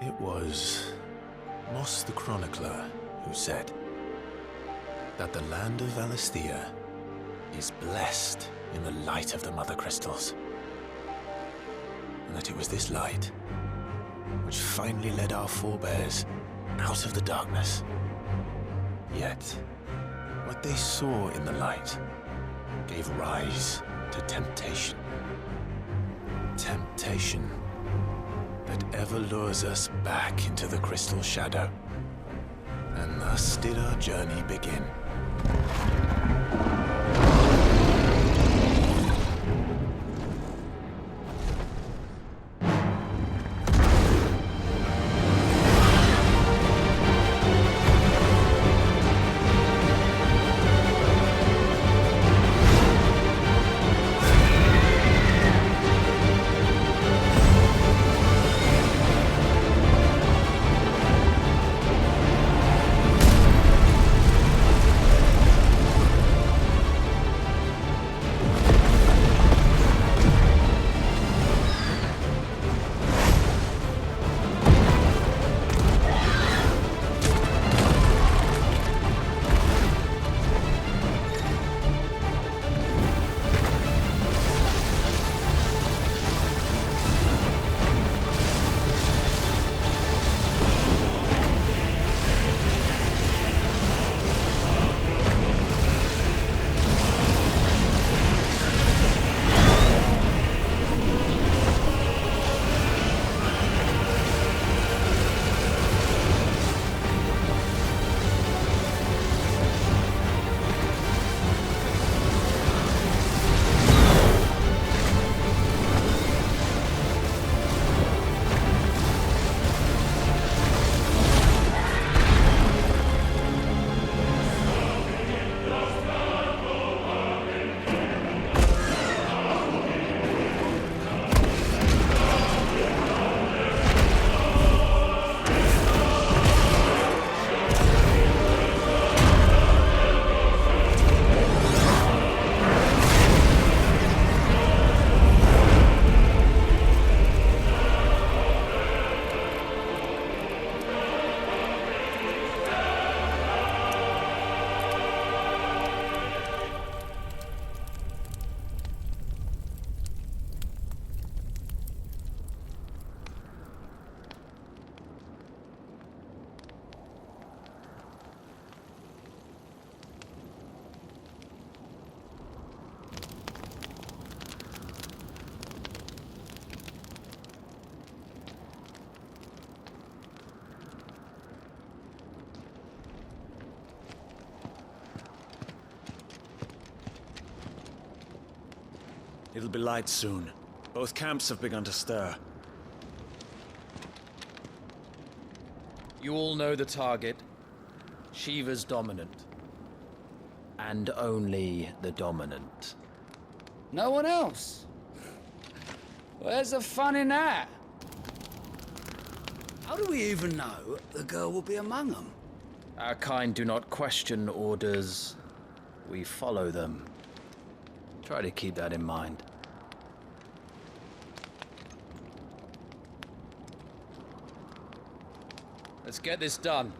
It was Moss the Chronicler who said that the land of Valisthea is blessed in the light of the Mother Crystals. And that it was this light which finally led our forebears out of the darkness. Yet, what they saw in the light gave rise to temptation. Temptation that ever lures us back into the crystal shadow. And thus did our journey begin. It'll be light soon. Both camps have begun to stir. You all know the target. Shiva's dominant. And only the dominant. No one else? Where's the fun in that? How do we even know the girl will be among them? Our kind do not question orders. We follow them. Try to keep that in mind. Let's get this done.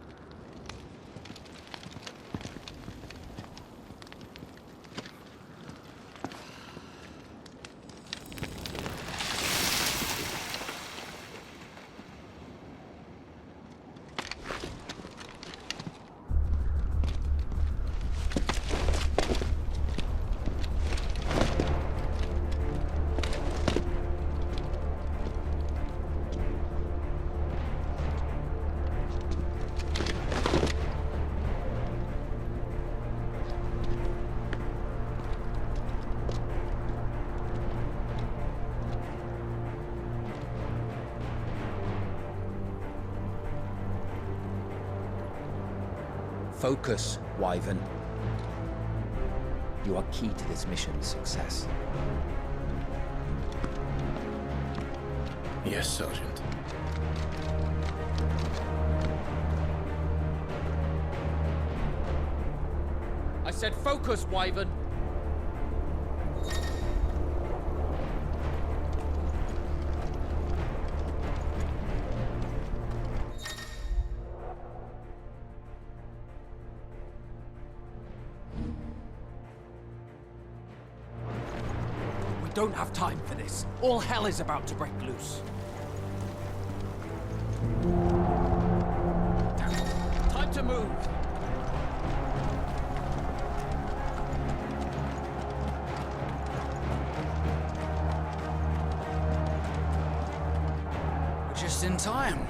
Focus, Wyvern. You are key to this mission's success. Yes, Sergeant. I said focus, Wyvern! We don't have time for this. All hell is about to break loose. Time to move! We're just in time.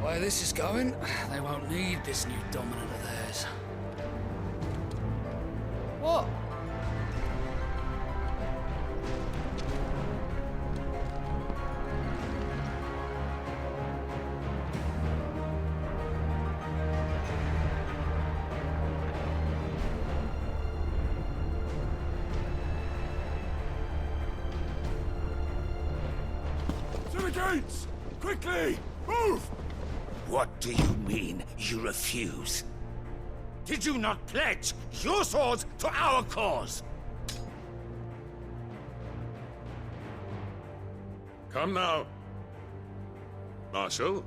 Where this is going, they won't need this new dominant of theirs. What? To the gates! Quickly! Move! What do you mean, you refuse? Did you not pledge your swords to our cause? Come now. Marshal,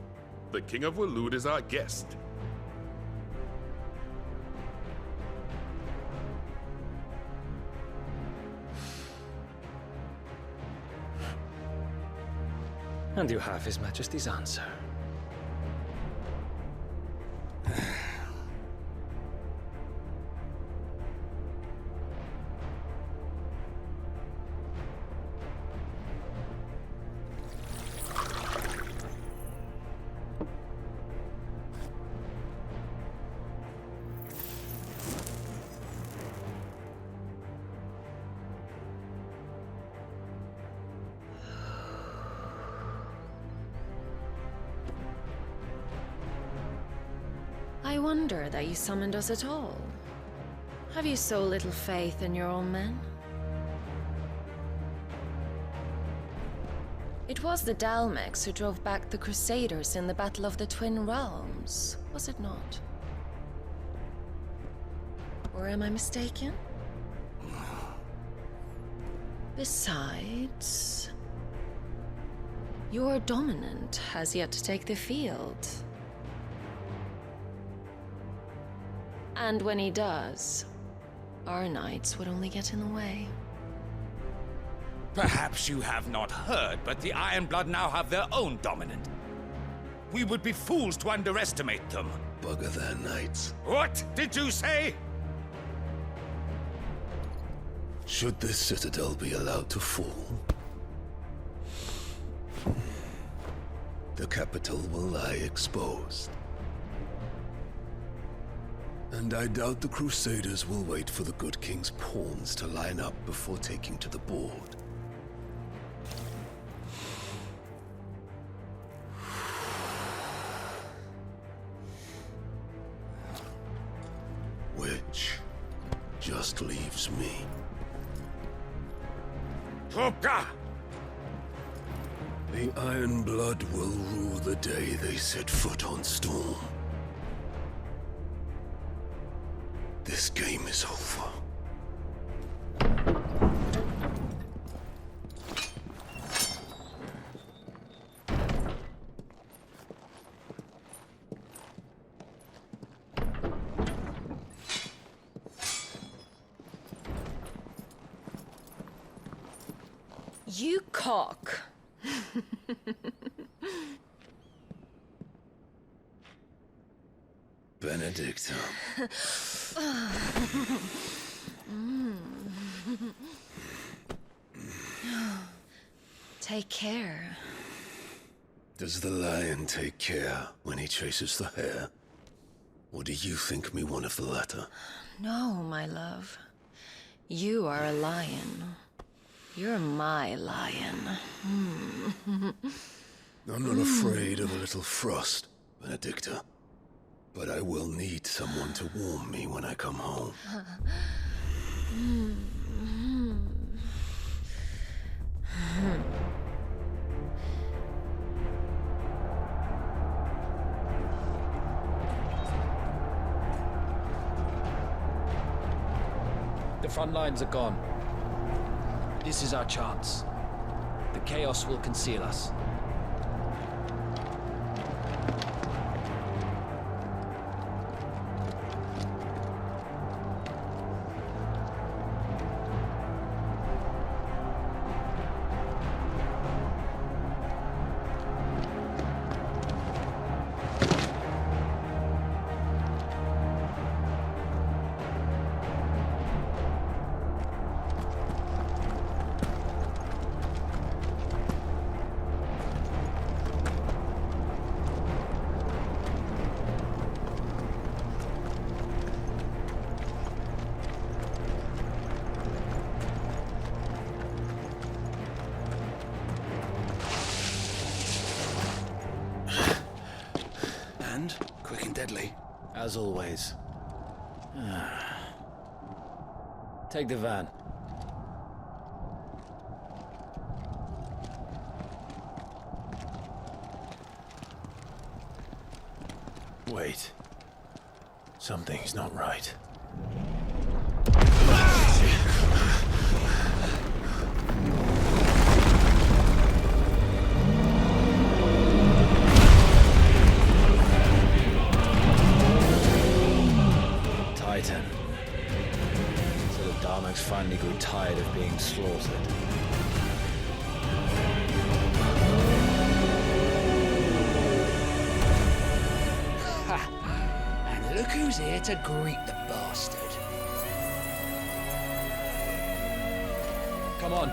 the King of Waloed is our guest. And you have His Majesty's answer. I wonder that you summoned us at all. Have you so little faith in your own men? It was the Dalmex who drove back the Crusaders in the Battle of the Twin Realms, was it not? Or am I mistaken? Besides, your dominant has yet to take the field. And when he does, our knights would only get in the way. Perhaps you have not heard, but the Ironblood now have their own dominant. We would be fools to underestimate them. Bugger their knights. What did you say? Should this citadel be allowed to fall, the capital will lie exposed. And I doubt the Crusaders will wait for the good king's pawns to line up before taking to the board. Which just leaves me. Hoka! The Ironblood will rue the day they set foot on Storm. This game is over. You cock. Benedicta. Take care. Does the lion take care when he chases the hare? Or do you think me one of the latter? No, my love. You are a lion. You're my lion. I'm not afraid of a little frost, Benedicta. But I will need someone to warm me when I come home. The front lines are gone. This is our chance. The chaos will conceal us. Quick and deadly. As always. Take the van. Wait. Something's not right. Titan. So the Darmaks finally grew tired of being slaughtered. And look who's here to greet the bastard. Come on.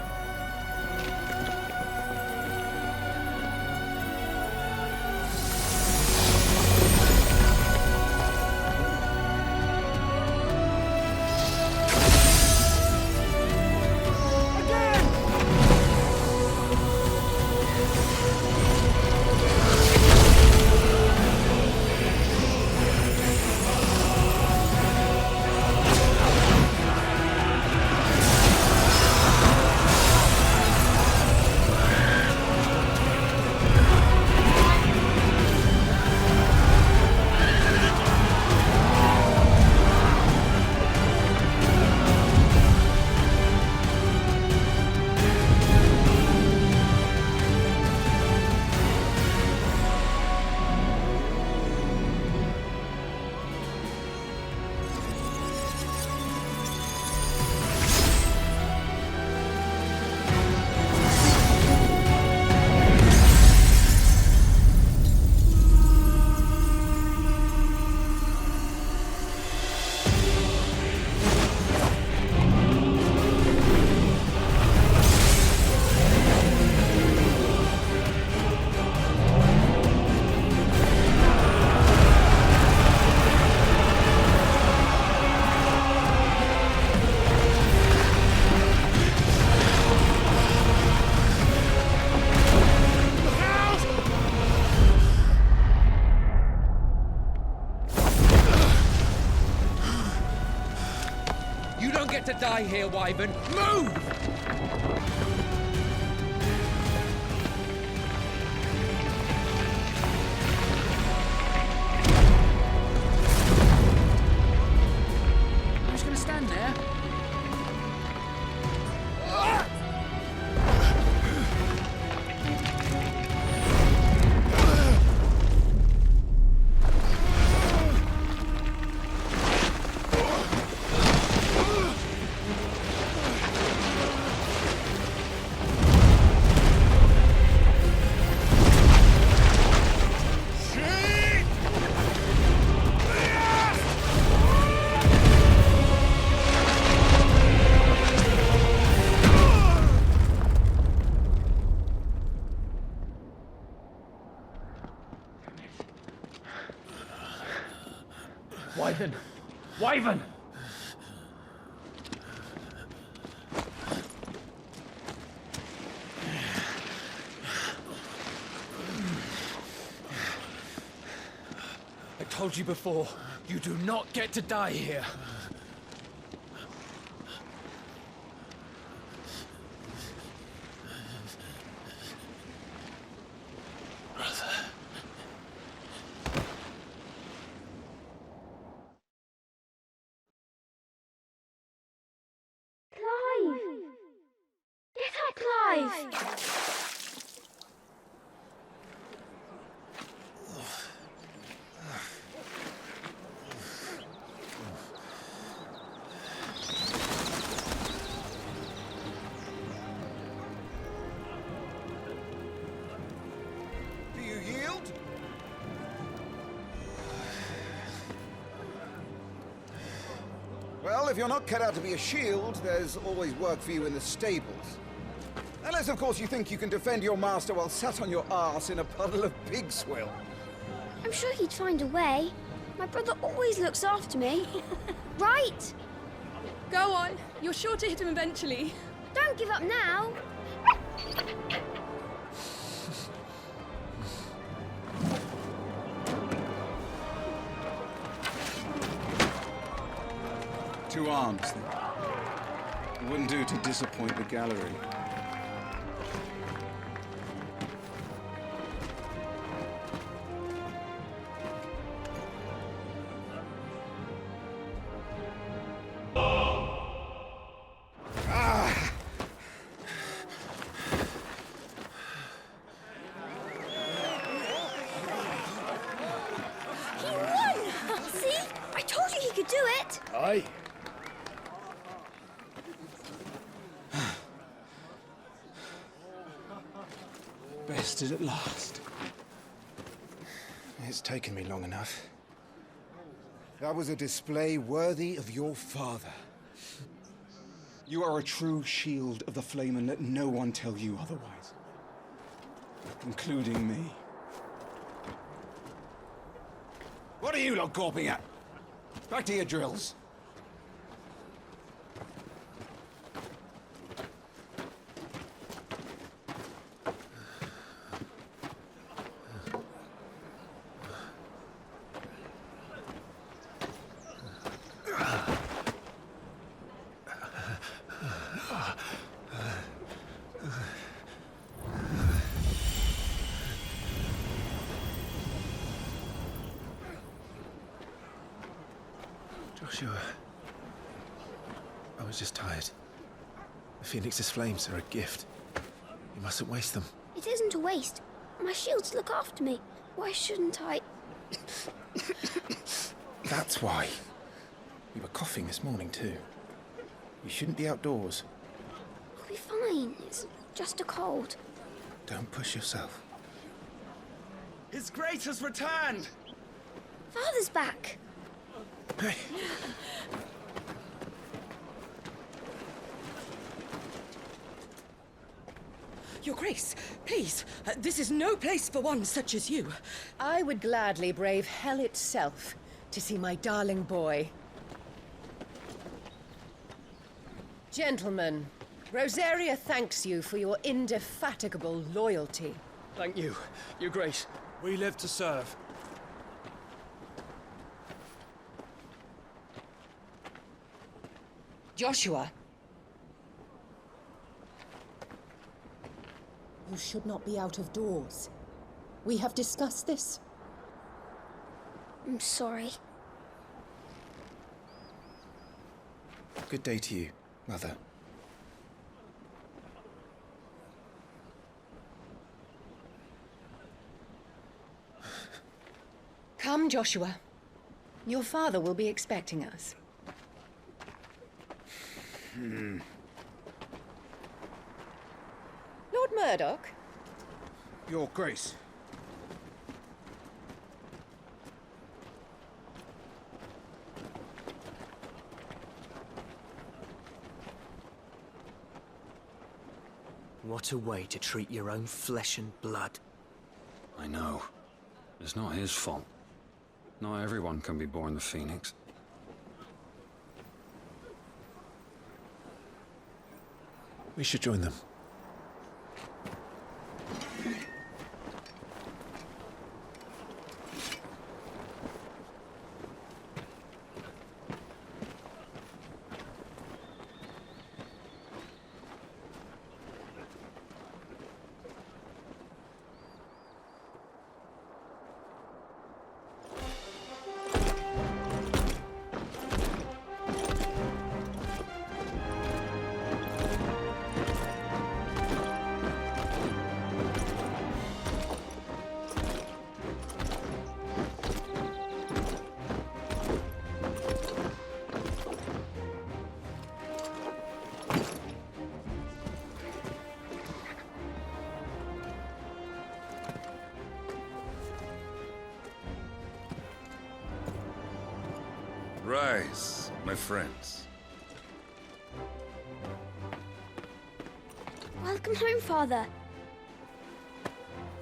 To die here, Wyvern. Move! I'm just gonna stand there. Wyvern! I told you before, you do not get to die here. Well, if you're not cut out to be a shield, there's always work for you in the stables. Unless, of course, you think you can defend your master while sat on your arse in a puddle of pig swill. I'm sure he'd find a way. My brother always looks after me. Right? Go on. You're sure to hit him eventually. Don't give up now. Two arms, then. It wouldn't do to disappoint the gallery. He won! See? I told you he could do it! Aye. Bested at last. It's taken me long enough. That was a display worthy of your father. You are a true shield of the flame, and let no one tell you otherwise. Including me. What are you lot gawping at? Back to your drills. Joshua, I was just tired. The Phoenix's flames are a gift. You mustn't waste them. It isn't a waste. My shields look after me. Why shouldn't I? That's why. You were coughing this morning too. You shouldn't be outdoors. I'll be fine. It's just a cold. Don't push yourself. His Grace has returned! Father's back. Hey. Your Grace, please, this is no place for one such as you. I would gladly brave hell itself to see my darling boy. Gentlemen, Rosaria thanks you for your indefatigable loyalty. Thank you, Your Grace. We live to serve. Joshua. You should not be out of doors. We have discussed this. I'm sorry. Good day to you, Mother. Come, Joshua. Your father will be expecting us. Lord Murdoch? Your Grace. What a way to treat your own flesh and blood. I know. It's not his fault. Not everyone can be born the Phoenix. We should join them. Rise, my friends. Welcome home, Father.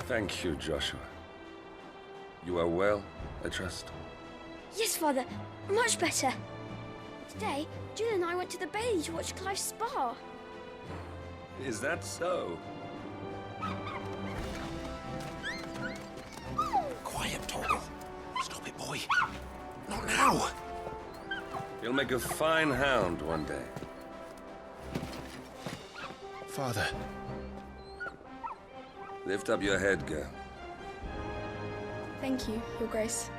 Thank you, Joshua. You are well, I trust? Yes, Father. Much better. Today, Jill and I went to the Bailey to watch Clive's spa. Is that so? Quiet, Torgal. Stop it, boy. Not now. You'll make a fine hound one day. Father. Lift up your head, girl. Thank you, Your Grace.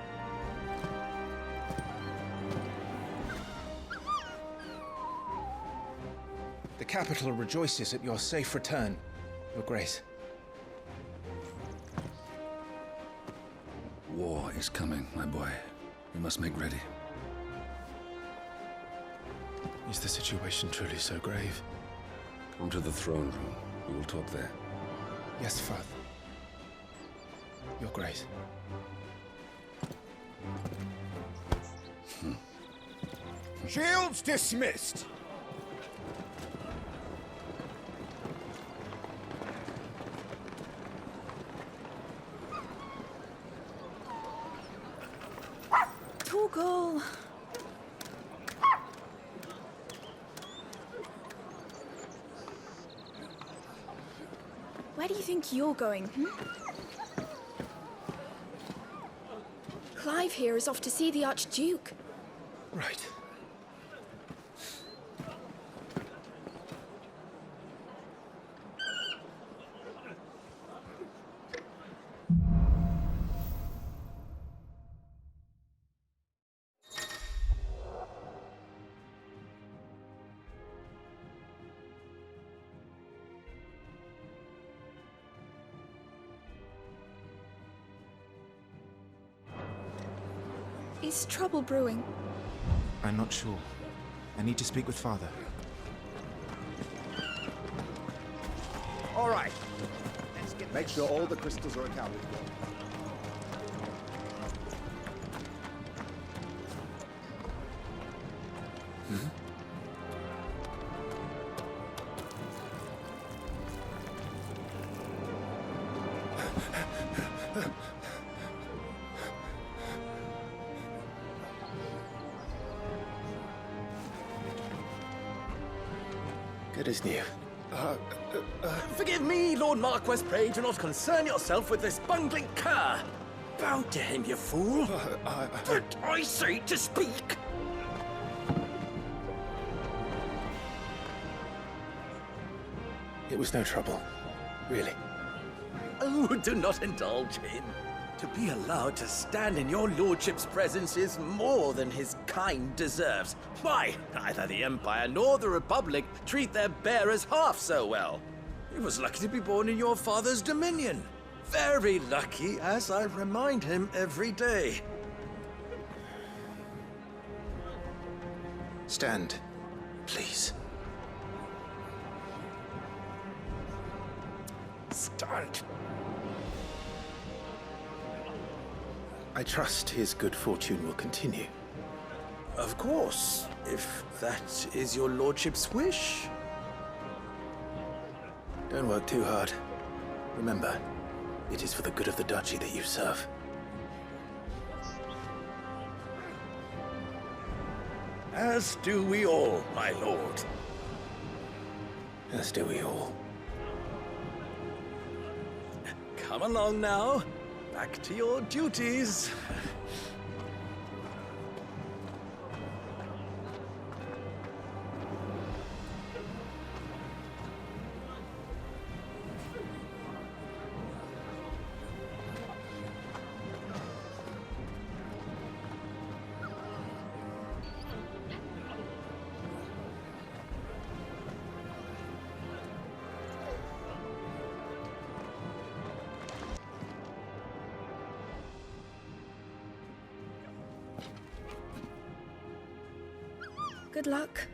The capital rejoices at your safe return, Your Grace. War is coming, my boy. We must make ready. Is the situation truly so grave? Come to the throne room. We will talk there. Yes, Father. Your Grace. Shields dismissed. Torgal. Where do you think you're going, Clive here is off to see the Archduke. Right. Is trouble brewing? I'm not sure. I need to speak with Father. All right. Make sure all the crystals are accounted for. Good as new. Forgive me, Lord Marquess, pray do not concern yourself with this bungling cur. Bow to him, you fool. But I say to speak. It was no trouble. Really. Oh, do not indulge him. To be allowed to stand in your lordship's presence is more than his kind deserves. Why, neither the Empire nor the Republic treat their bearers half so well. He was lucky to be born in your father's dominion. Very lucky, as I remind him every day. Stand, please. Stand. I trust his good fortune will continue. Of course, if that is your lordship's wish. Don't work too hard. Remember, it is for the good of the duchy that you serve. As do we all, my lord. As do we all. Come along now. Back to your duties. Good luck.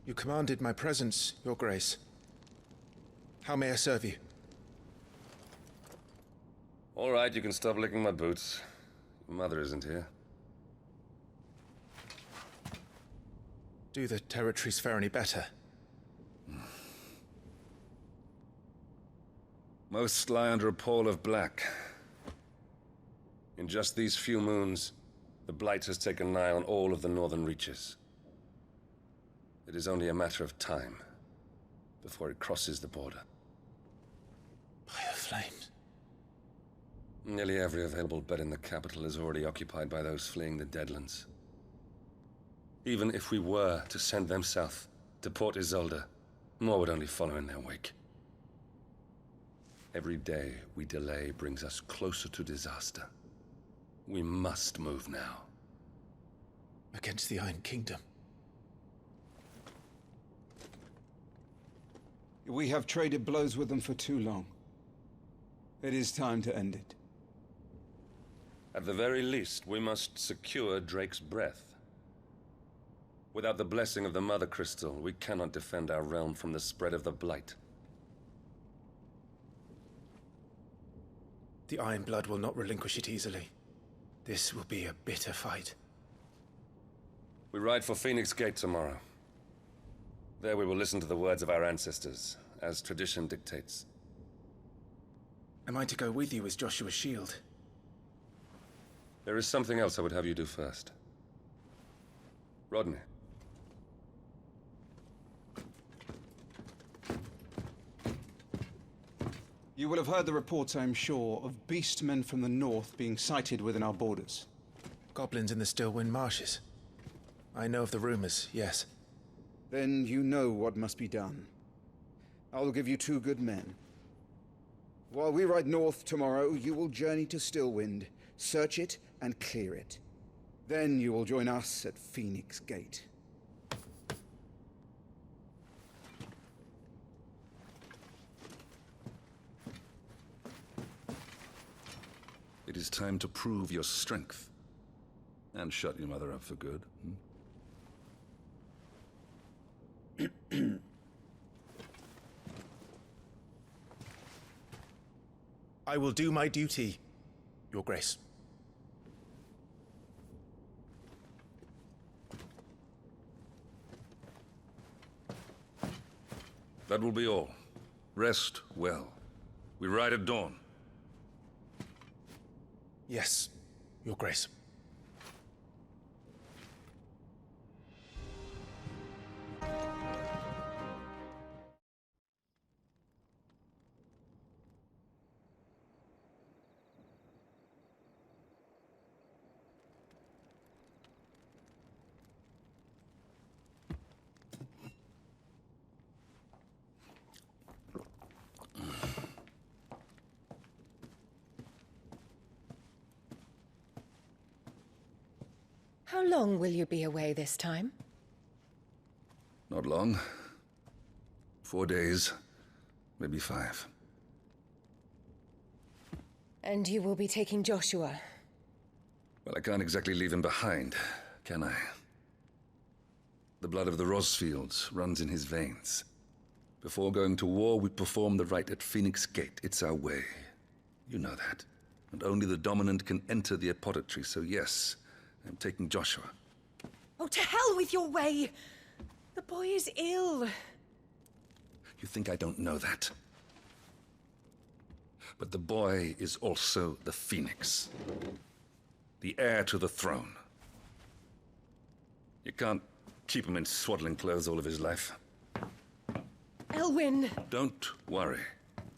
You commanded my presence, Your Grace. How may I serve you? All right, you can stop licking my boots. Your mother isn't here. Do the territories fare any better? Most lie under a pall of black. In just these few moons, the Blight has taken nigh on all of the northern reaches. It is only a matter of time before it crosses the border. Fire flames. Nearly every available bed in the capital is already occupied by those fleeing the Deadlands. Even if we were to send them south, to Port Isolde, more would only follow in their wake. Every day we delay brings us closer to disaster. We must move now. Against the Iron Kingdom. We have traded blows with them for too long. It is time to end it. At the very least, we must secure Drake's breath. Without the blessing of the Mother Crystal, we cannot defend our realm from the spread of the Blight. The Iron Blood will not relinquish it easily. This will be a bitter fight. We ride for Phoenix Gate tomorrow. There we will listen to the words of our ancestors, as tradition dictates. Am I to go with you as Joshua's shield? There is something else I would have you do first. Rodney. You will have heard the reports, I am sure, of beastmen from the north being sighted within our borders. Goblins in the Stillwind marshes. I know of the rumors, yes. Then you know what must be done. I will give you 2 good men. While we ride north tomorrow, you will journey to Stillwind, search it and clear it. Then you will join us at Phoenix Gate. It is time to prove your strength. And shut your mother up for good. I will do my duty, Your Grace. That will be all. Rest well. We ride at dawn. Yes, Your Grace. How long will you be away this time? Not long. 4 days, maybe 5. And you will be taking Joshua? Well, I can't exactly leave him behind, can I? The blood of the Rosfields runs in his veins. Before going to war, we perform the rite at Phoenix Gate. It's our way. You know that. And only the dominant can enter the apothecary, so yes, I'm taking Joshua. Oh, to hell with your way! The boy is ill. You think I don't know that? But the boy is also the Phoenix. The heir to the throne. You can't keep him in swaddling clothes all of his life. Elwyn! Don't worry.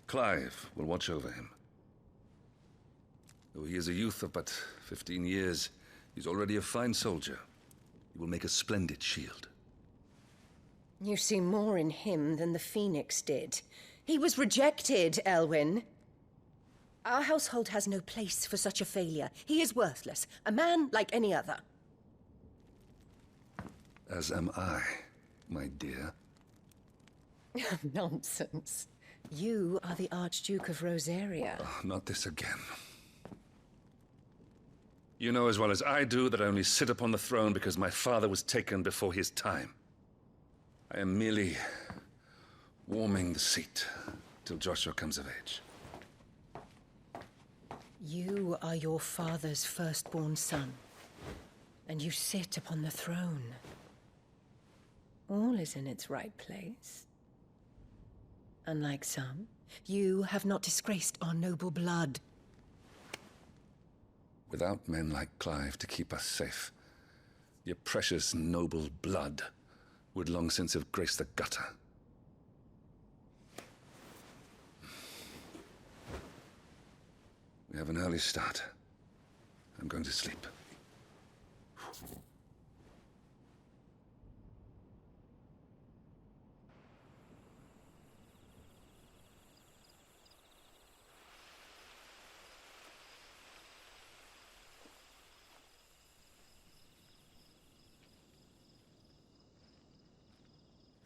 Clive will watch over him. Though he is a youth of but 15 years, he's already a fine soldier. He will make a splendid shield. You see more in him than the Phoenix did. He was rejected, Elwyn. Our household has no place for such a failure. He is worthless, a man like any other. As am I, my dear. Nonsense. You are the Archduke of Rosaria. Oh, not this again. You know as well as I do that I only sit upon the throne because my father was taken before his time. I am merely warming the seat till Joshua comes of age. You are your father's firstborn son, and you sit upon the throne. All is in its right place. Unlike some, you have not disgraced our noble blood. Without men like Clive to keep us safe, your precious noble blood would long since have graced the gutter. We have an early start. I'm going to sleep.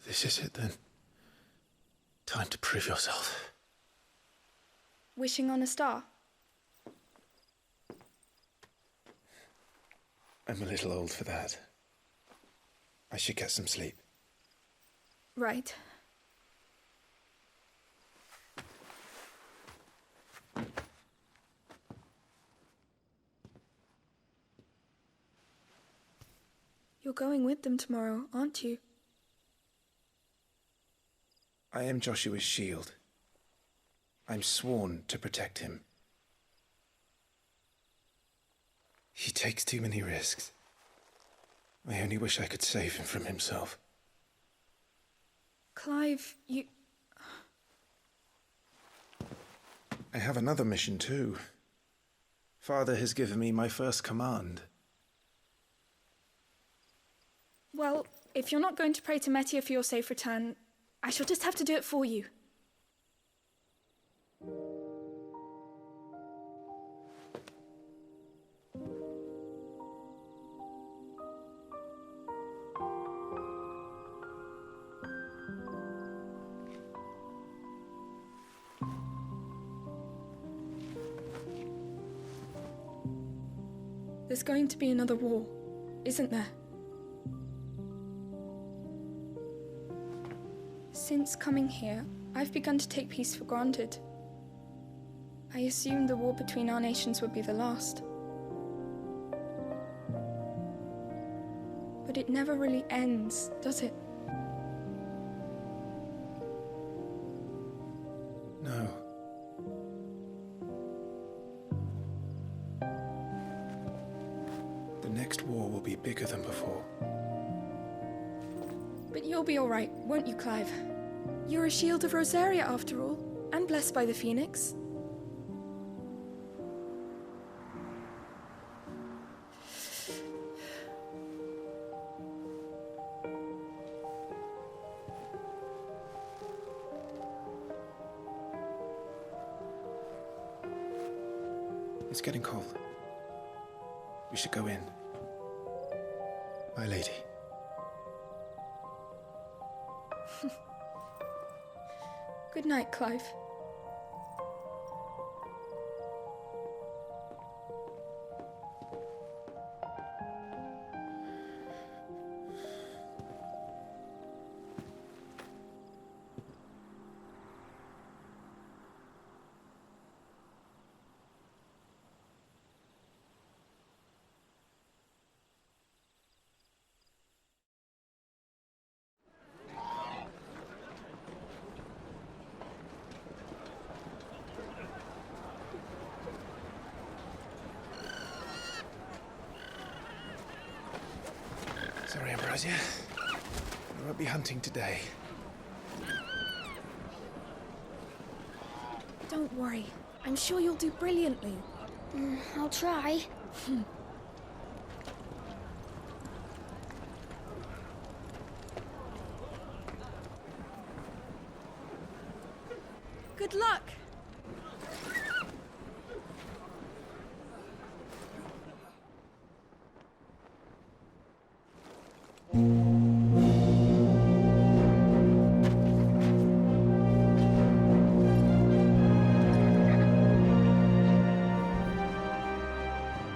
This is it then. Time to prove yourself. Wishing on a star? I'm a little old for that. I should get some sleep. Right. You're going with them tomorrow, aren't you? I am Joshua's shield. I'm sworn to protect him. He takes too many risks. I only wish I could save him from himself. Clive, you... I have another mission too. Father has given me my first command. Well, if you're not going to pray to Metia for your safe return, I shall just have to do it for you. There's going to be another war, isn't there? Since coming here, I've begun to take peace for granted. I assumed the war between our nations would be the last. But it never really ends, does it? No. The next war will be bigger than before. But you'll be all right, won't you, Clive? You're a shield of Rosaria, after all, and blessed by the Phoenix. It's getting cold. We should go in. My lady. Good night, Clive. Sorry, Ambrosia. I won't be hunting today. Don't worry. I'm sure you'll do brilliantly. I'll try. Good luck!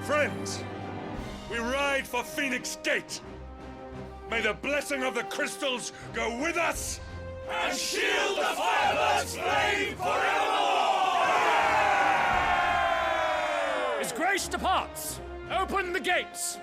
Friends, we ride for Phoenix Gate. May the blessing of the crystals go with us and shield the Firebird's flame forevermore! His Grace departs! Open the gates!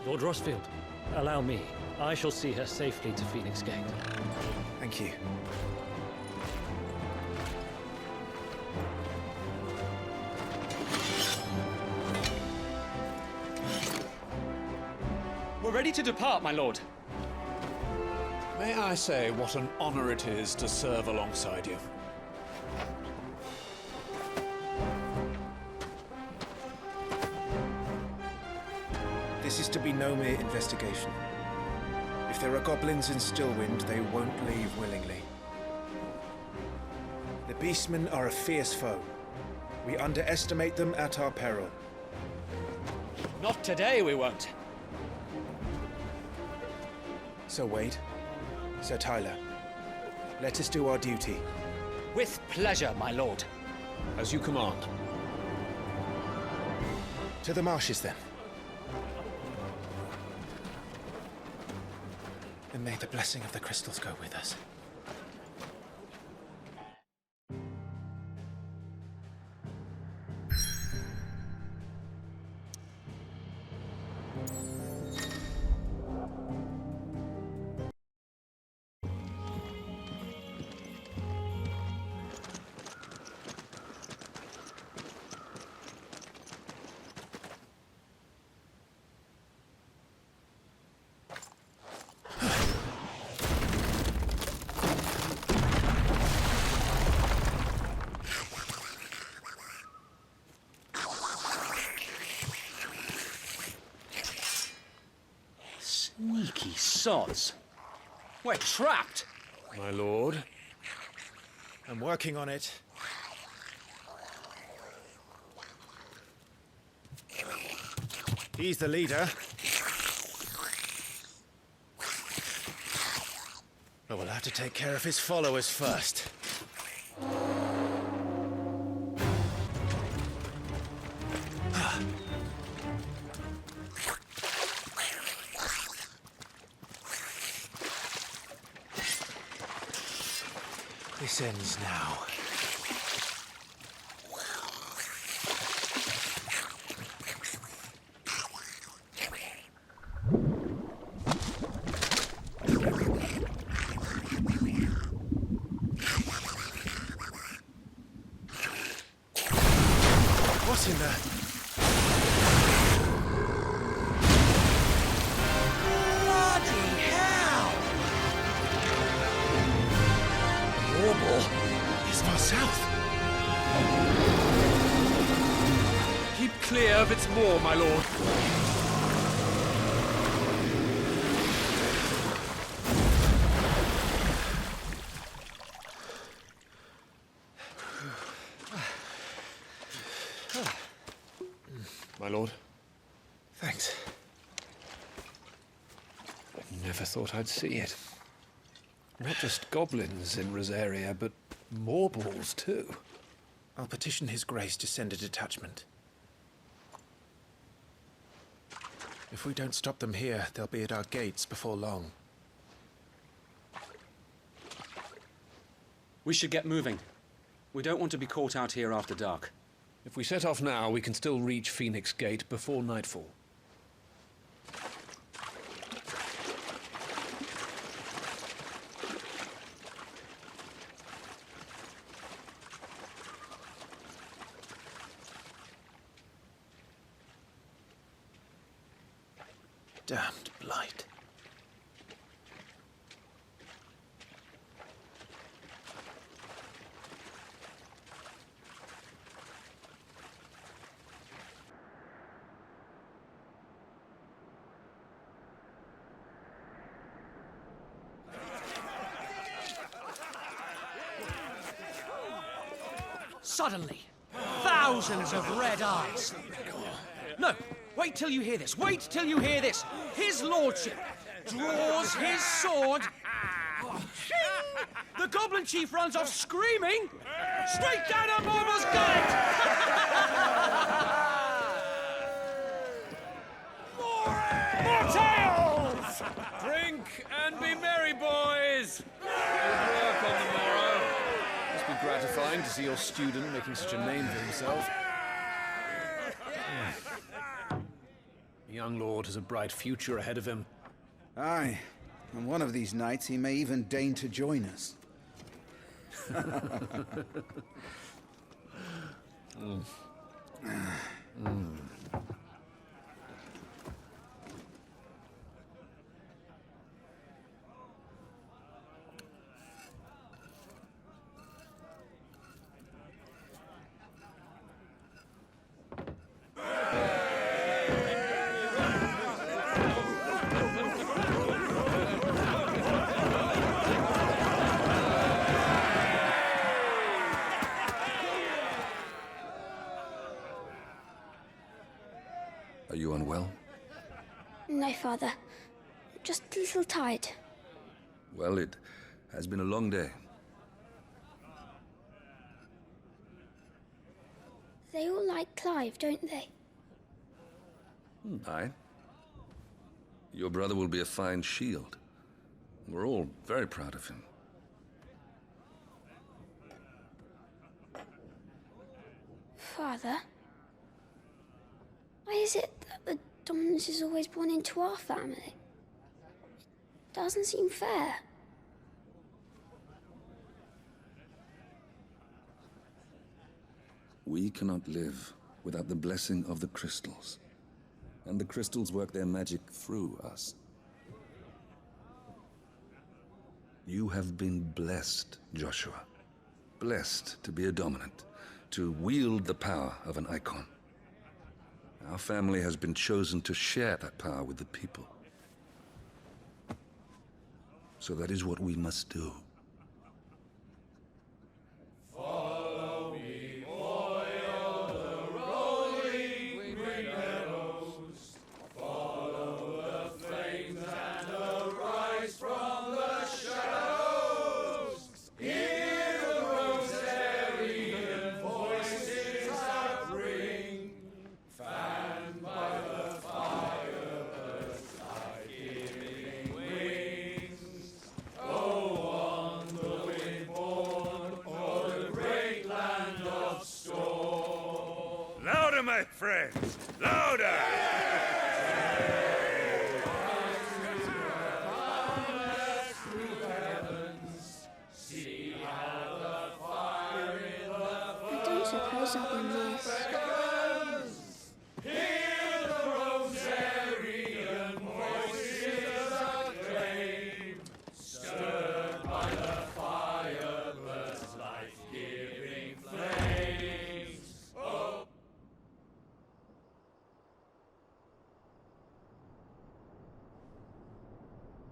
Lord Rossfield, allow me. I shall see her safely to Phoenix Gate. Thank you. We're ready to depart, my lord. May I say what an honor it is to serve alongside you? This is to be no mere investigation. If there are goblins in Stillwind, they won't leave willingly. The Beastmen are a fierce foe. We underestimate them at our peril. Not today, we won't. Sir Wade, Sir Tyler, let us do our duty. With pleasure, my lord. As you command. To the marshes, then. And may the blessing of the crystals go with us. Sneaky sods. We're trapped. My lord. I'm working on it. He's the leader. But we'll have to take care of his followers first. This ends now. What in the... Bloody hell! It's far south. Keep clear of its maw, my lord. My lord. Thanks. I never thought I'd see it. Not just goblins in Rosaria, but morbals too. I'll petition His Grace to send a detachment. If we don't stop them here, they'll be at our gates before long. We should get moving. We don't want to be caught out here after dark. If we set off now, we can still reach Phoenix Gate before nightfall. Damned blight. Suddenly, thousands of red eyes. No, wait till you hear this. Wait till you hear this. His lordship draws his sword. The goblin chief runs off screaming straight down a Morbal's gullet. More tales! Drink and be merry, boys! Good work on the morrow. Must be gratifying to see your student making such a name for himself. The young lord has a bright future ahead of him. Aye, and one of these nights he may even deign to join us. Are you unwell? No, Father. Just a little tired. Well, it has been a long day. They all like Clive, don't they? Aye. Your brother will be a fine shield. We're all very proud of him. Father? Why is it that the dominance is always born into our family? It doesn't seem fair. We cannot live without the blessing of the crystals. And the crystals work their magic through us. You have been blessed, Joshua. Blessed to be a dominant, to wield the power of an EIKON. Our family has been chosen to share that power with the people. So that is what we must do. Follow me, o'er the rolling green meadows. Follow the flames and arise from the shadows. Hear the Rosarian voices that ring. Fanned by the fire, birds life-giving wings. Go on the wind born o'er the great land of storm. Louder, my friends! Louder! See how the fire in the I don't suppose I'll be missed. Hear the Rosarian voices acclaim, stirred by the fire, birds' life-giving flames. Oh.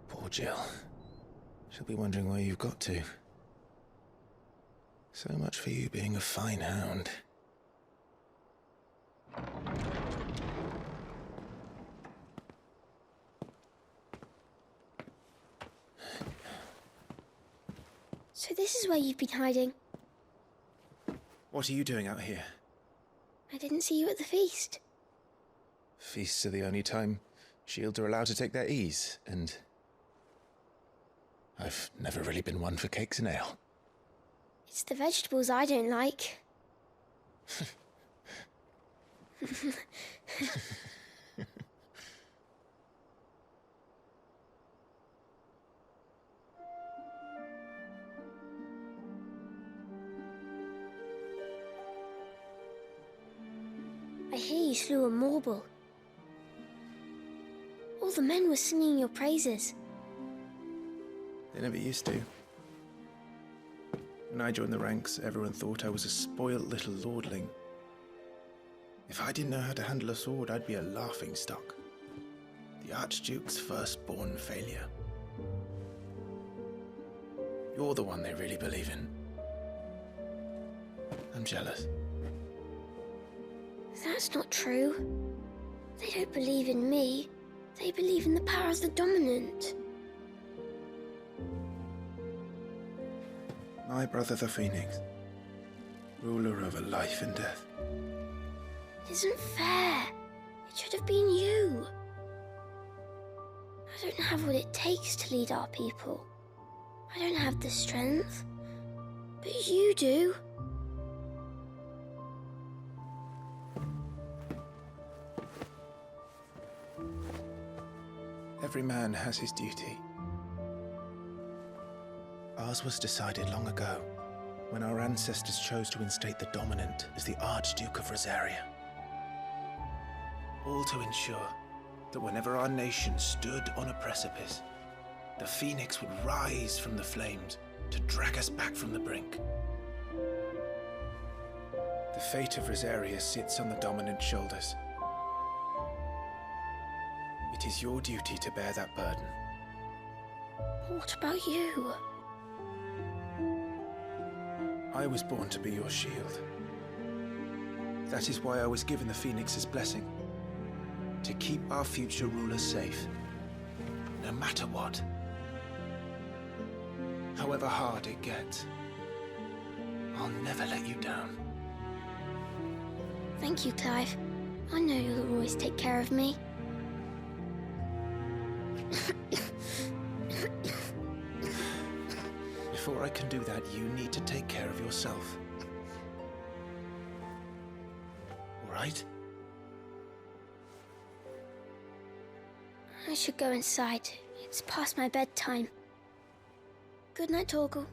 Poor Jill. She'll be wondering where you've got to. So much for you being a fine hound. So this is where you've been hiding. What are you doing out here? I didn't see you at the feast. Feasts are the only time shields are allowed to take their ease, and I've never really been one for cakes and ale. It's the vegetables I don't like. I hear you slew a Morble. All the men were singing your praises. They never used to. When I joined the ranks, everyone thought I was a spoilt little lordling. If I didn't know how to handle a sword, I'd be a laughingstock. The Archduke's firstborn failure. You're the one they really believe in. I'm jealous. That's not true. They don't believe in me. They believe in the power of the dominant. My brother the Phoenix, ruler over life and death. It isn't fair. It should have been you. I don't have what it takes to lead our people. I don't have the strength. But you do. Every man has his duty. Ours was decided long ago, when our ancestors chose to instate the dominant as the Archduke of Rosaria. All to ensure that whenever our nation stood on a precipice, the Phoenix would rise from the flames to drag us back from the brink. The fate of Rosaria sits on the dominant's shoulders. It is your duty to bear that burden. What about you? I was born to be your shield. That is why I was given the Phoenix's blessing. To keep our future rulers safe. No matter what. However hard it gets. I'll never let you down. Thank you, Clive. I know you'll always take care of me. Before I can do that, you need to take care of yourself. All right? I should go inside. It's past my bedtime. Good night, Torgal.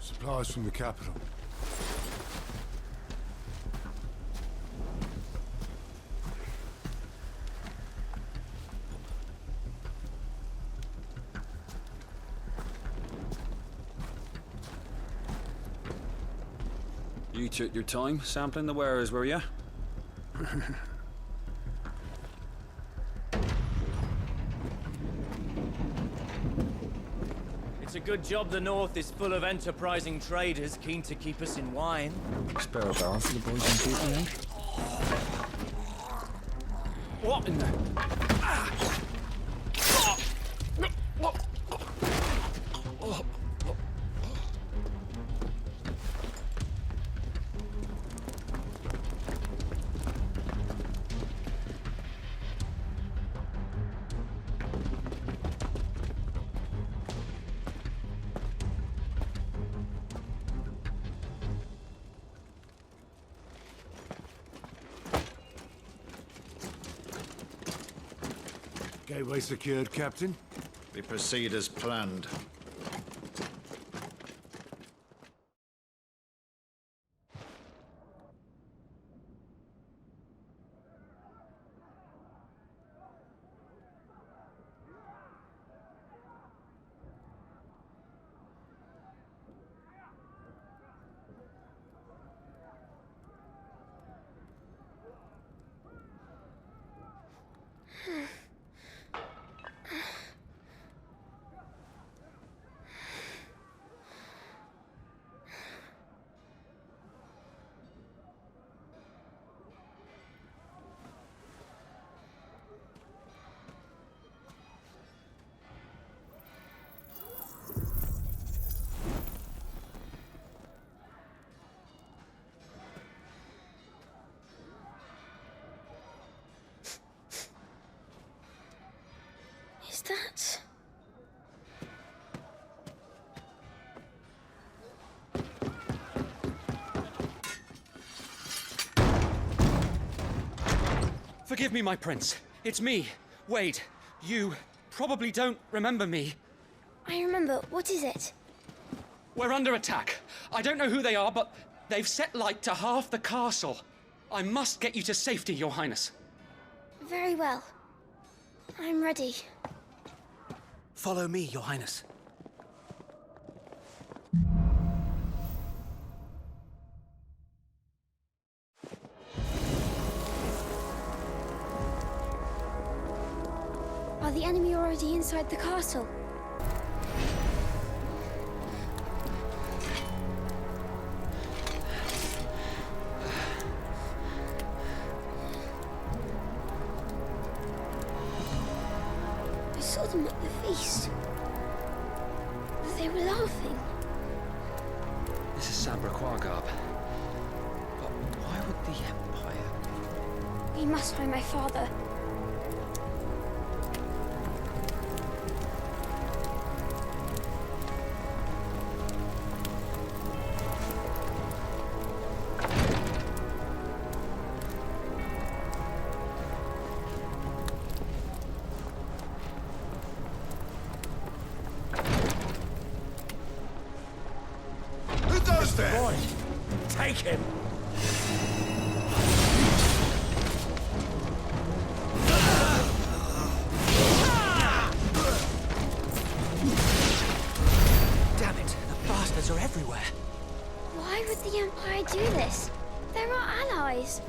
Supplies from the capital. You took your time sampling the wares, were ya? It's a good job the North is full of enterprising traders keen to keep us in wine. Spare a barrel for the boys in duty, eh? What in the... Gateway secured, Captain. We proceed as planned. What's that? Forgive me, my prince. It's me, Wade. You probably don't remember me. I remember. What is it? We're under attack. I don't know who they are, but they've set light to half the castle. I must get you to safety, Your Highness. Very well. I'm ready. Follow me, Your Highness. Are the enemy already inside the castle? I saw them at the feast. They were laughing. This is Sabra-Quargarb. But why would the Empire... We must find my father. Boy, take him! Damn it, the bastards are everywhere. Why would the Empire do this? They're our allies.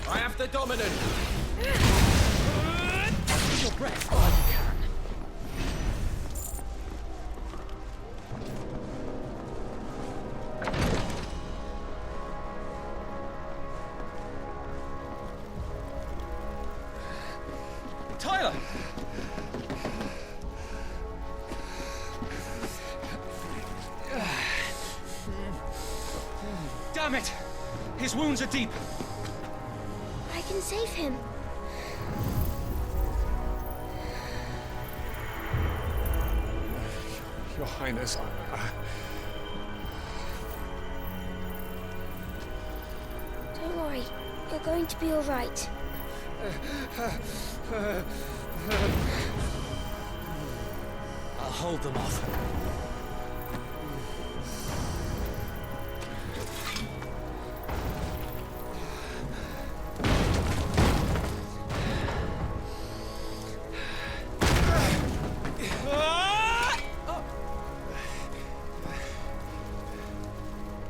I have the dominant. Your breath while you can. Tyler! Damn it! His wounds are deep. I can save him. Your Highness, Don't worry. You're going to be all right. I'll hold them off.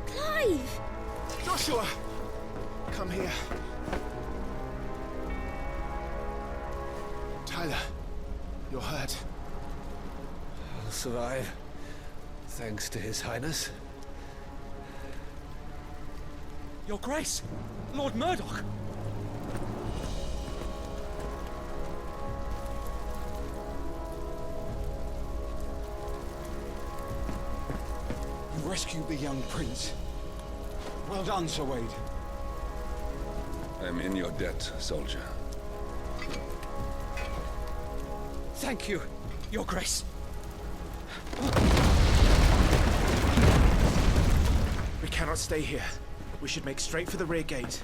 Clive! Joshua! Come here. Tyler, you're hurt. I'll survive, thanks to His Highness. Your Grace! Lord Murdoch! You rescued the young prince. Well done, Sir Wade. I am in your debt, soldier. Thank you, Your Grace. We cannot stay here. We should make straight for the rear gate.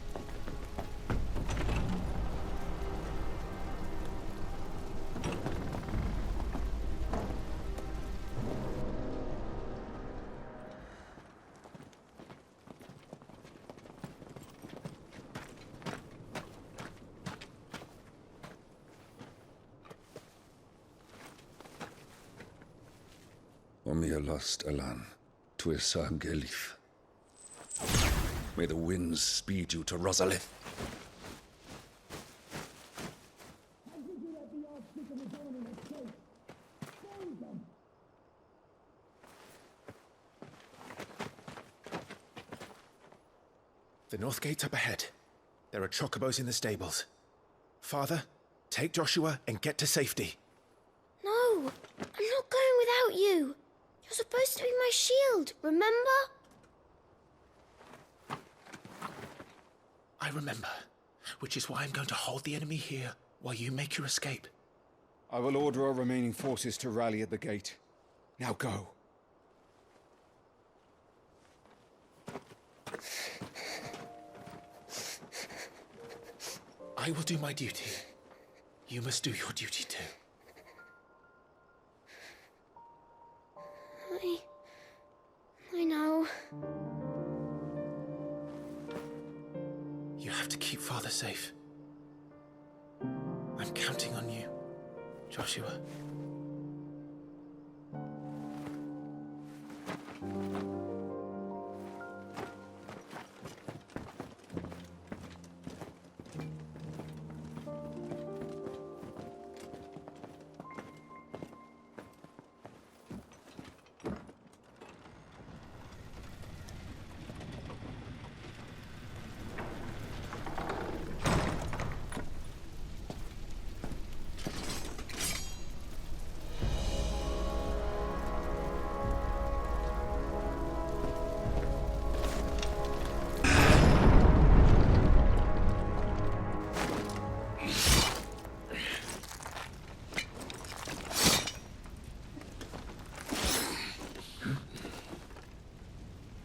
Omir lost Alan, Tuisa Gelif. May the winds speed you to Rosaria. The north gate's up ahead. There are chocobos in the stables. Father, take Joshua and get to safety. No! I'm not going without you. You're supposed to be my shield, remember? I remember, which is why I'm going to hold the enemy here while you make your escape. I will order our remaining forces to rally at the gate. Now go. I will do my duty. You must do your duty too. I know. You have to keep Father safe. I'm counting on you, Joshua.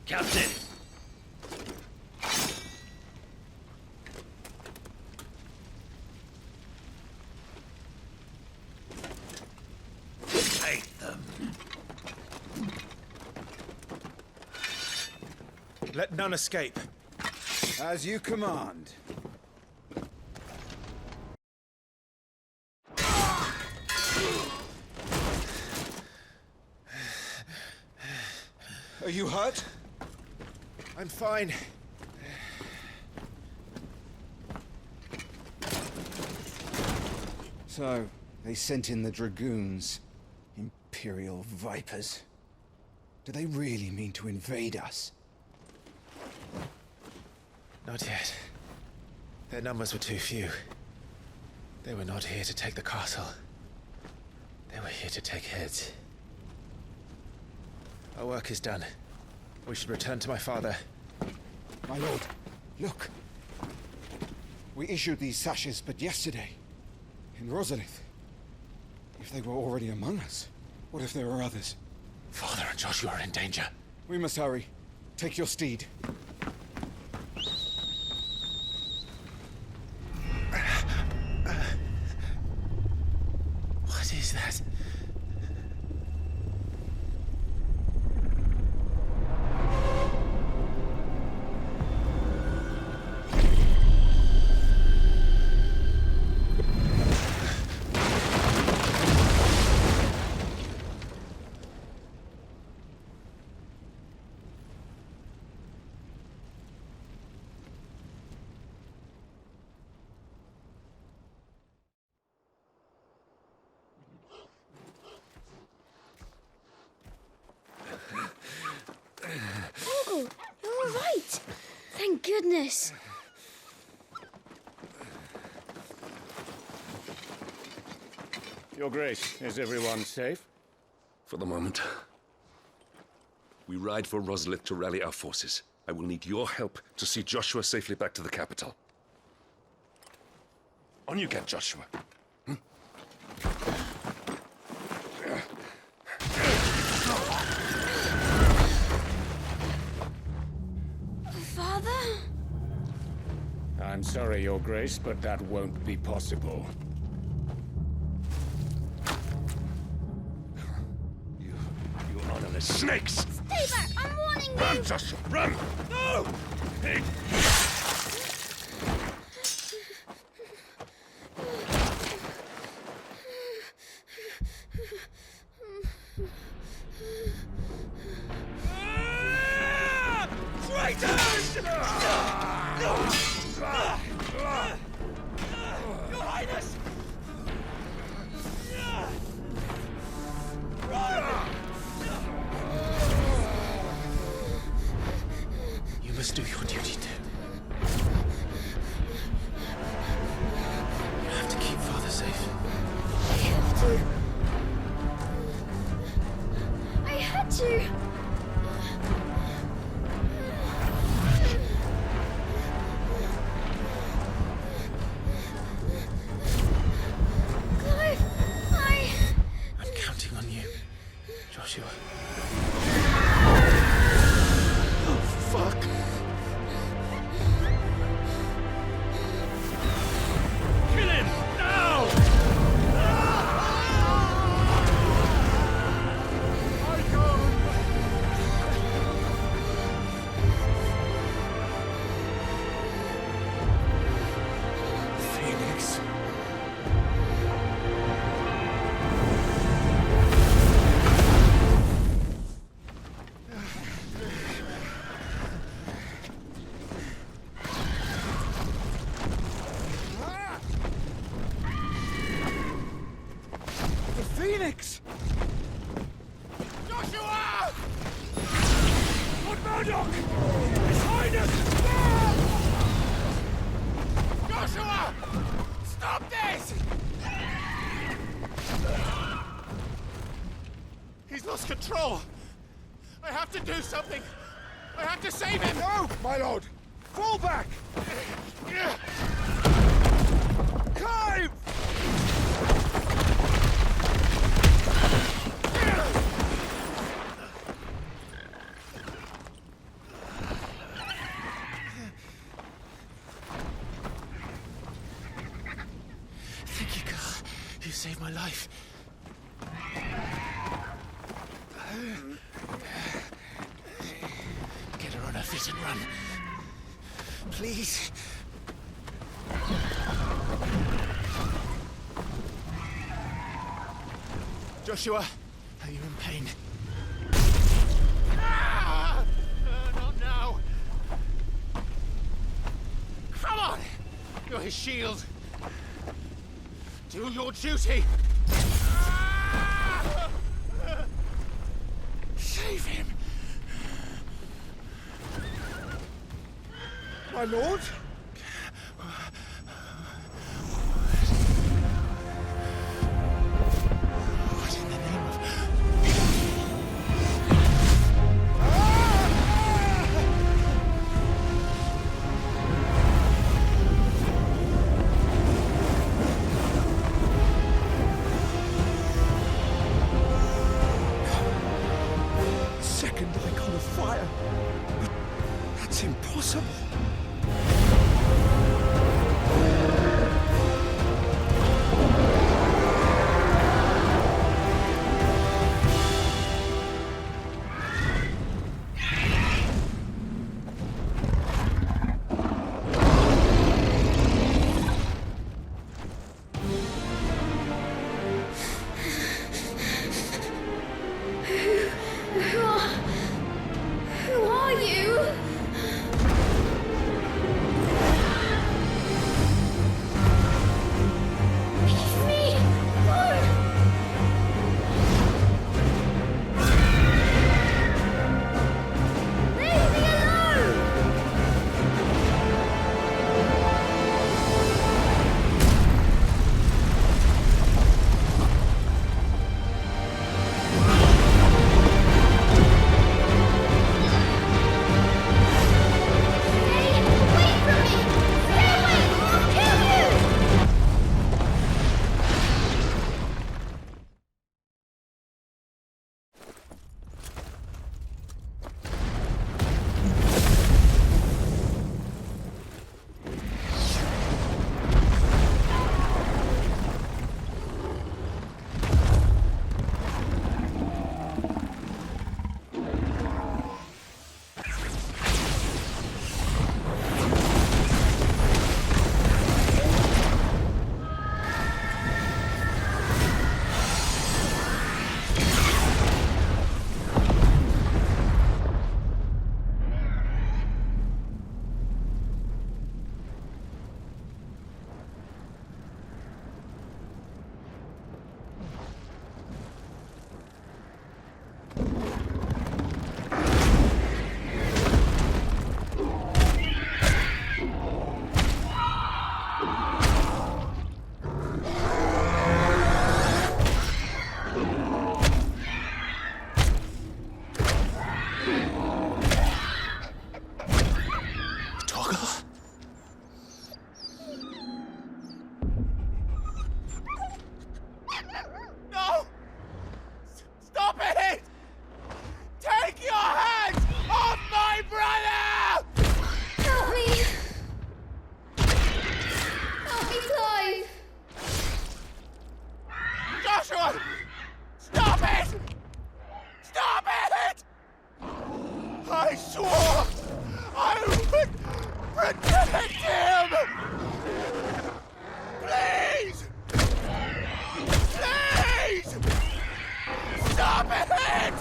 Captain! Take them. Let none escape. As you command. Are you hurt? I'm fine. So, they sent in the dragoons. Imperial vipers. Do they really mean to invade us? Not yet. Their numbers were too few. They were not here to take the castle. They were here to take heads. Our work is done. We should return to my father. My lord, look. We issued these sashes but yesterday. In Rosaria. If they were already among us, what if there were others? Father and Joshua are in danger. We must hurry. Take your steed. What is that? Uncle, you're all right. Thank goodness. Your Grace, is everyone safe? For the moment. We ride for Rosaria to rally our forces. I will need your help to see Joshua safely back to the capital. On you get, Joshua. Father? I'm sorry, Your Grace, but that won't be possible. You honorless snakes! Stay back! I'm warning you! Run, Joshua, run! No! Pig! Traitors! Your Highness! You must do your duty too. You have to keep Father safe. I have to. counting on you, Joshua. Oh, fuck! Kill him! Now! Phoenix. The Phoenix! Joshua! Lord Murdoch! His Highness! Joshua! Stop this! He's lost control. I have to do something. I have to save him. No, my lord! Fall back! Clive! Thank you, girl. You saved my life. Get her on her feet and run. Please. Joshua, are you in pain? Not now. Come on! You're his shield. Do your duty. Save him. My lord? What in the name of... Second icon of fire. But that's impossible. Who are you? Up ahead!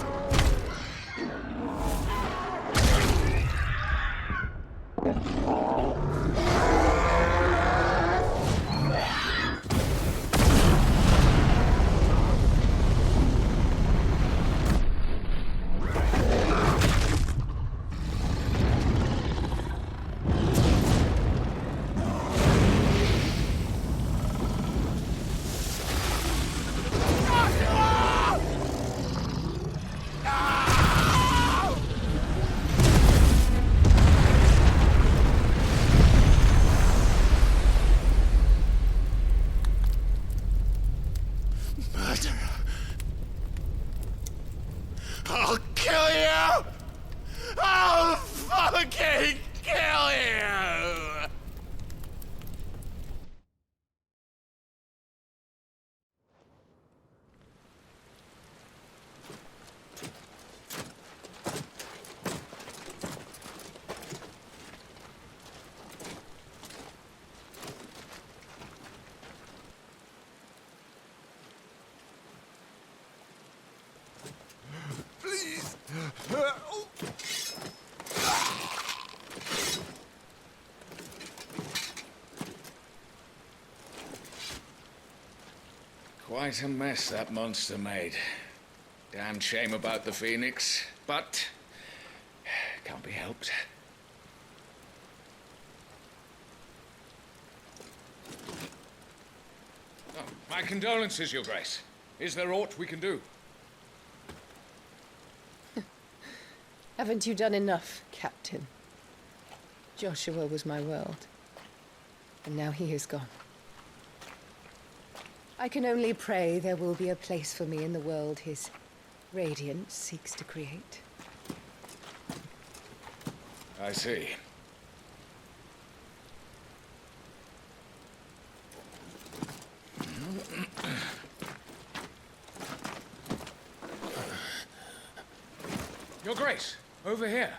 I'll kill you! I'll fucking kill you! Please! Quite a mess that monster made. Damn shame about the Phoenix, but can't be helped. Oh, my condolences, Your Grace. Is there aught we can do? Haven't you done enough, Captain? Joshua was my world, and now he is gone. I can only pray there will be a place for me in the world his radiance seeks to create. I see. Your Grace, over here.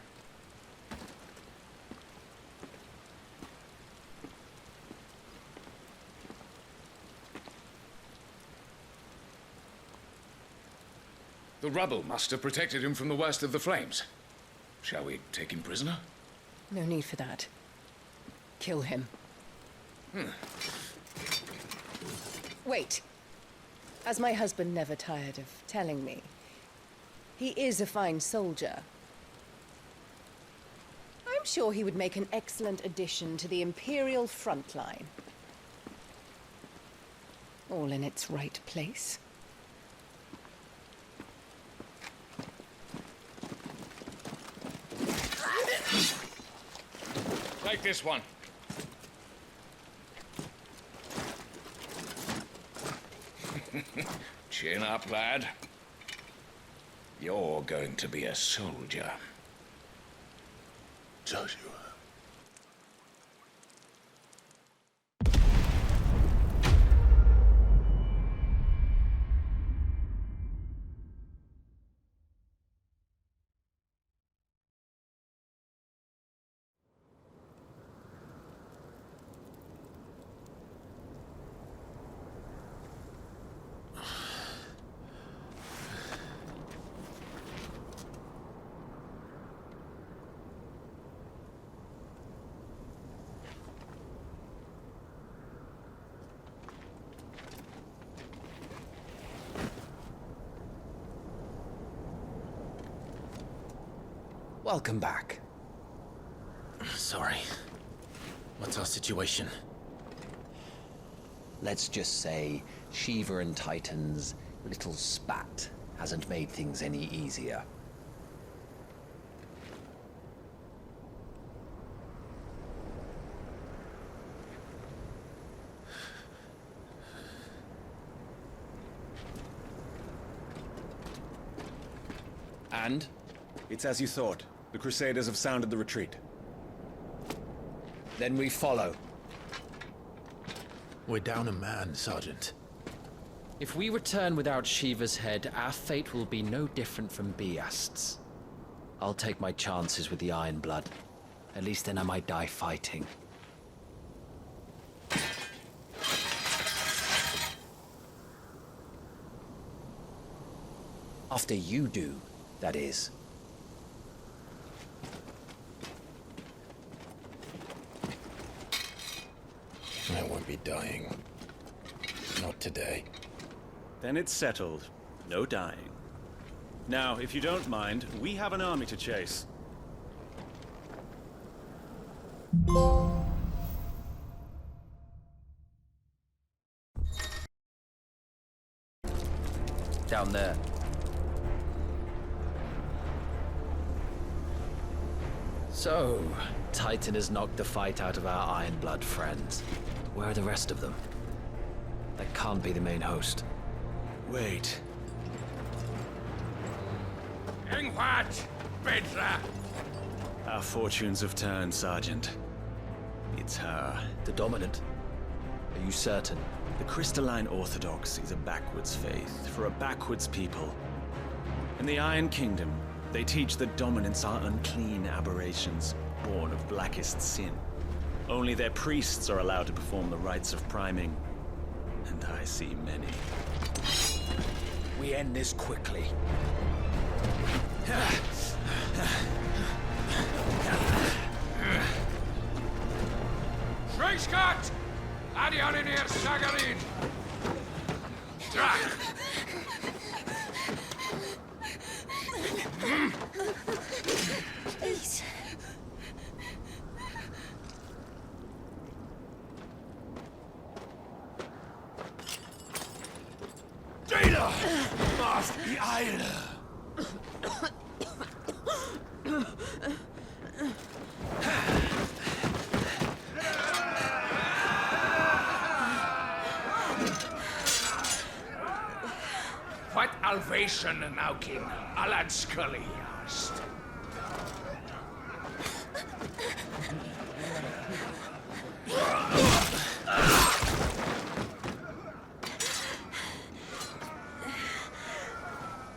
The rubble must have protected him from the worst of the flames. Shall we take him prisoner? No need for that. Kill him. Wait. As my husband never tired of telling me, he is a fine soldier. I'm sure he would make an excellent addition to the imperial front line. All in its right place. Take this one. Chin up, lad. You're going to be a soldier. Joshua. Welcome back. Sorry. What's our situation? Let's just say Shiva and Titan's little spat hasn't made things any easier. And? It's as you thought. The Crusaders have sounded the retreat. Then we follow. We're down a man, Sergeant. If we return without Shiva's head, our fate will be no different from Biast's. I'll take my chances with the Iron Blood. At least then I might die fighting. After you do, that is. I won't be dying. Not today. Then it's settled. No dying. Now, if you don't mind, we have an army to chase. Down there. So, Titan has knocked the fight out of our Ironblood friends. Where are the rest of them? That can't be the main host. Wait. What? Petra! Our fortunes have turned, Sergeant. It's her. The Dominant? Are you certain? The Crystalline Orthodox is a backwards faith for a backwards people. In the Iron Kingdom, they teach that dominants are unclean aberrations, born of blackest sin. Only their priests are allowed to perform the rites of priming. And I see many. We end this quickly. Schreischgott! Adioninir Sagarin! Drach! Please. Jailer! Mast die Eile! What Alvation Naukin Alad Scully asked.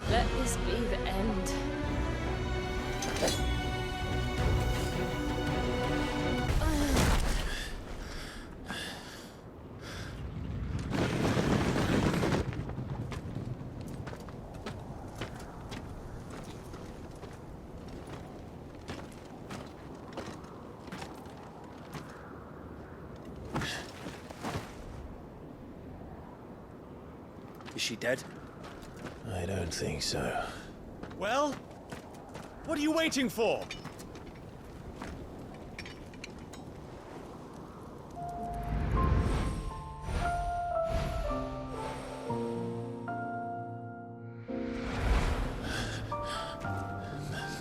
Let this be the end. Is she dead? I don't think so. Well? What are you waiting for?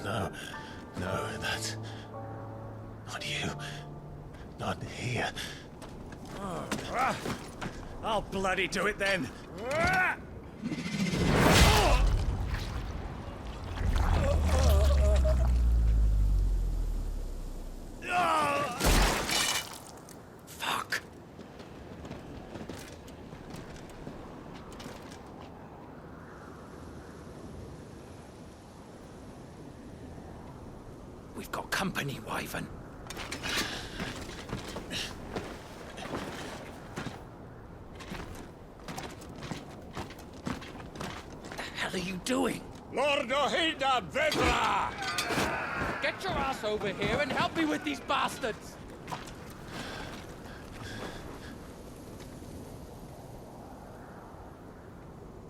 No, that's not you. Not here. I'll bloody do it then. Fuck. We've got company, Wyvern. What the hell are you doing? Lord Ohida Vedra! Get your ass over here and help me with these bastards!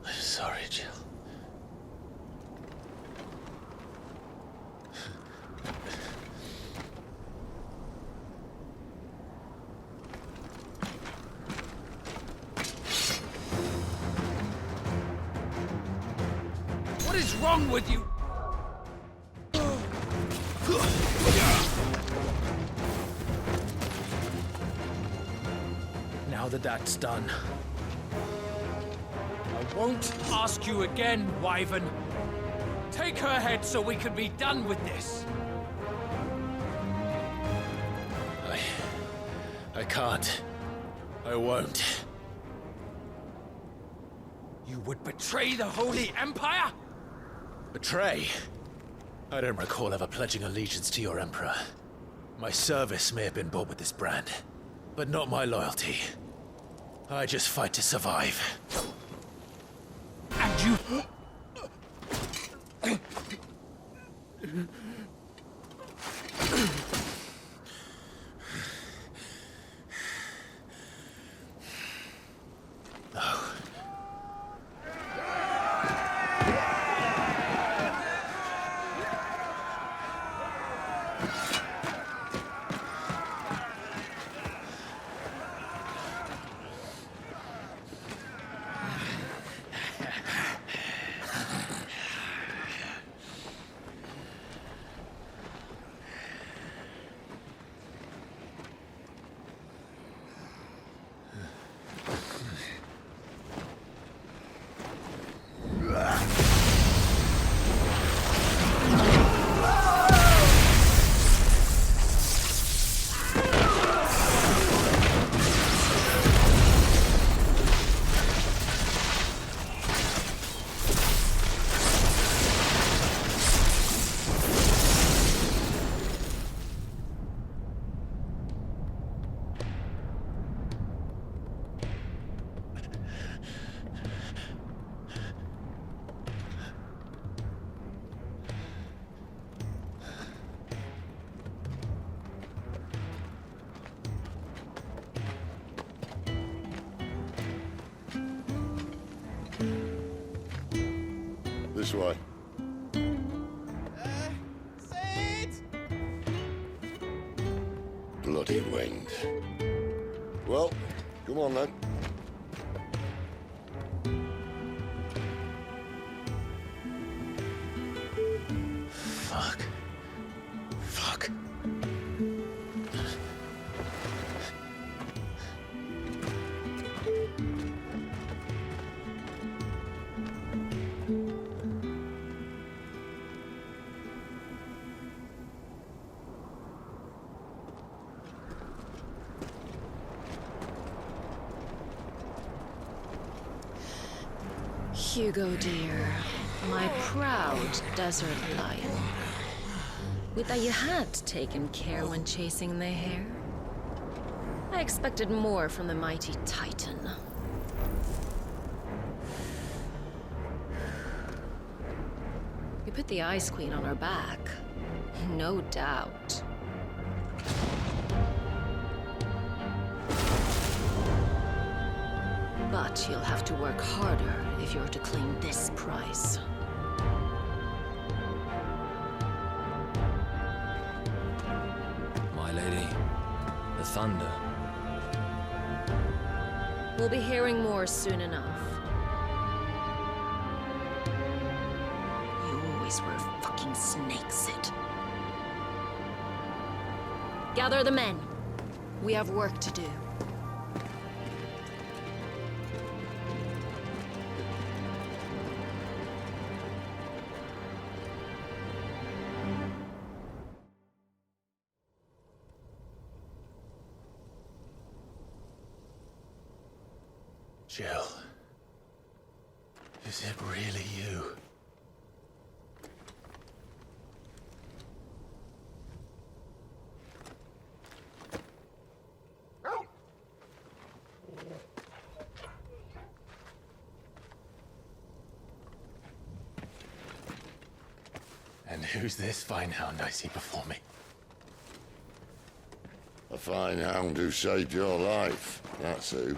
I'm sorry, Jill. What is wrong with you? Now that that's done, I won't ask you again, Wyvern. Take her head so we can be done with this. I can't. I won't. You would betray the Holy Empire? Betray? I don't recall ever pledging allegiance to your Emperor. My service may have been bought with this brand, but not my loyalty. I just fight to survive. And you... This way. Bloody wind. Well, come on then. Fuck. Fuck. Hugo, dear, my proud desert lion. Would that you had taken care when chasing the hare. I expected more from the mighty Titan. We put the Ice Queen on her back, no doubt. But you'll have to work harder if you're to claim this prize. My lady, the thunder. We'll be hearing more soon enough. You always were a fucking snake, Sid. Gather the men. We have work to do. Jill. Is it really you? And who's this fine hound I see before me? A fine hound who saved your life, that's who.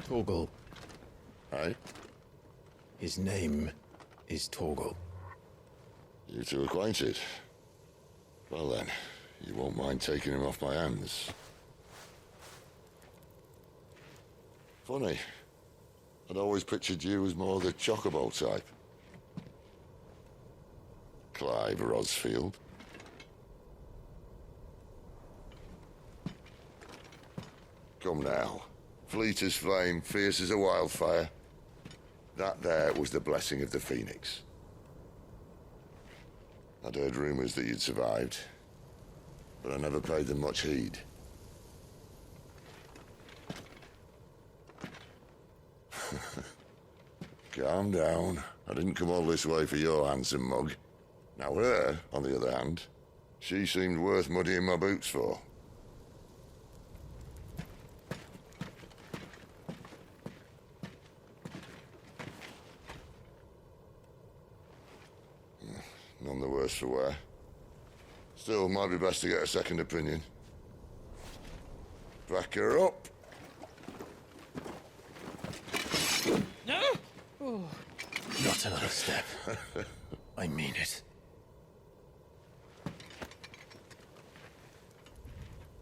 Torgal. Aye? His name is Torgal. You two acquainted? Well then, you won't mind taking him off my hands. Funny. I'd always pictured you as more the chocobo type. Clive Rosfield. Come now. Fleet as flame, fierce as a wildfire. That there was the blessing of the Phoenix. I'd heard rumors that you'd survived, but I never paid them much heed. Calm down. I didn't come all this way for your handsome mug. Now her, on the other hand, she seemed worth muddying my boots for. none the worse for wear. Still, might be best to get a second opinion. Back her up. No! Oh. Not another step. I mean it.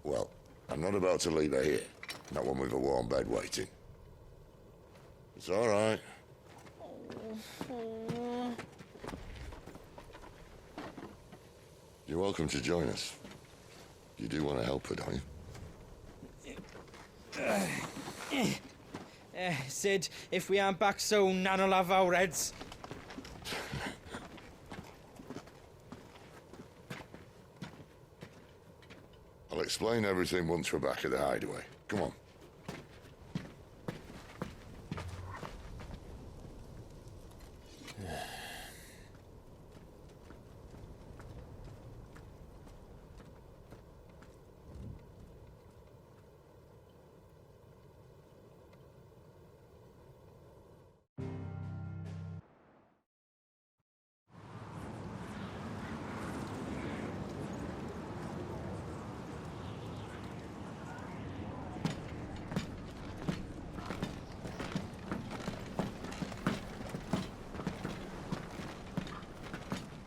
Well, I'm not about to leave her here. Not one with a warm bed waiting. It's all right. You're welcome to join us. You do want to help her, don't you? Sid, if we aren't back soon, Nan'll have our heads. I'll explain everything once we're back at the hideaway. Come on.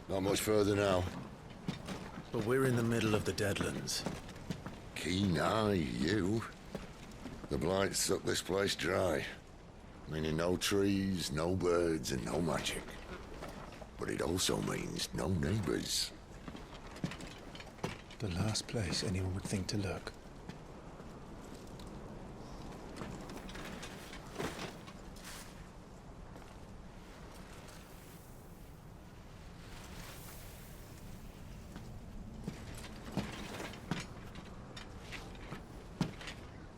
Not much further now. But we're in the middle of the Deadlands. Keen eye, you. The blight sucked this place dry. Meaning no trees, no birds, and no magic. But it also means no neighbors. The last place anyone would think to look.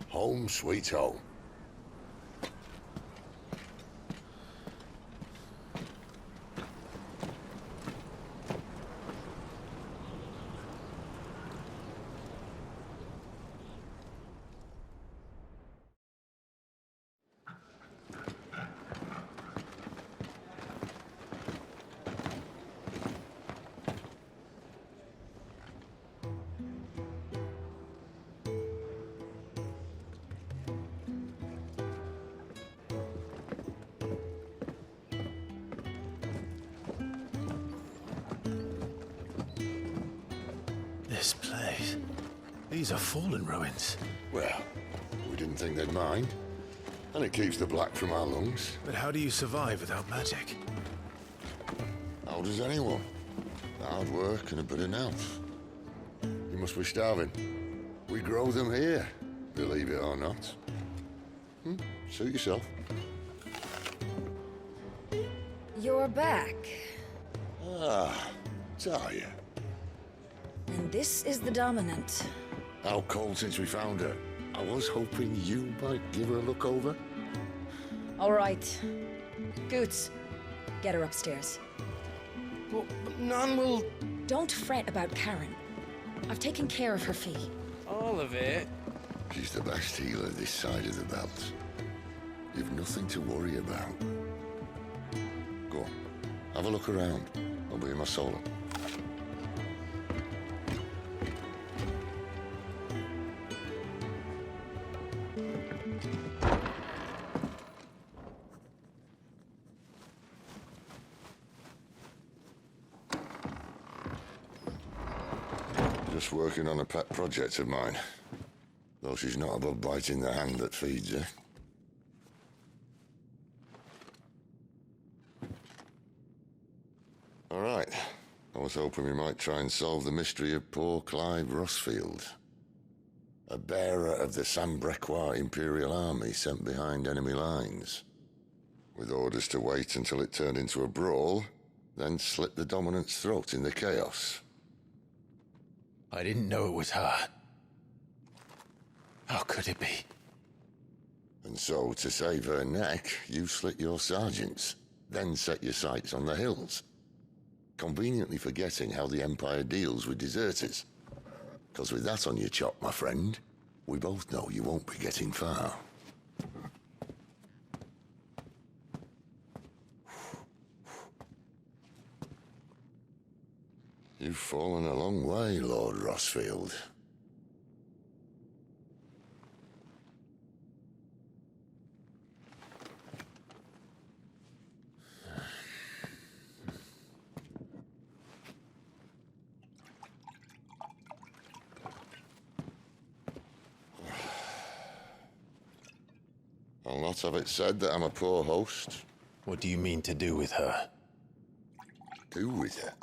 Home sweet home. This place. These are fallen ruins. Well, we didn't think they'd mind. And it keeps the black from our lungs. But how do you survive without magic? How does anyone? Hard work and a bit of nous. You must be starving. We grow them here, believe it or not. Suit yourself. You're back. Ah, Talia. And this is the Dominant. How cold since we found her. I was hoping you might give her a look over. All right. Goots, get her upstairs. But Nan will... Don't fret about Karen. I've taken care of her fee. All of it? She's the best healer this side of the belt. You've nothing to worry about. Go on, have a look around. I'll be in my solo. Just working on a pet project of mine. Though she's not above biting the hand that feeds her. All right. I was hoping we might try and solve the mystery of poor Clive Rosfield. A bearer of the Sambrequois Imperial Army sent behind enemy lines. With orders to wait until it turned into a brawl, then slit the Dominant's throat in the chaos. I didn't know it was her. How could it be? And so, to save her neck, you slit your sergeants, then set your sights on the hills. Conveniently forgetting how the Empire deals with deserters. Because with that on your chop, my friend, we both know you won't be getting far. You've fallen a long way, Lord Rosfield. I'll not have it said that I'm a poor host. What do you mean to do with her? Do with her?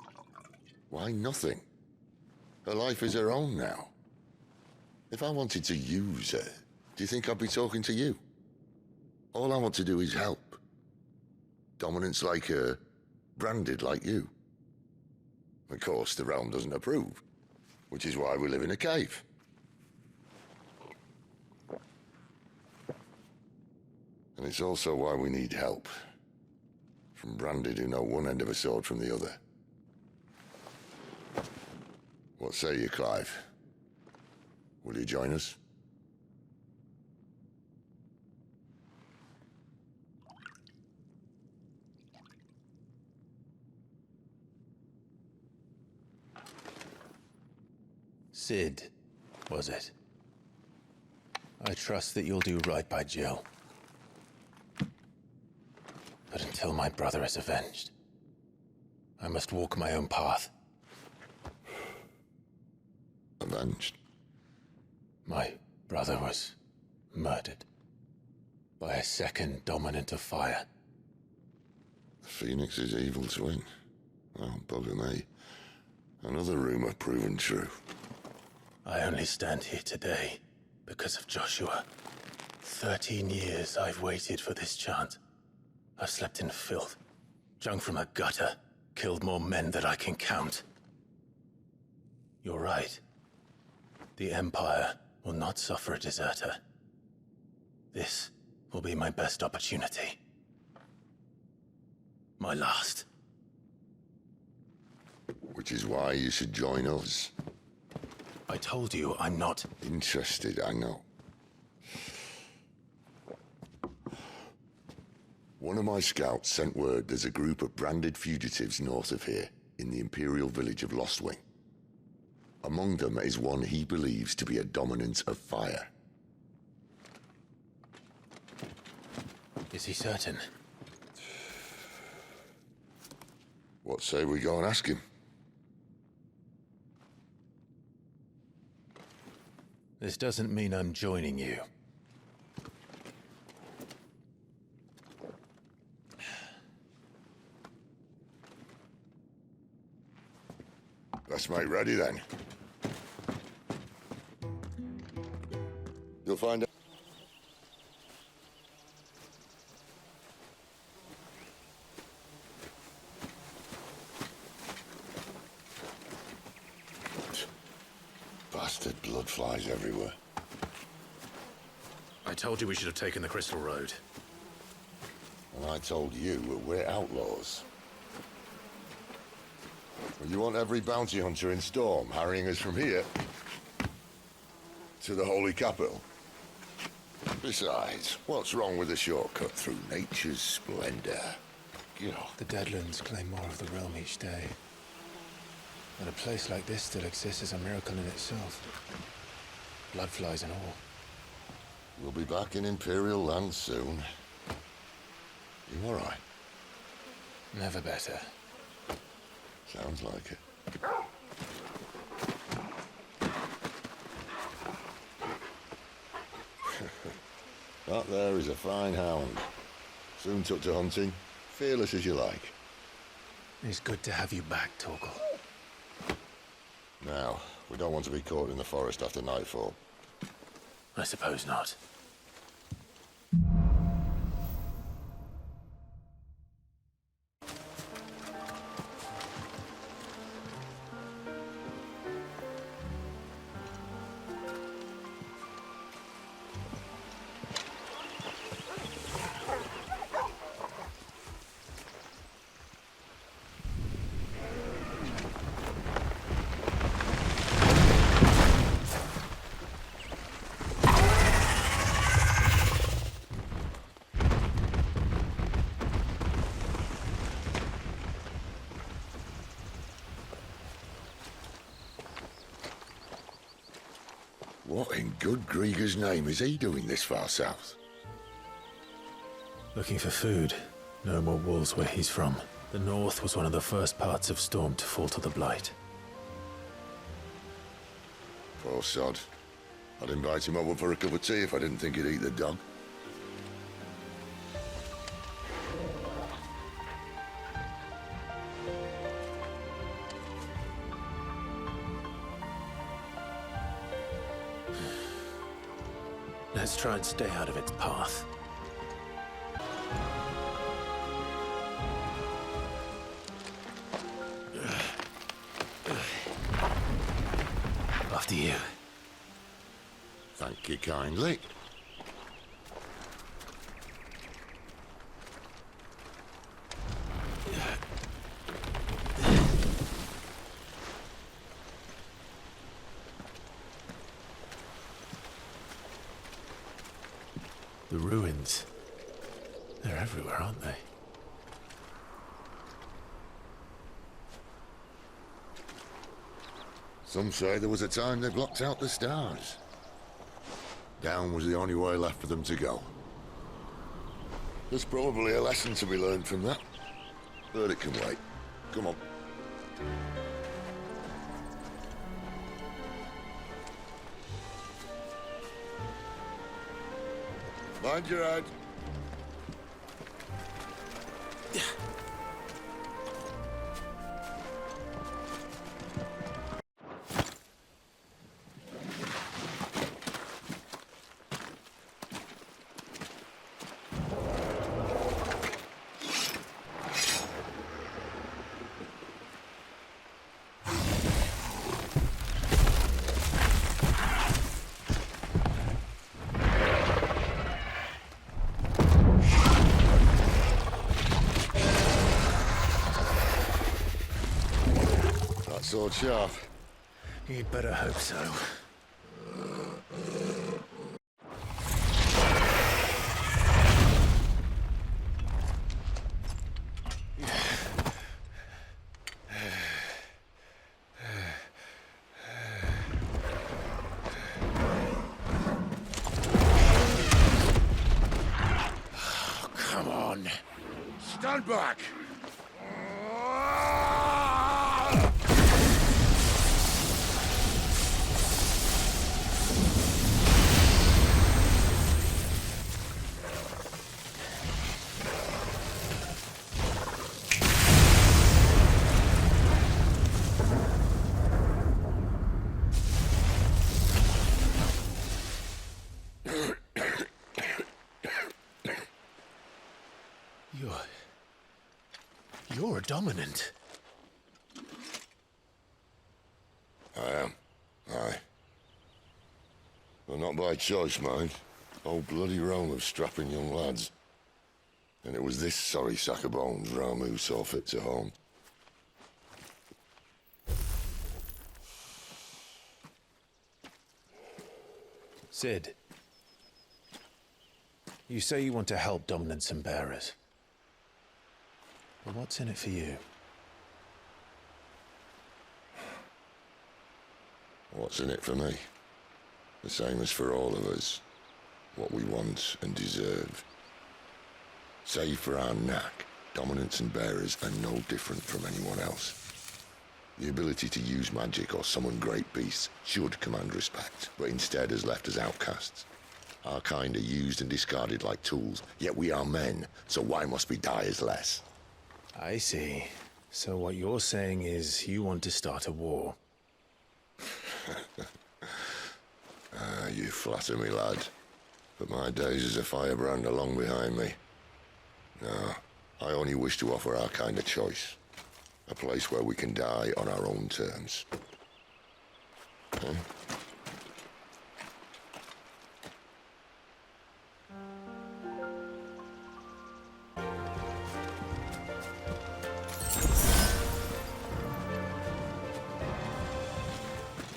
Why, nothing. Her life is her own now. If I wanted to use her, do you think I'd be talking to you? All I want to do is help. Dominants like her, branded like you. Of course, the realm doesn't approve, which is why we live in a cave. And it's also why we need help. From branded who know one end of a sword from the other. What say you, Clive? Will you join us? Sid, was it? I trust that you'll do right by Jill. But until my brother is avenged, I must walk my own path. Avenged? My brother was murdered by a second dominant of fire. The Phoenix's evil twin. Oh, bugger me. Another rumor proven true. I only stand here today because of Joshua. 13 years I've waited for this chance. I've slept in filth, drunk from a gutter, killed more men than I can count. You're right. The Empire will not suffer a deserter. This will be my best opportunity. My last. Which is why you should join us. I told you I'm not interested, I know. One of my scouts sent word there's a group of branded fugitives north of here, in the imperial village of Lostwing. Among them is one he believes to be a dominant of fire. Is he certain? What say we go and ask him? This doesn't mean I'm joining you. Let's make ready then. You'll find out. Bastard blood flies everywhere. I told you we should have taken the Crystal Road. And I told you we're outlaws. Well, you want every bounty hunter in Storm harrying us from here to the Holy Capital? Besides, what's wrong with a shortcut through nature's splendor? You know. The Deadlands claim more of the realm each day. But a place like this still exists is a miracle in itself. Bloodflies and all. We'll be back in Imperial land soon. You all right? Never better. Sounds like it. That there is a fine hound. Soon took to hunting. Fearless as you like. It's good to have you back, Torgal. Now, we don't want to be caught in the forest after nightfall. I suppose not. What in good Grieger's name is he doing this far south? Looking for food. No more wolves where he's from. The north was one of the first parts of Storm to fall to the Blight. Poor sod. I'd invite him over for a cup of tea if I didn't think he'd eat the dog. Let's try and stay out of its path. After you. Thank you kindly. The ruins. They're everywhere, aren't they? Some say there was a time they blocked out the stars. Down was the only way left for them to go. There's probably a lesson to be learned from that. But it can wait. Come on. Mind your head. Sword sharp. You'd better hope so. Oh, come on. Stand back. You're a dominant. I am. Aye. Well, not by choice, mind. Whole bloody roll of strapping young lads. And it was this sorry sack of bones Ramuh saw fit to home. Sid. You say you want to help dominants and bearers. But what's in it for you? What's in it for me? The same as for all of us. What we want and deserve. Save for our knack, dominants and bearers are no different from anyone else. The ability to use magic or summon great beasts should command respect, but instead has left us outcasts. Our kind are used and discarded like tools, yet we are men, so why must we die as less? I see. So what you're saying is you want to start a war. You flatter me, lad. But my days as a firebrand are long behind me. No, I only wish to offer our kind a choice. A place where we can die on our own terms. Huh?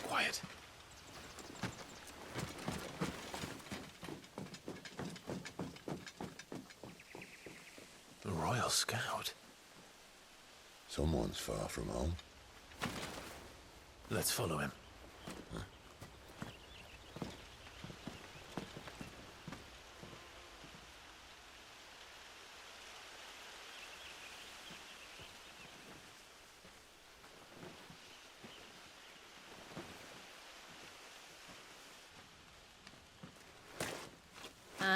Quiet. A Royal Scout. Someone's far from home. Let's follow him.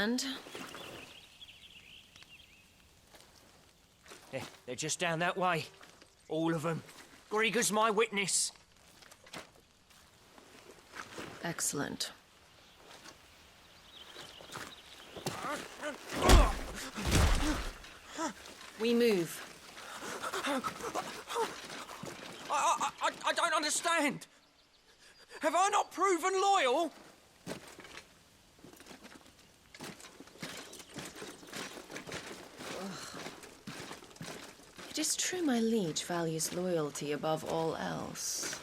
understand. They're just down that way. All of them. Grieger's my witness. Excellent. We move. I don't understand. Have I not proven loyal? It is true my liege values loyalty above all else.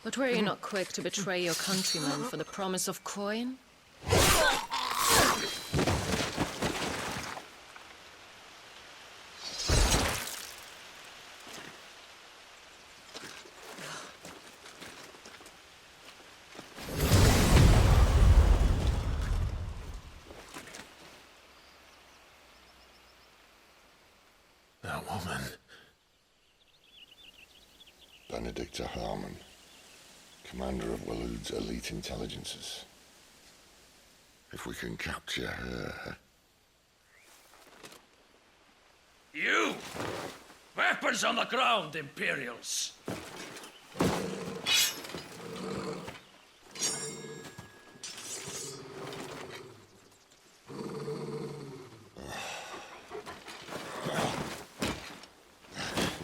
But were you not quick to betray your countrymen for the promise of coin? That woman. Benedicta Harmon, commander of Waloed's elite intelligences. If we can capture her... You! Weapons on the ground, Imperials!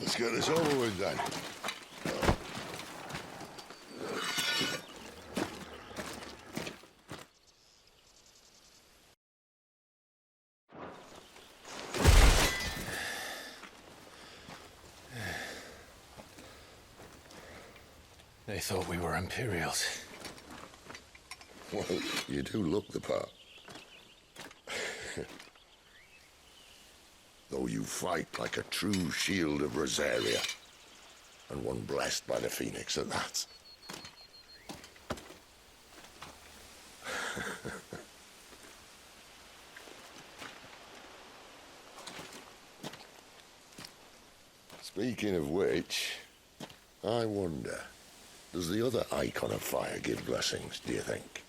Let's get this over with then. They thought we were Imperials. Well, you do look the part. Though you fight like a true shield of Rosaria, and one blessed by the Phoenix at that. Speaking of which, I wonder, does the other Icon of Fire give blessings, do you think?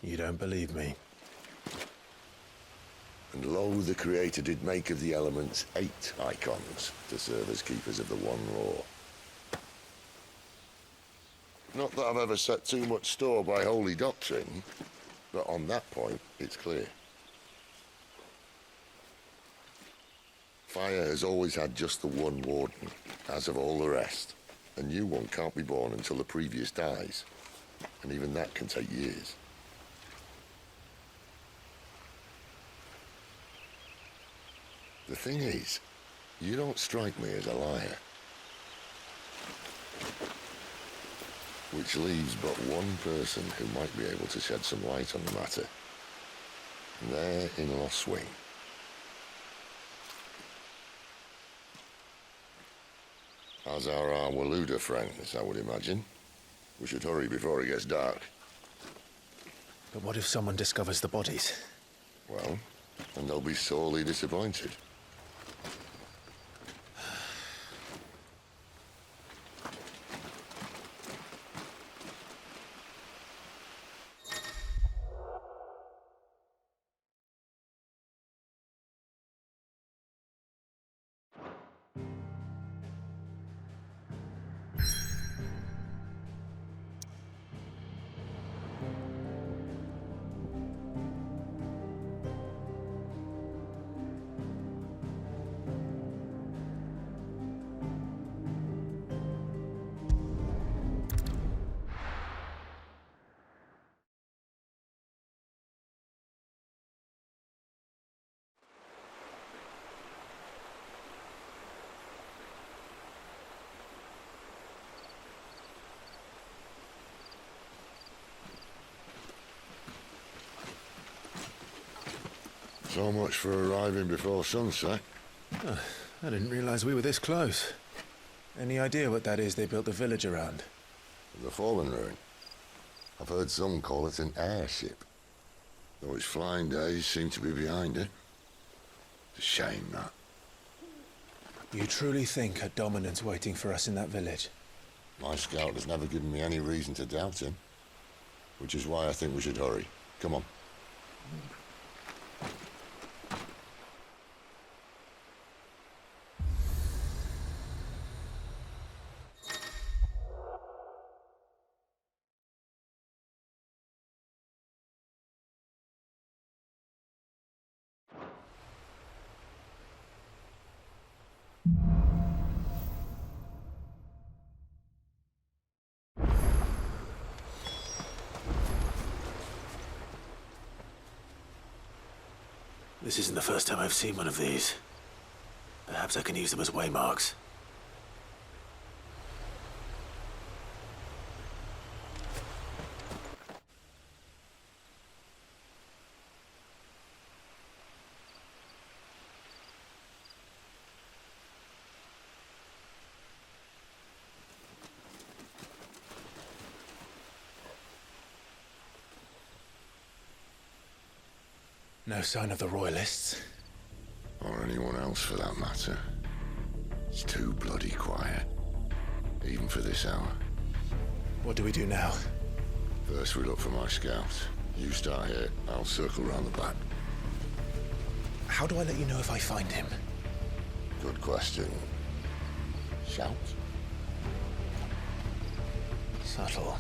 You don't believe me? And lo, the Creator did make of the elements 8 Icons to serve as keepers of the One Law. Not that I've ever set too much store by holy doctrine, but on that point, it's clear. Fire has always had just the one warden, as of all the rest. A new one can't be born until the previous dies, and even that can take years. The thing is, you don't strike me as a liar. Which leaves but one person who might be able to shed some light on the matter. And they're in Lost Swing. As are our Waluda friends, I would imagine. We should hurry before it gets dark. But what if someone discovers the bodies? Well, and they'll be sorely disappointed. So much for arriving before sunset. Oh, I didn't realize we were this close. Any idea what that is they built the village around? The Fallen Ruin. I've heard some call it an airship. Though its flying days seem to be behind it. It's a shame, that. You truly think a dominant's waiting for us in that village? My scout has never given me any reason to doubt him. Which is why I think we should hurry. Come on. This isn't the first time I've seen one of these. Perhaps I can use them as waymarks. No sign of the Royalists. Or anyone else for that matter. It's too bloody quiet. Even for this hour. What do we do now? First we look for my scouts. You start here, I'll circle round the back. How do I let you know if I find him? Good question. Shout? Subtle.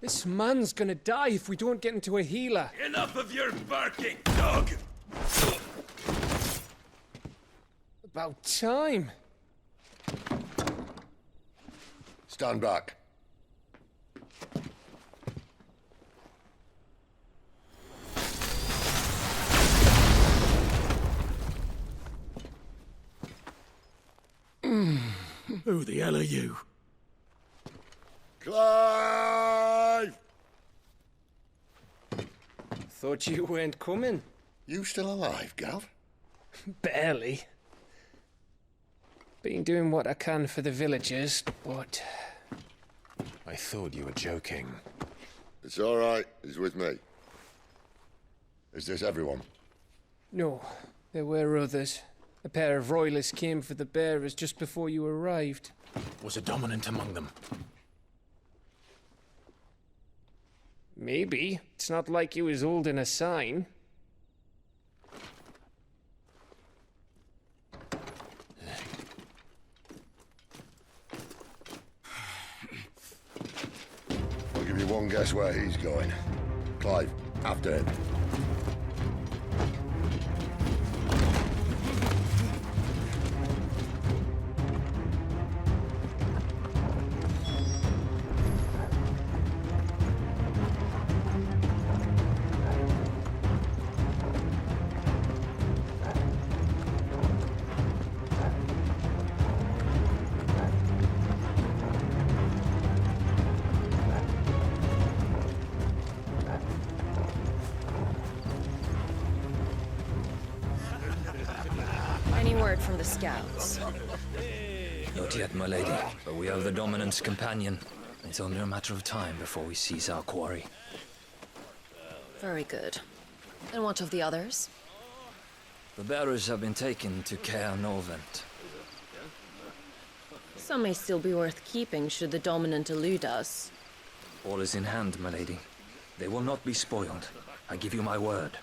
This man's gonna die if we don't get into a healer. Enough of your barking, dog! About time. Stand back. Who the hell are you? Clive! Thought you weren't coming. You still alive, Gav? Barely. Been doing what I can for the villagers, but... I thought you were joking. It's all right. He's with me. Is this everyone? No, there were others. A pair of royalists came for the bearers just before you arrived. Was a dominant among them? Maybe. It's not like he was holding a sign. I'll give you one guess where he's going. Clive, after him. Any word from the scouts? Not yet, my lady, but we have the dominant's companion. It's only a matter of time before we seize our quarry. Very good. And what of the others? The bearers have been taken to Caer Novent. Some may still be worth keeping should the dominant elude us. All is in hand, my lady. They will not be spoiled. I give you my word.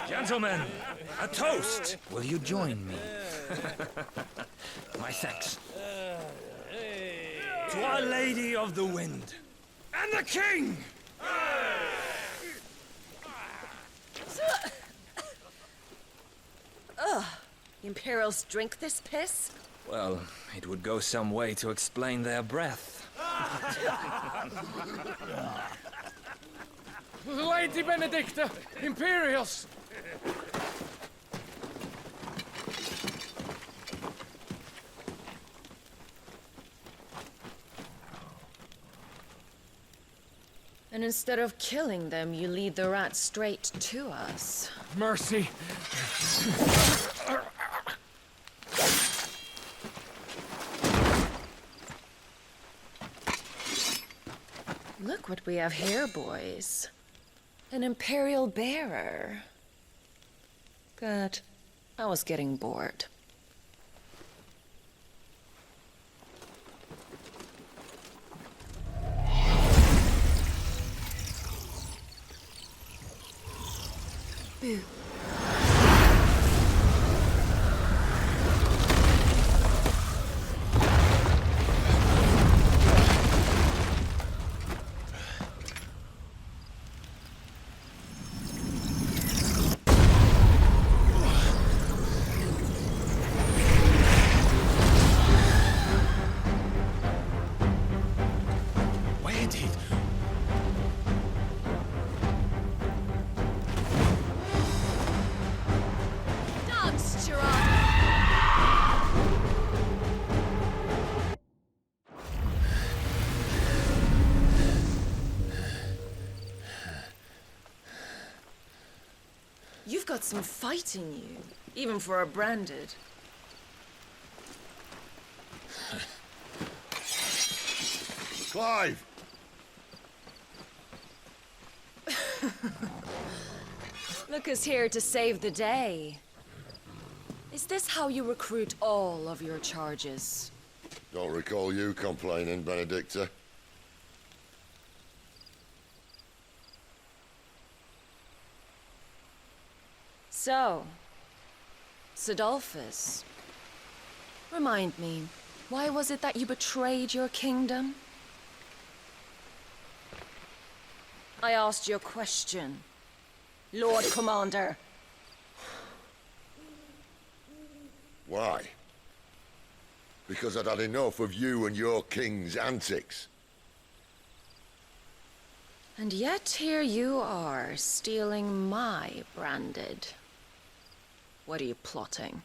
Gentlemen, a toast! Will you join me? My thanks. To Our Lady of the Wind. And the King! Ugh. The Imperials drink this piss? Well, it would go some way to explain their breath. Lady Benedicta! Imperials! And instead of killing them, you lead the rats straight to us. Mercy! Look what we have here, boys. An imperial bearer. Good. I was getting bored. Boo. You've got some fight in you, even for a branded. Clive! Look who's here to save the day. Is this how you recruit all of your charges? Don't recall you complaining, Benedicta. So, Sidolphus, remind me, why was it that you betrayed your kingdom? I asked you a question, Lord Commander. Why? Because I'd had enough of you and your king's antics. And yet here you are, stealing my branded. What are you plotting?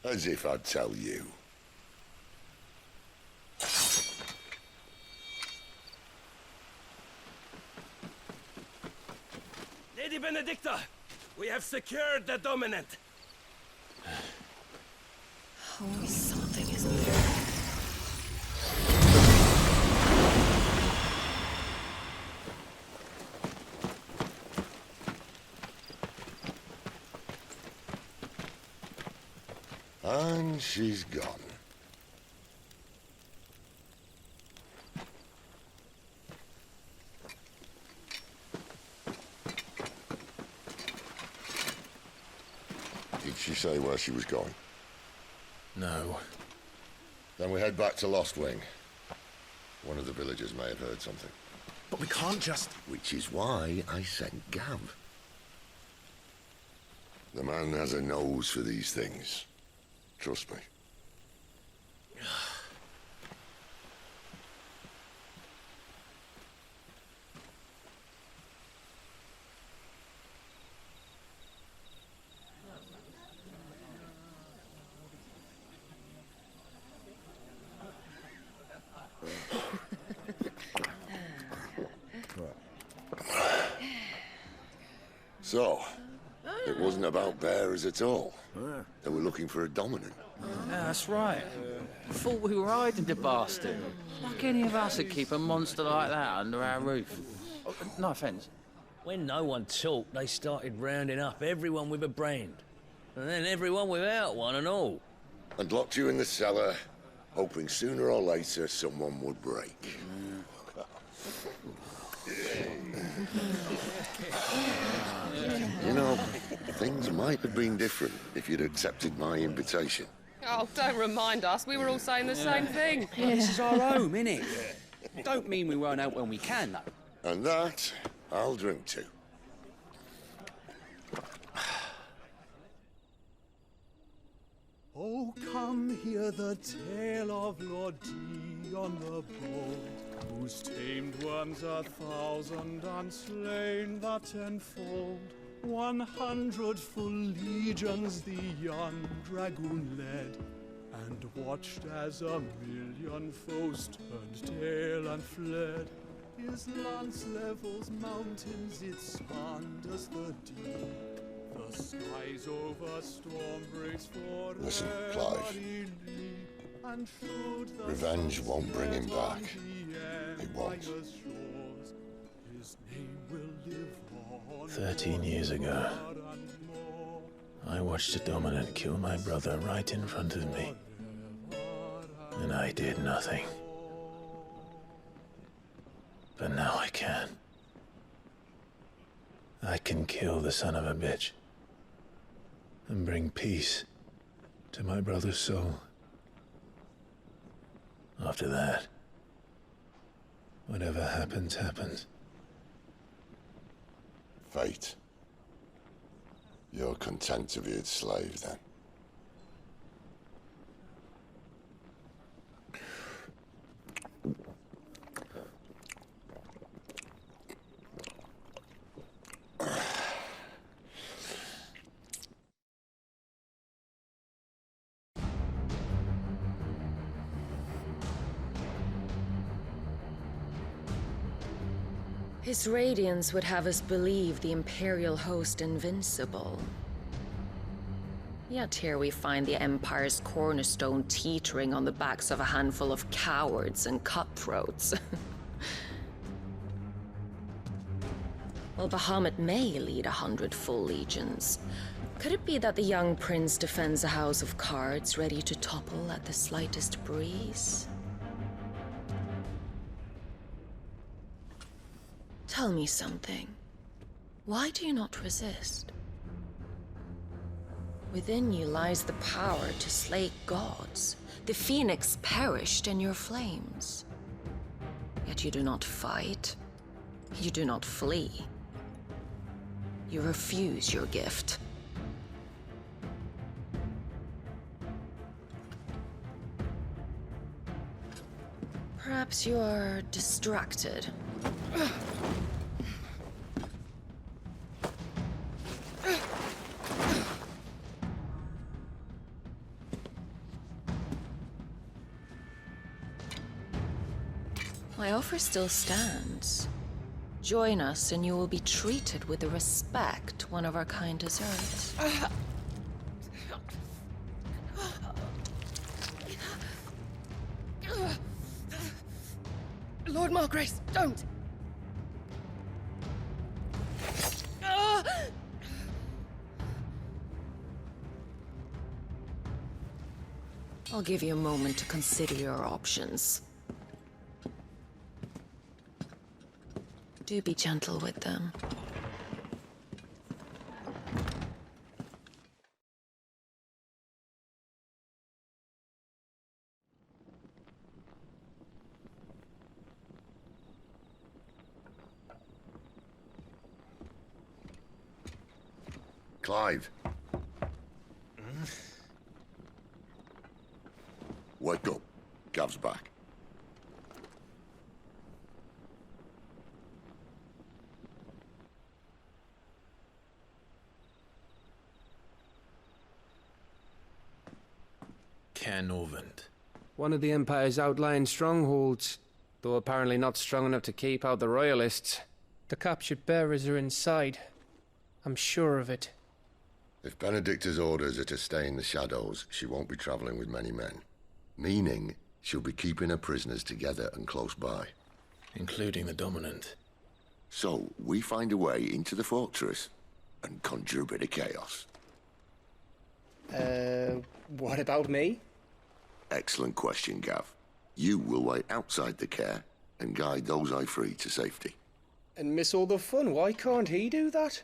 As if I'd tell you. Lady Benedicta, we have secured the dominant. Always something, isn't there? And she's gone. Did she say where she was going? No. Then we head back to Lost Wing. One of the villagers may have heard something. But we can't just... Which is why I sent Gav. The man has a nose for these things. Trust me. So, it wasn't about bearers at all. They were looking for a dominant. Yeah, that's right. Thought we were hiding the bastard. Like any of us would keep a monster like that under our roof. Oh, no offence. When no one talked, they started rounding up everyone with a brand. And then everyone without one and all. And locked you in the cellar, hoping sooner or later someone would break. You know, things might have been different if you'd accepted my invitation. Oh, don't remind us. We were all saying the same thing. Yeah, this is our home, innit? Don't mean we won't out when we can, though. And that, I'll drink to. Oh, come hear the tale of Lord Dion the Bold, whose tamed worms 1,000 and slain the tenfold. 100 full legions the young dragoon led, and watched as 1,000,000 foes turned tail and fled. His lance levels mountains, it spans the deep. The skies over storm breaks for Listen, Clive. Revenge won't bring him back. It won't. 13 years ago, I watched a dominant kill my brother right in front of me. And I did nothing. But now I can. I can kill the son of a bitch. And bring peace to my brother's soul. After that, whatever happens, happens. Fate. You're content to be its slave, then? His radiance would have us believe the imperial host invincible. Yet here we find the Empire's cornerstone teetering on the backs of a handful of cowards and cutthroats. Well, Bahamut may lead 100 full legions. Could it be that the young prince defends a house of cards ready to topple at the slightest breeze? Tell me something. Why do you not resist? Within you lies the power to slay gods. The phoenix perished in your flames. Yet you do not fight. You do not flee. You refuse your gift. Perhaps you are distracted. My offer still stands. Join us and you will be treated with the respect one of our kind deserves. Lord Margrace, don't! I'll give you a moment to consider your options. Do be gentle with them. Clive. Wake up. Gav's back. One of the Empire's outlying strongholds, though apparently not strong enough to keep out the Royalists. The captured bearers are inside. I'm sure of it. If Benedicta's orders are to stay in the shadows, she won't be traveling with many men. Meaning, she'll be keeping her prisoners together and close by. Including the dominant. So, we find a way into the fortress and conjure a bit of chaos. What about me? Excellent question, Gav. You will wait outside the care and guide those I free to safety. And miss all the fun. Why can't he do that?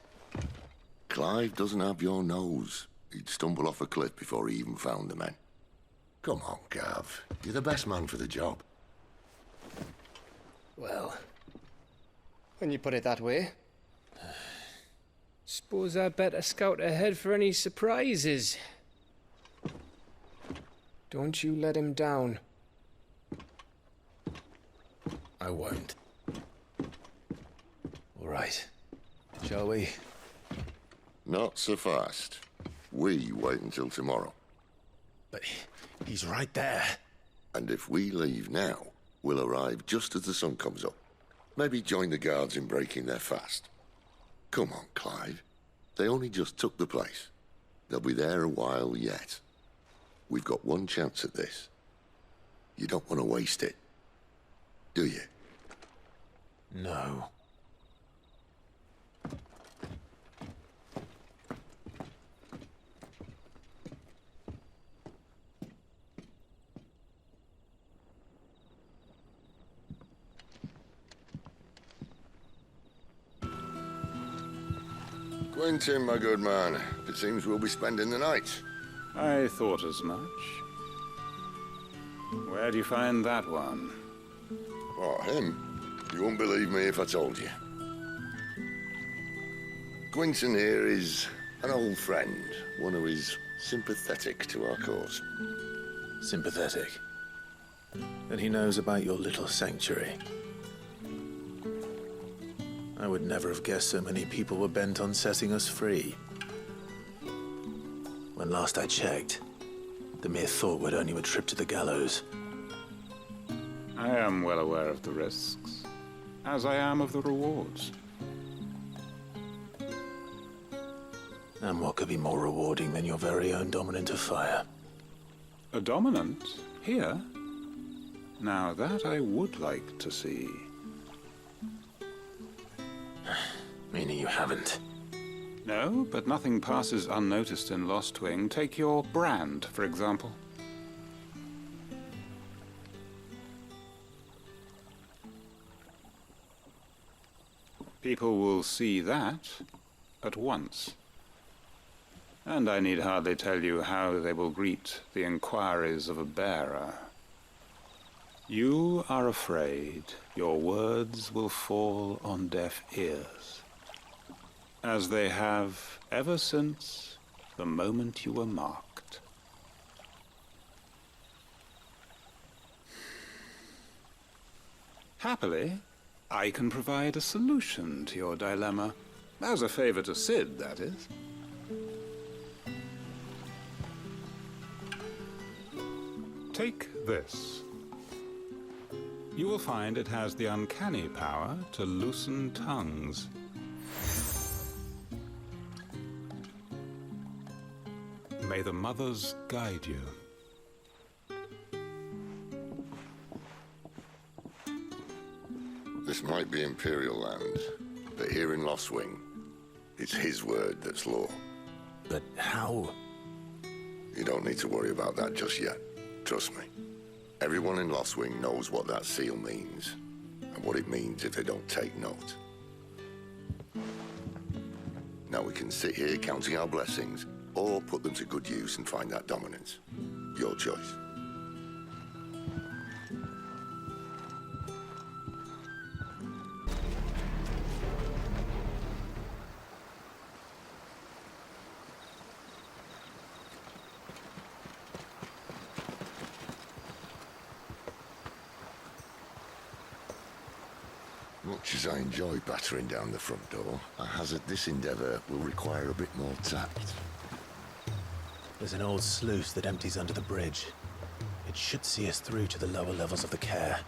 Clive doesn't have your nose. He'd stumble off a cliff before he even found the men. Come on, Gav. You're the best man for the job. Well, when you put it that way. Suppose I'd better scout ahead for any surprises. Don't you let him down. I won't. All right. Shall we? Not so fast. We wait until tomorrow. But he's right there. And if we leave now, we'll arrive just as the sun comes up. Maybe join the guards in breaking their fast. Come on, Clive. They only just took the place. They'll be there a while yet. We've got one chance at this. You don't want to waste it, do you? No. Quentin, my good man. It seems we'll be spending the night. I thought as much. Where do you find that one? Oh, him? You wouldn't believe me if I told you. Quentin here is an old friend, one who is sympathetic to our cause. Sympathetic? And he knows about your little sanctuary. I would never have guessed so many people were bent on setting us free. When last I checked, the mere thought would earn you a trip to the gallows. I am well aware of the risks, as I am of the rewards. And what could be more rewarding than your very own dominant of fire? A dominant? Here? Now that I would like to see. Meaning you haven't? No, but nothing passes unnoticed in Lostwing. Take your brand, for example. People will see that at once. And I need hardly tell you how they will greet the inquiries of a bearer. You are afraid your words will fall on deaf ears, as they have ever since the moment you were marked. Happily, I can provide a solution to your dilemma. As a favor to Sid, that is. Take this. You will find it has the uncanny power to loosen tongues. May the mothers guide you. This might be Imperial land, but here in Lostwing, it's his word that's law. But how? You don't need to worry about that just yet. Trust me. Everyone in Lostwing knows what that seal means, and what it means if they don't take note. Now we can sit here counting our blessings, or put them to good use and find that dominance. Your choice. Much as I enjoy battering down the front door, I hazard this endeavor will require a bit more tact. There's an old sluice that empties under the bridge. It should see us through to the lower levels of the care.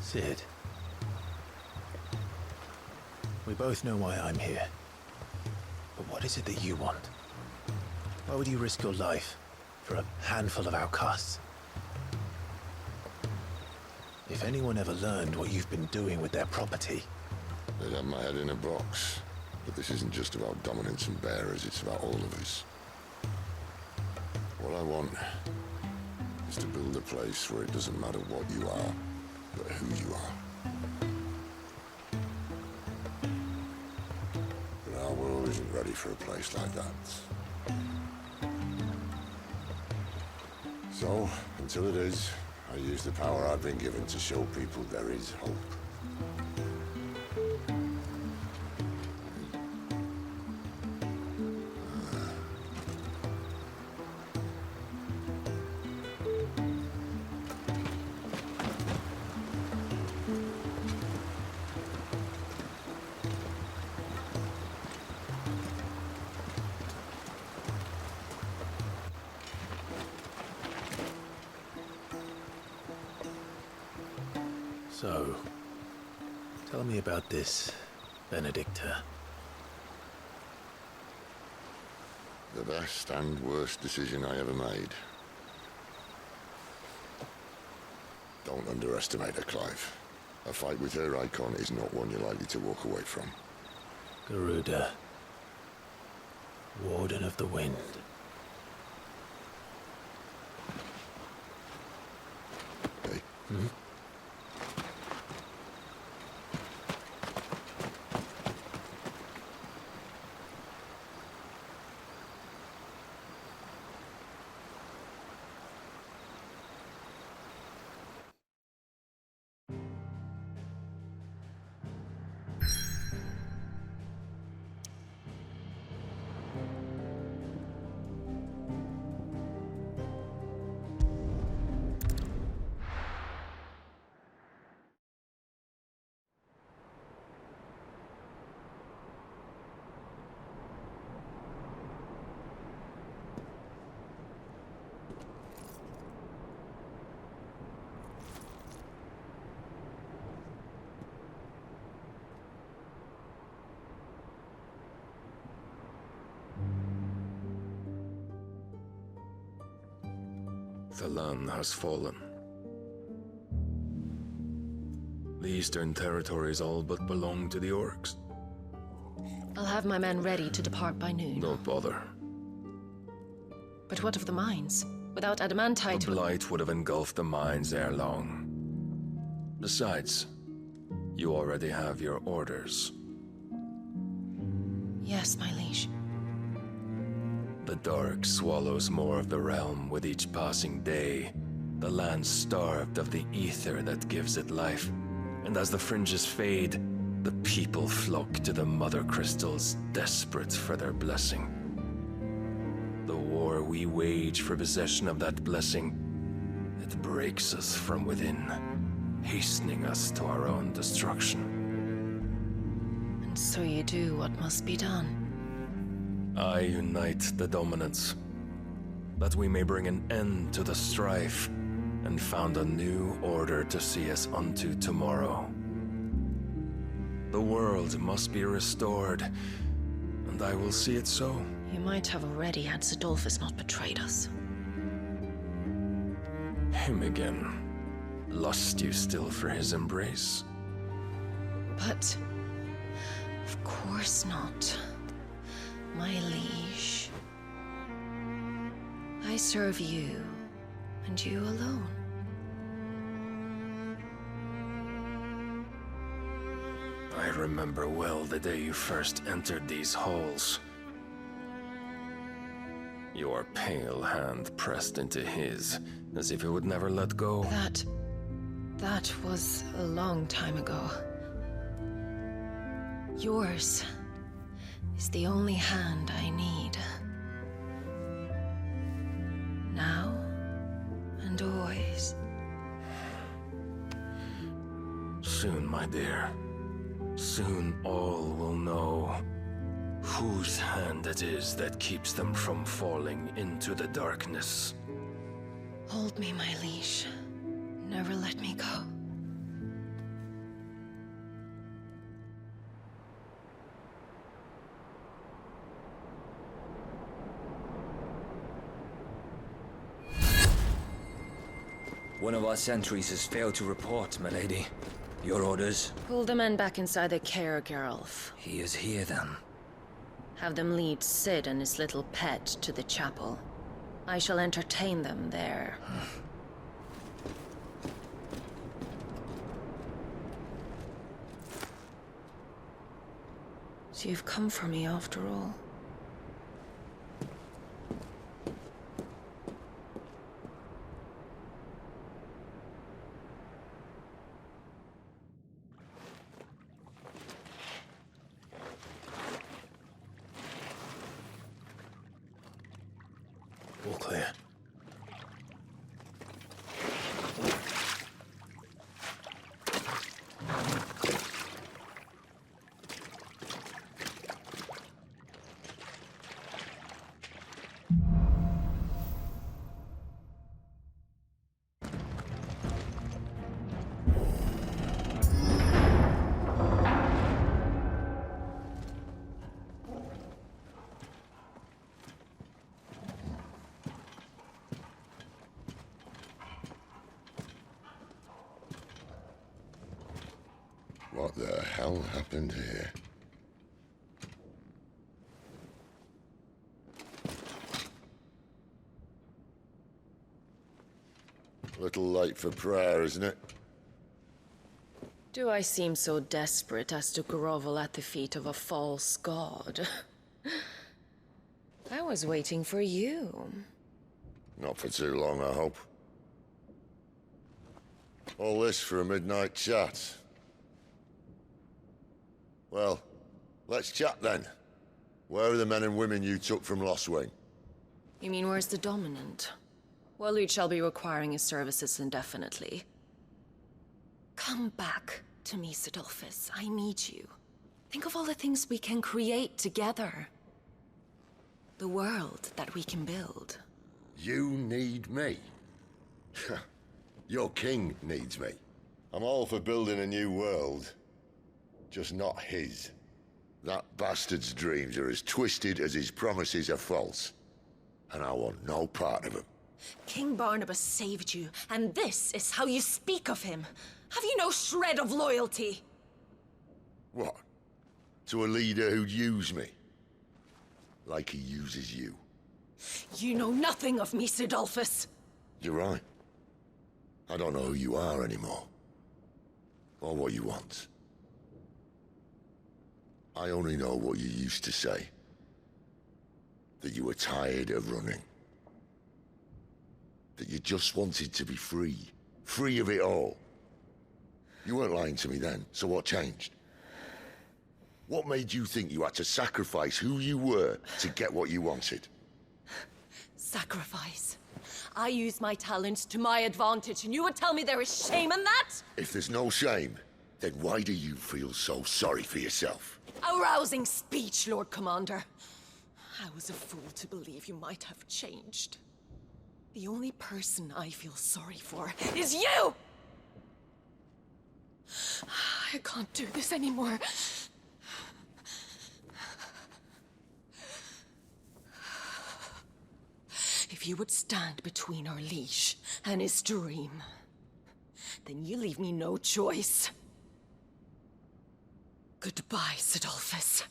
Sid. We both know why I'm here. But what is it that you want? Why would you risk your life for a handful of outcasts? If anyone ever learned what you've been doing with their property... They'd have my head in a box. But this isn't just about dominance and bearers, it's about all of us. What I want is to build a place where it doesn't matter what you are, but who you are. But our world isn't ready for a place like that. So, until it is, I use the power I've been given to show people there is hope. So, tell me about this, Benedicta. The best and worst decision I ever made. Don't underestimate her, Clive. A fight with her EIKON is not one you're likely to walk away from. Garuda. Warden of the Wind. Hey. Hmm? The land has fallen. The eastern territories all but belong to the orcs. I'll have my men ready to depart by noon. Don't bother. But what of the mines? Without adamantite... The blight would have engulfed the mines ere long. Besides, you already have your orders. Yes, my liege. The dark swallows more of the realm with each passing day. The land starved of the ether that gives it life. And as the fringes fade, the people flock to the mother crystals, desperate for their blessing. The war we wage for possession of that blessing, it breaks us from within, hastening us to our own destruction. And so you do what must be done. I unite the dominants, that we may bring an end to the strife, and found a new order to see us unto tomorrow. The world must be restored, and I will see it so. You might have already had Zidolphus not betrayed us. Him again. Lust you still for his embrace? But... of course not. My liege. I serve you, and you alone. I remember well the day you first entered these halls. Your pale hand pressed into his, as if it would never let go. That was a long time ago. Yours is the only hand I need. Now and always. Soon, my dear. Soon all will know whose hand it is that keeps them from falling into the darkness. Hold me, my liege. Never let me go. One of our sentries has failed to report, milady. Your orders? Pull the men back inside the care, Geralf. He is here, then. Have them lead Sid and his little pet to the chapel. I shall entertain them there. So you've come for me after all. All clear. What the hell happened here? Little late for prayer, isn't it? Do I seem so desperate as to grovel at the feet of a false god? I was waiting for you. Not for too long, I hope. All this for a midnight chat. Well, let's chat then. Where are the men and women you took from Lost Wing? You mean where's the dominant? Waleed shall be requiring his services indefinitely. Come back to me, Sidolphus. I need you. Think of all the things we can create together. The world that we can build. You need me? Your king needs me. I'm all for building a new world. Just not his. That bastard's dreams are as twisted as his promises are false. And I want no part of them. King Barnabas saved you, and this is how you speak of him. Have you no shred of loyalty? What? To a leader who'd use me? Like he uses you. You know nothing of me, Sidolphus. You're right. I don't know who you are anymore. Or what you want. I only know what you used to say. That you were tired of running. That you just wanted to be free. Free of it all. You weren't lying to me then, so what changed? What made you think you had to sacrifice who you were to get what you wanted? Sacrifice. I use my talents to my advantage, and you would tell me there is shame in that? If there's no shame, then why do you feel so sorry for yourself? A rousing speech, Lord Commander. I was a fool to believe you might have changed. The only person I feel sorry for is you! I can't do this anymore. If you would stand between our liege and his dream, then you leave me no choice. Goodbye, Sidolphus.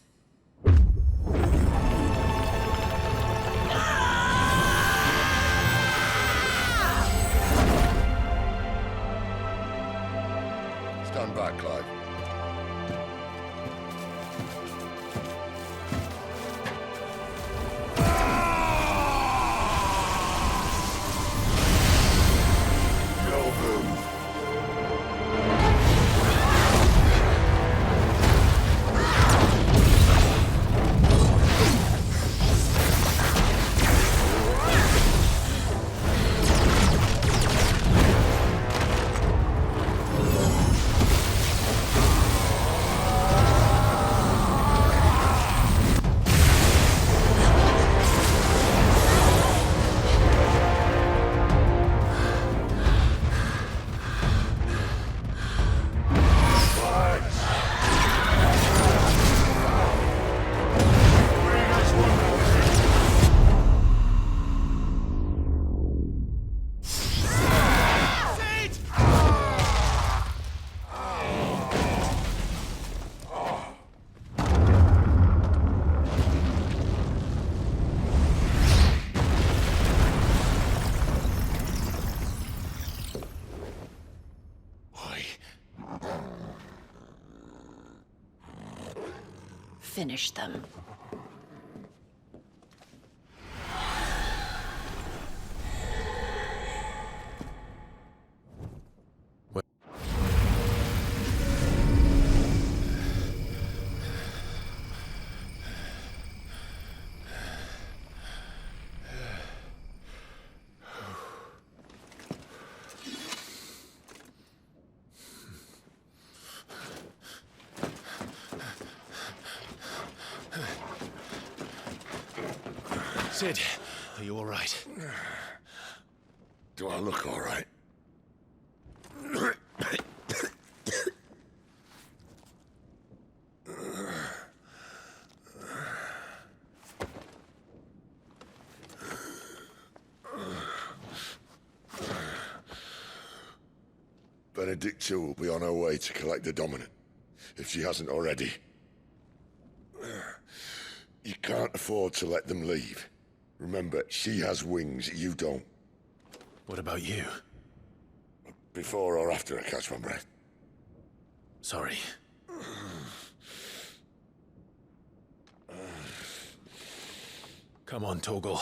Stand back, Clive. Finish them. Sid, are you all right? Do I look all right? Benedicta will be on her way to collect the dominant. if she hasn't already. You can't afford to let them leave. Remember, she has wings, you don't. What about you? Before or after I catch my breath? Sorry. Come on, Torgal.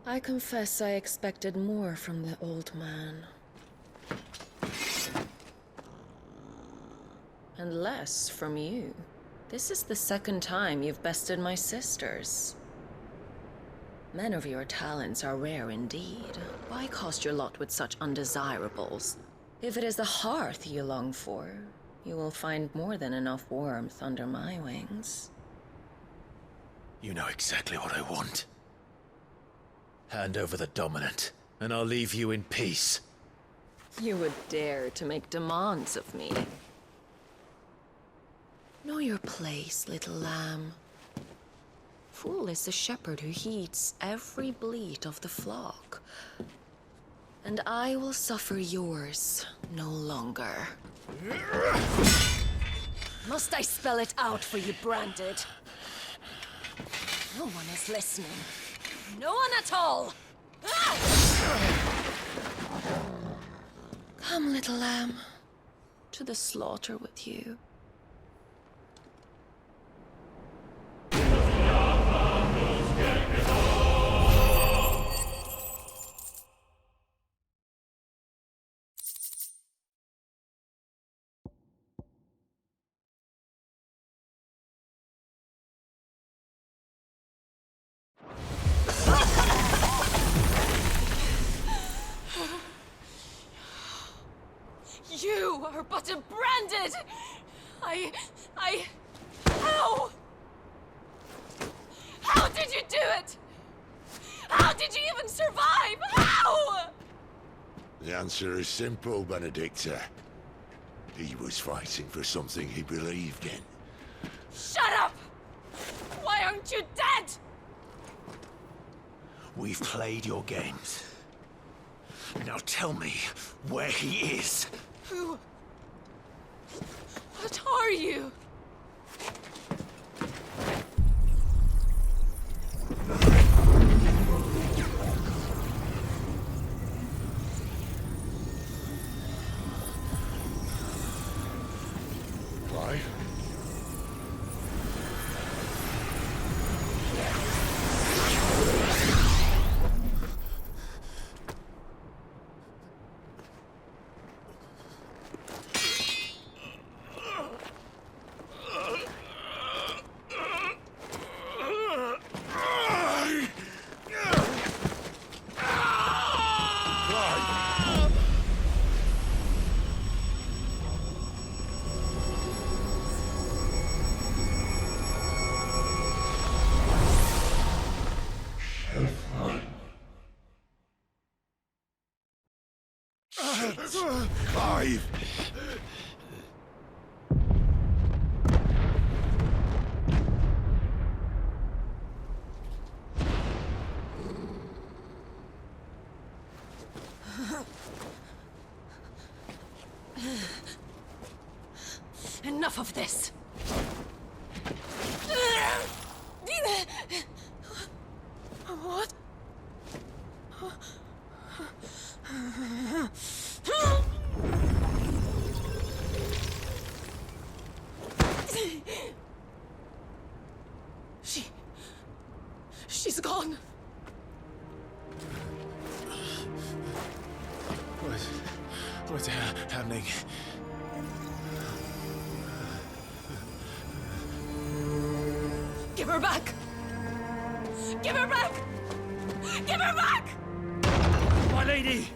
I confess I expected more from the old man. And less from you. This is the second time you've bested my sisters. Men of your talents are rare indeed. Why cast your lot with such undesirables? If it is the hearth you long for, you will find more than enough warmth under my wings. You know exactly what I want. Hand over the dominant, and I'll leave you in peace. You would dare to make demands of me. Know your place, little lamb. Fool is the shepherd who heeds every bleat of the flock. And I will suffer yours no longer. Must I spell it out for you, Branded? No one is listening. No one at all! Come, little lamb, to the slaughter with you. You are but a Branded! How? How did you do it? How did you even survive? How? The answer is simple, Benedicta. He was fighting for something he believed in. Shut up! Why aren't you dead? We've played your games. Now tell me where he is. Who? What are you? Clive? Clive! Enough of this! What? She's gone. What's happening? Give her back! Give her back! Give her back! My lady!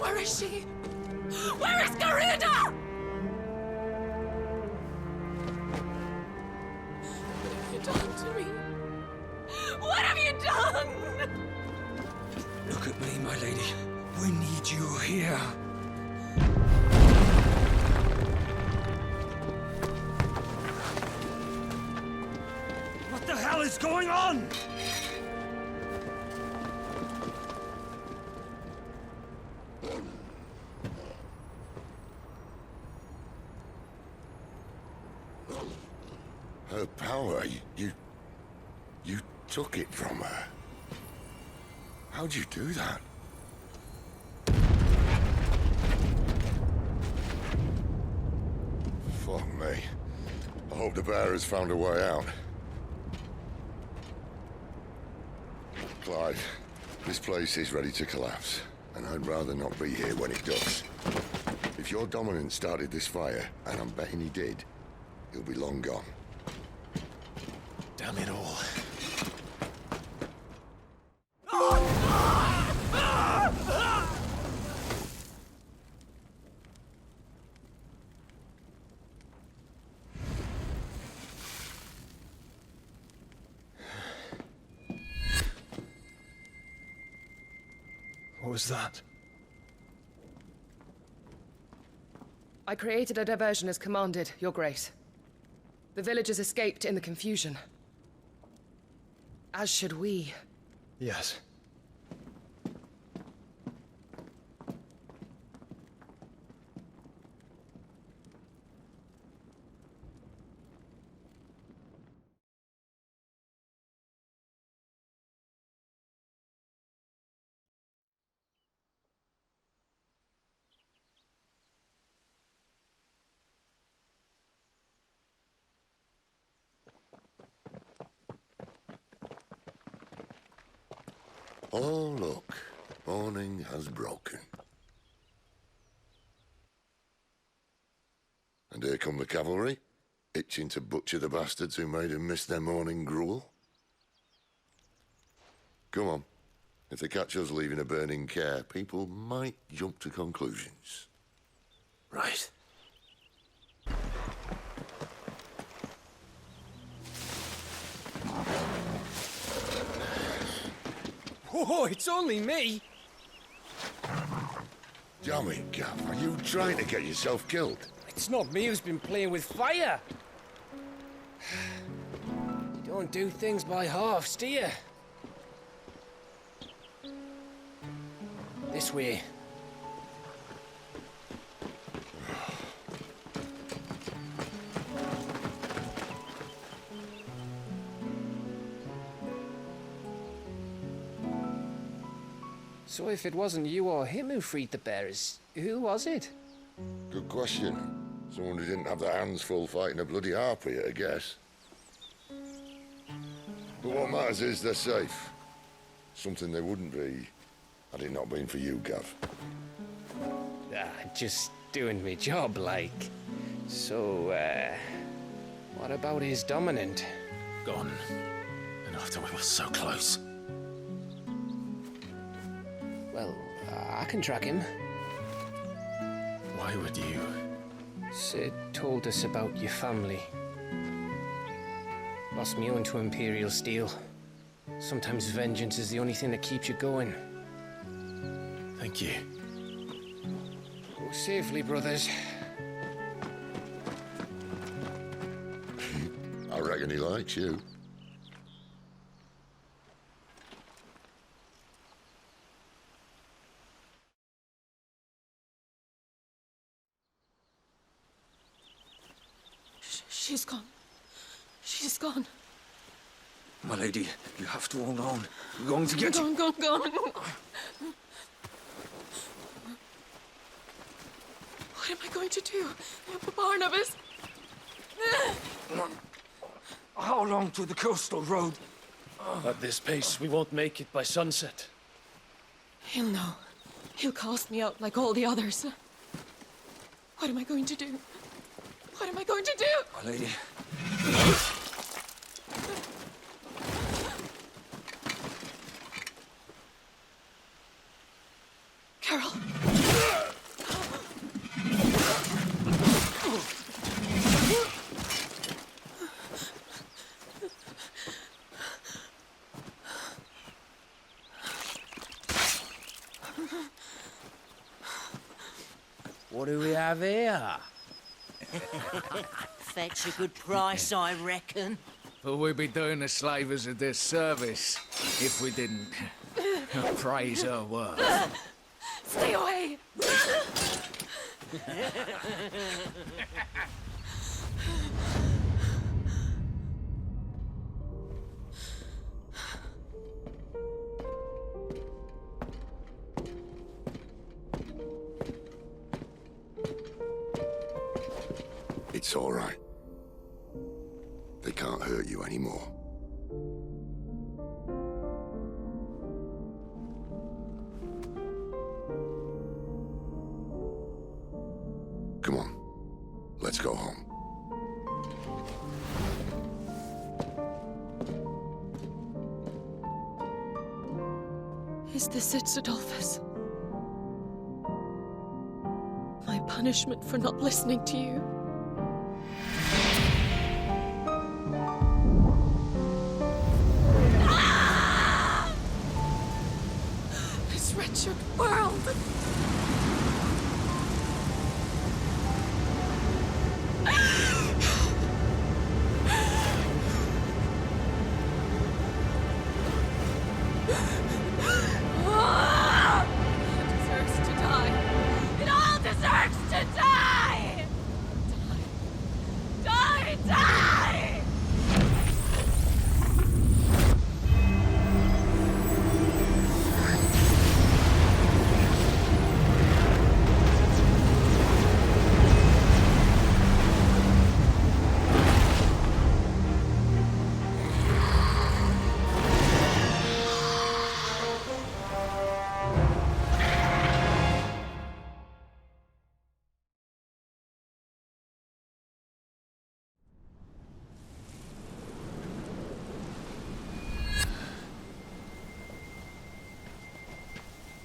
Where is she? Where is Garuda? What have you done to me? What have you done? Look at me, my lady. We need you here. What the hell is going on? Her power, you took it from her. How'd you do that? Fuck me. I hope the bear has found a way out. Clive, this place is ready to collapse, and I'd rather not be here when it does. If your dominant started this fire, and I'm betting he did, he'll be long gone. Damn it all. What was that? I created a diversion as commanded, Your Grace. The villagers escaped in the confusion. As should we. Yes. Oh, look. Morning has broken. And here come the cavalry, itching to butcher the bastards who made them miss their morning gruel. Come on. If they catch us leaving a burning care, people might jump to conclusions. Right. Oh, it's only me! Damn it, Gav. Are you trying to get yourself killed? It's not me who's been playing with fire! You don't do things by halves, do you? This way. So if it wasn't you or him who freed the bearers, who was it? Good question. Someone who didn't have their hands full fighting a bloody harpy, I guess. But what matters is they're safe. Something they wouldn't be had it not been for you, Gav. Just doing my job, like. So, what about his dominant? Gone. And after we were so close. Well, I can track him. Why would you? Sid told us about your family. Lost me own to imperial steel. Sometimes vengeance is the only thing that keeps you going. Thank you. Go safely, brothers. I reckon he likes you. She's gone. She's gone. My lady, you have to hold on. We're going to get you. Gone. What am I going to do? Barnabas? How long to the coastal road? At this pace, we won't make it by sunset. He'll know. He'll cast me out like all the others. What am I going to do? What am I going to do? My lady. Carol. What do we have here? Fetch a good price, I reckon. But we'd be doing the slavers a disservice if we didn't praise her work. Stay away! It's all right. They can't hurt you anymore. Come on. Let's go home. Is this it, Adolphus? My punishment for not listening to you? This wretched world!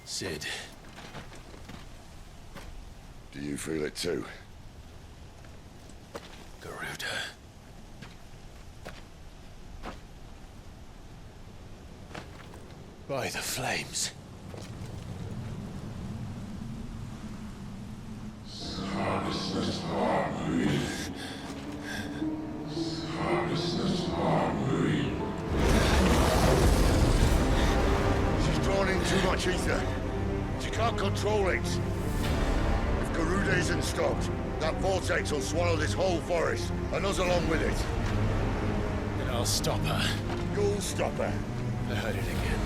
Sid. Do you feel it too? Garuda. By the flames. She's drawn in too much ether. She can't control it. If Garuda isn't stopped, that vortex will swallow this whole forest, and us along with it. Then I'll stop her. You'll stop her. I heard it again.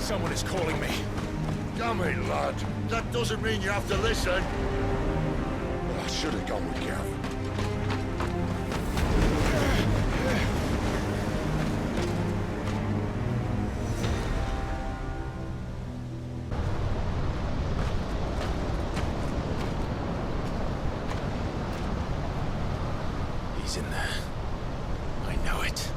Someone is calling me. Damn it, lad. That doesn't mean you have to listen. Well, I should have gone with Gav. He's in there. I know it.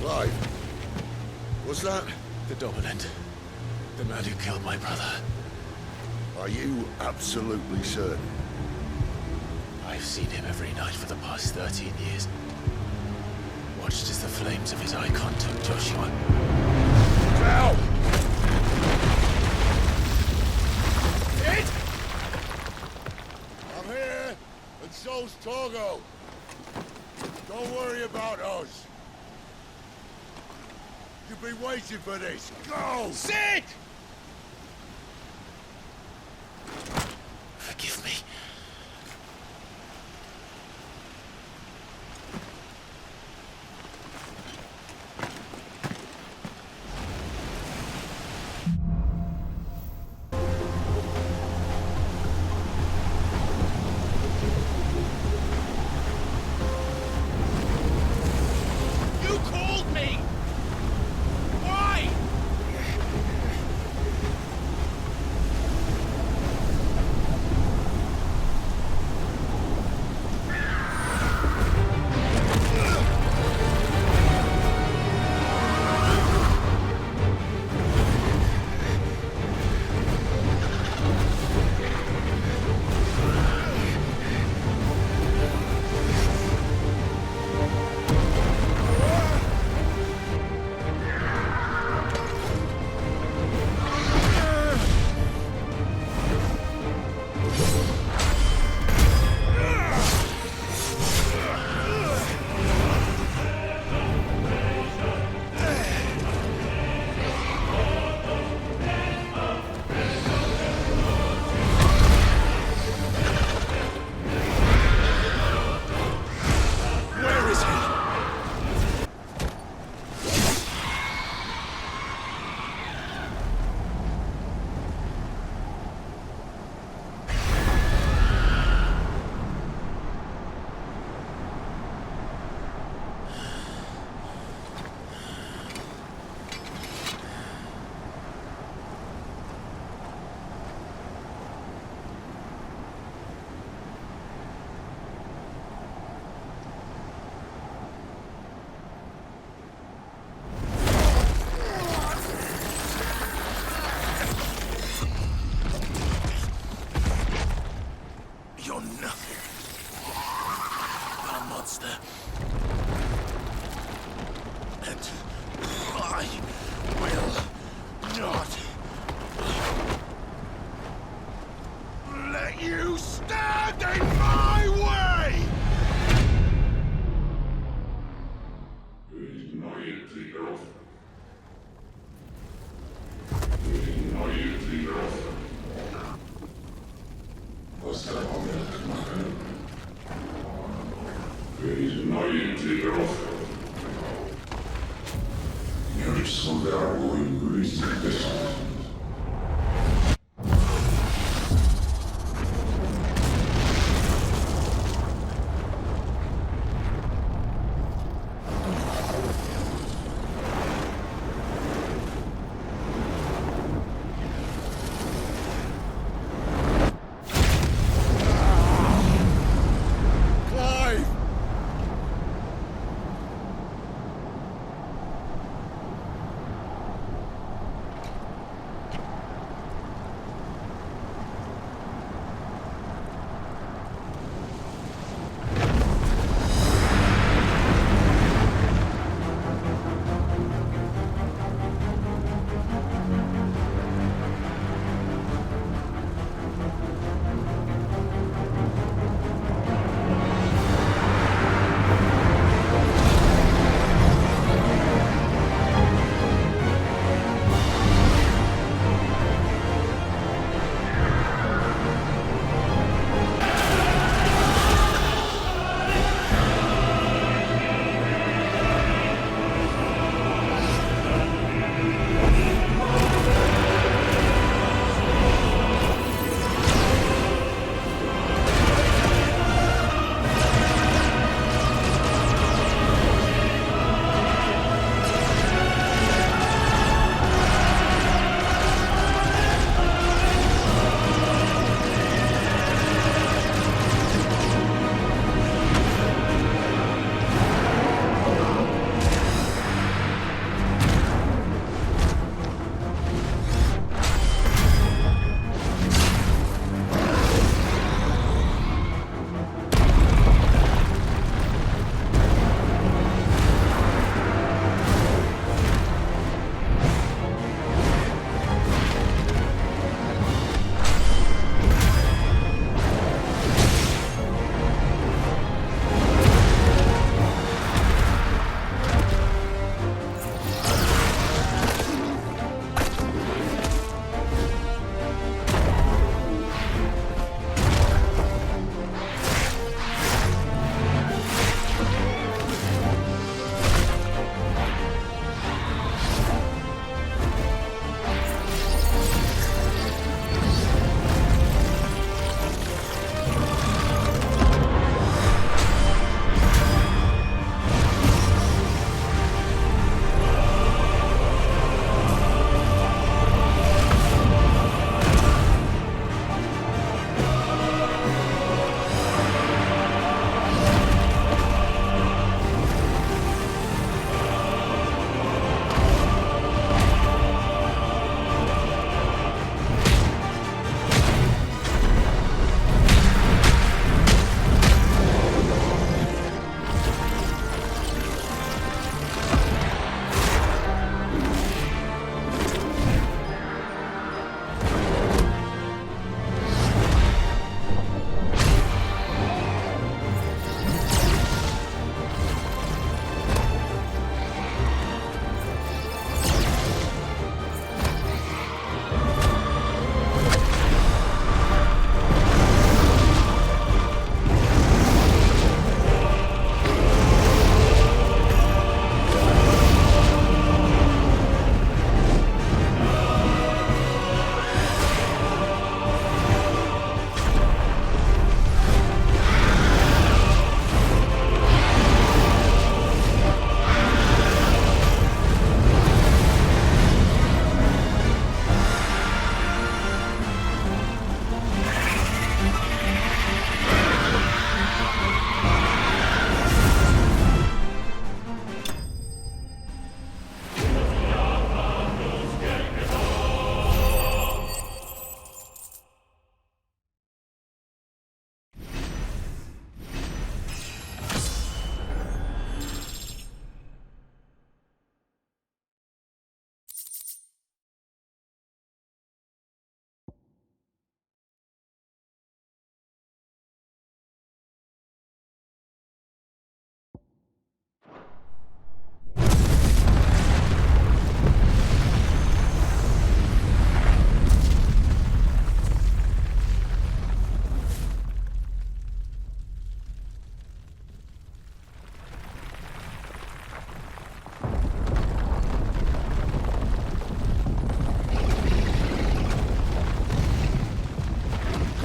Clive, was that? The dominant. The man who killed my brother. Are you absolutely certain? I've seen him every night for the past 13 years. Watched as the flames of his EIKON took Joshua. Down! Sid! I'm here, and so's Torgo. Don't worry about us. You've been waiting for this. Go! Sid! Forgive me.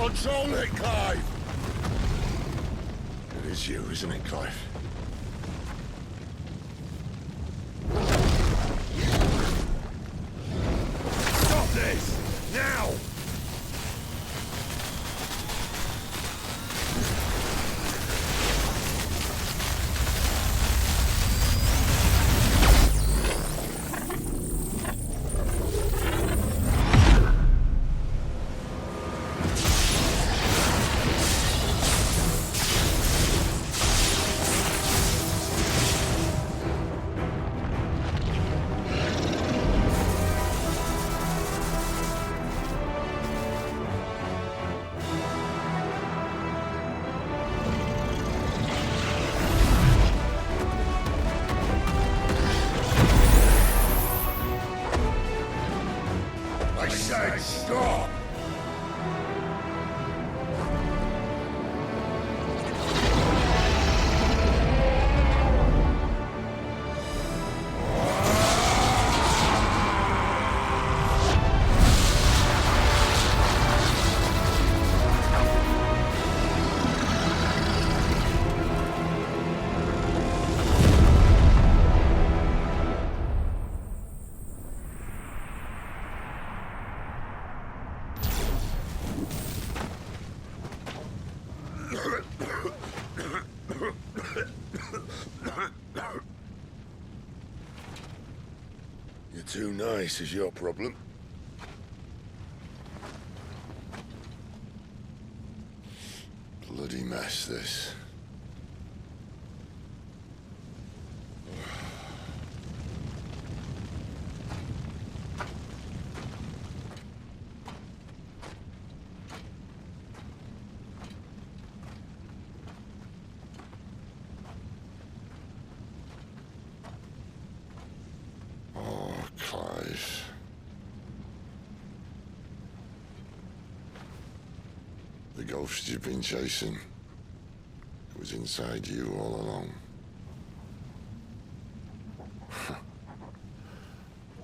Control it, Clive! It is you, isn't it, Clive? Stop this! Now! I said stop! You're too nice is your problem. Bloody mess, this. Clive. The ghost you've been chasing was inside you all along.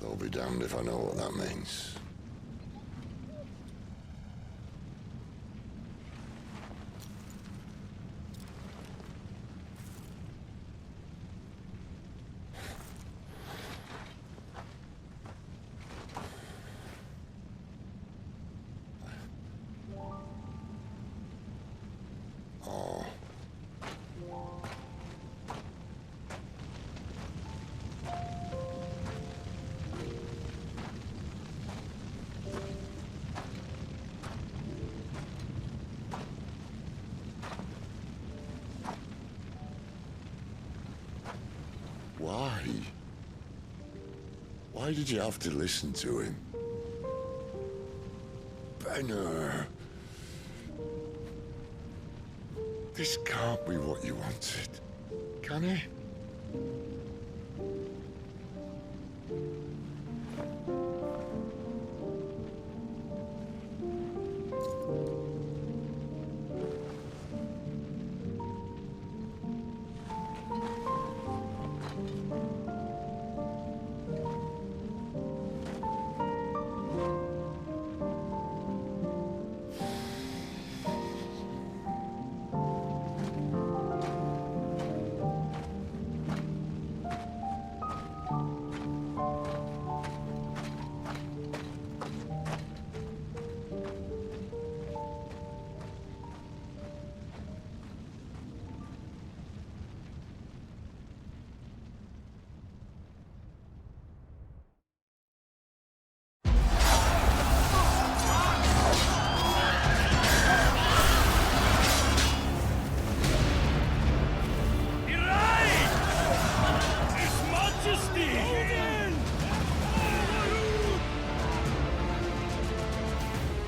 They'll be damned if I know what that means. Why? Why did you have to listen to him? Benner. This can't be what you wanted, can it?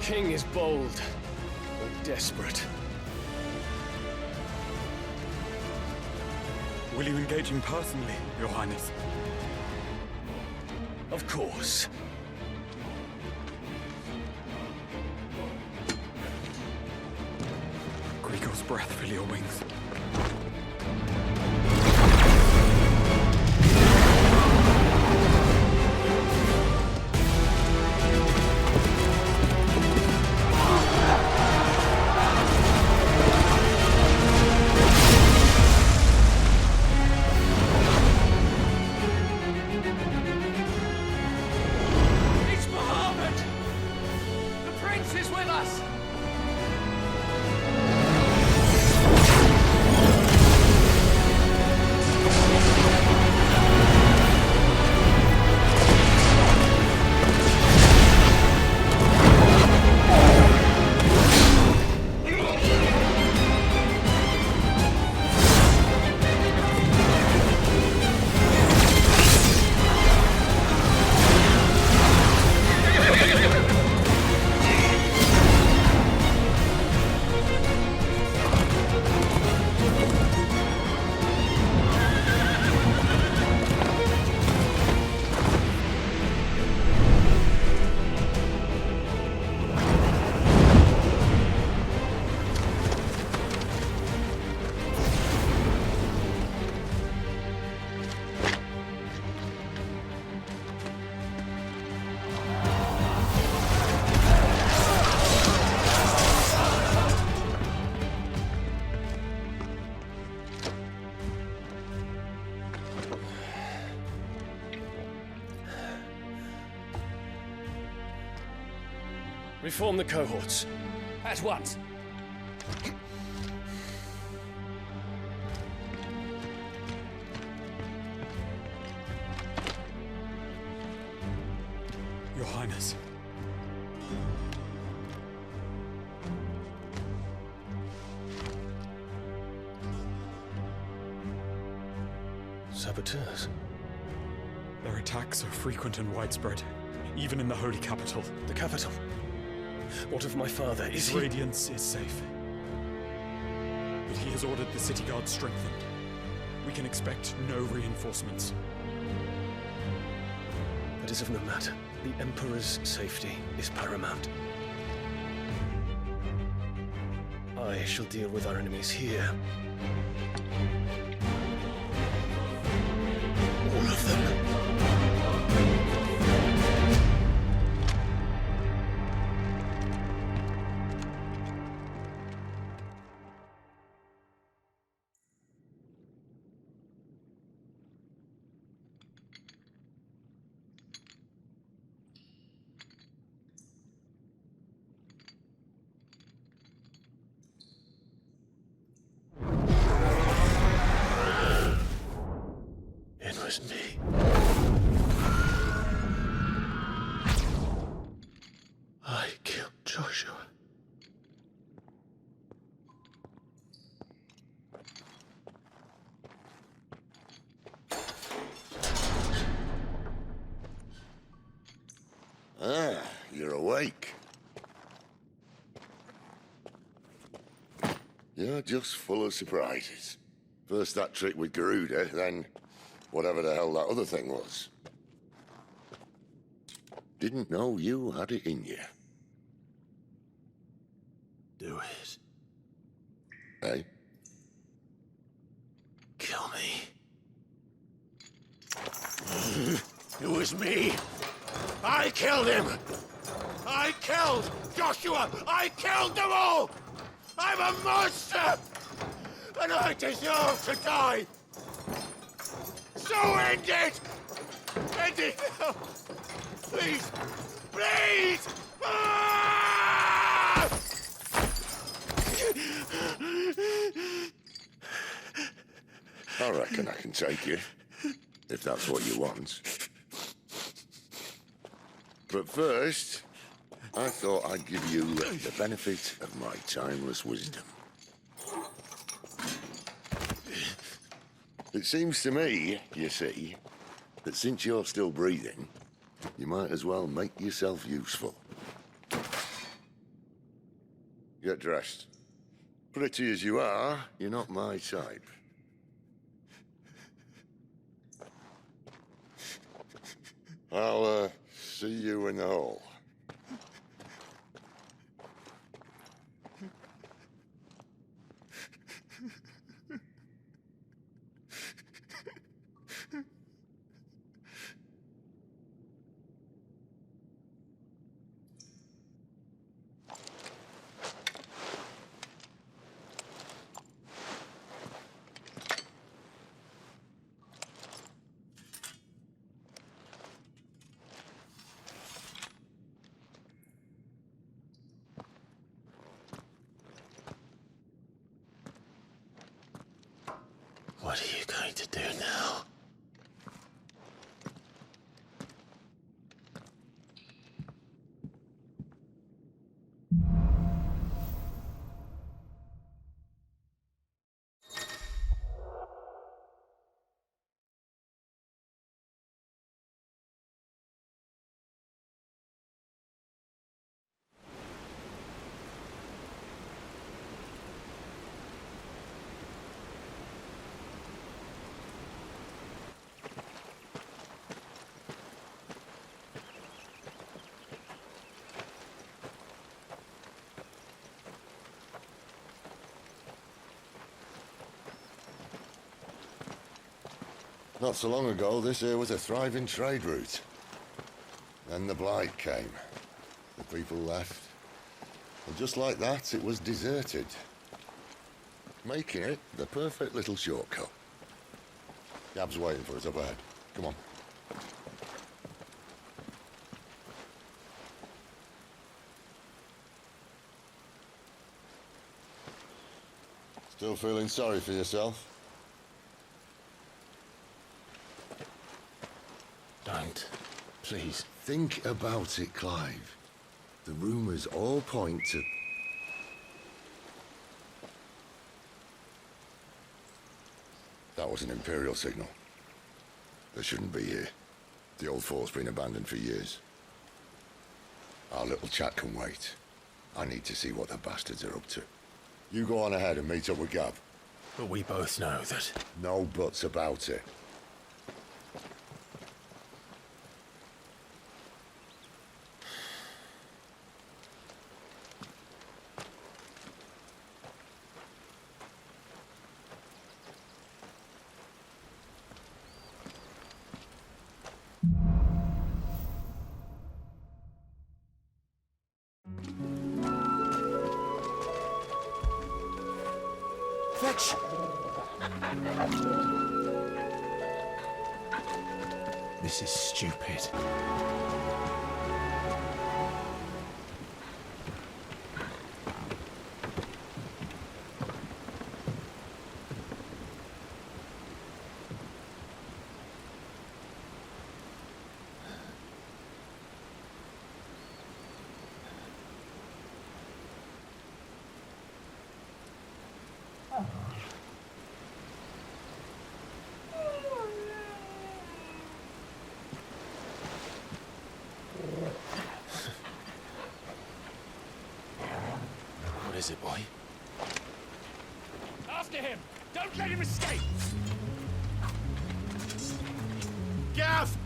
King is bold, or desperate. Will you engage him personally, Your Highness? Of course. Grigor's breath fill your wings. Reform the cohorts. At once. Your Highness. Saboteurs? Their attacks are frequent and widespread, even in the holy capital. The capital? What of my father? Is he... Radiance is safe. But he has ordered the city guard strengthened. We can expect no reinforcements. That is of no matter. The Emperor's safety is paramount. I shall deal with our enemies here. All of them. It was me. I killed Joshua. Ah, you're awake. You're just full of surprises. First that trick with Garuda, then whatever the hell that other thing was. Didn't know you had it in you. Do it. Hey? Kill me. It was me. I killed him. I killed Joshua. I killed them all. I'm a monster. And I deserve to die. So end it. End it now. Please. Please. Ah! I reckon I can take you, if that's what you want. But first, I thought I'd give you the benefit of my timeless wisdom. It seems to me, you see, that since you're still breathing, you might as well make yourself useful. Get dressed. Pretty as you are, you're not my type. I'll, see you in the hall. What are you going to do now? Not so long ago, this here was a thriving trade route. Then the Blight came. The people left. And just like that, it was deserted. Making it the perfect little shortcut. Gab's waiting for us up ahead. Come on. Still feeling sorry for yourself? Don't. Please. Think about it, Clive. The rumors all point to... That was an imperial signal. They shouldn't be here. The old fort's been abandoned for years. Our little chat can wait. I need to see what the bastards are up to. You go on ahead and meet up with Gav. But we both know that... No buts about it. Fetch! This is stupid. What is it, boy? After him! Don't let him escape! Gav!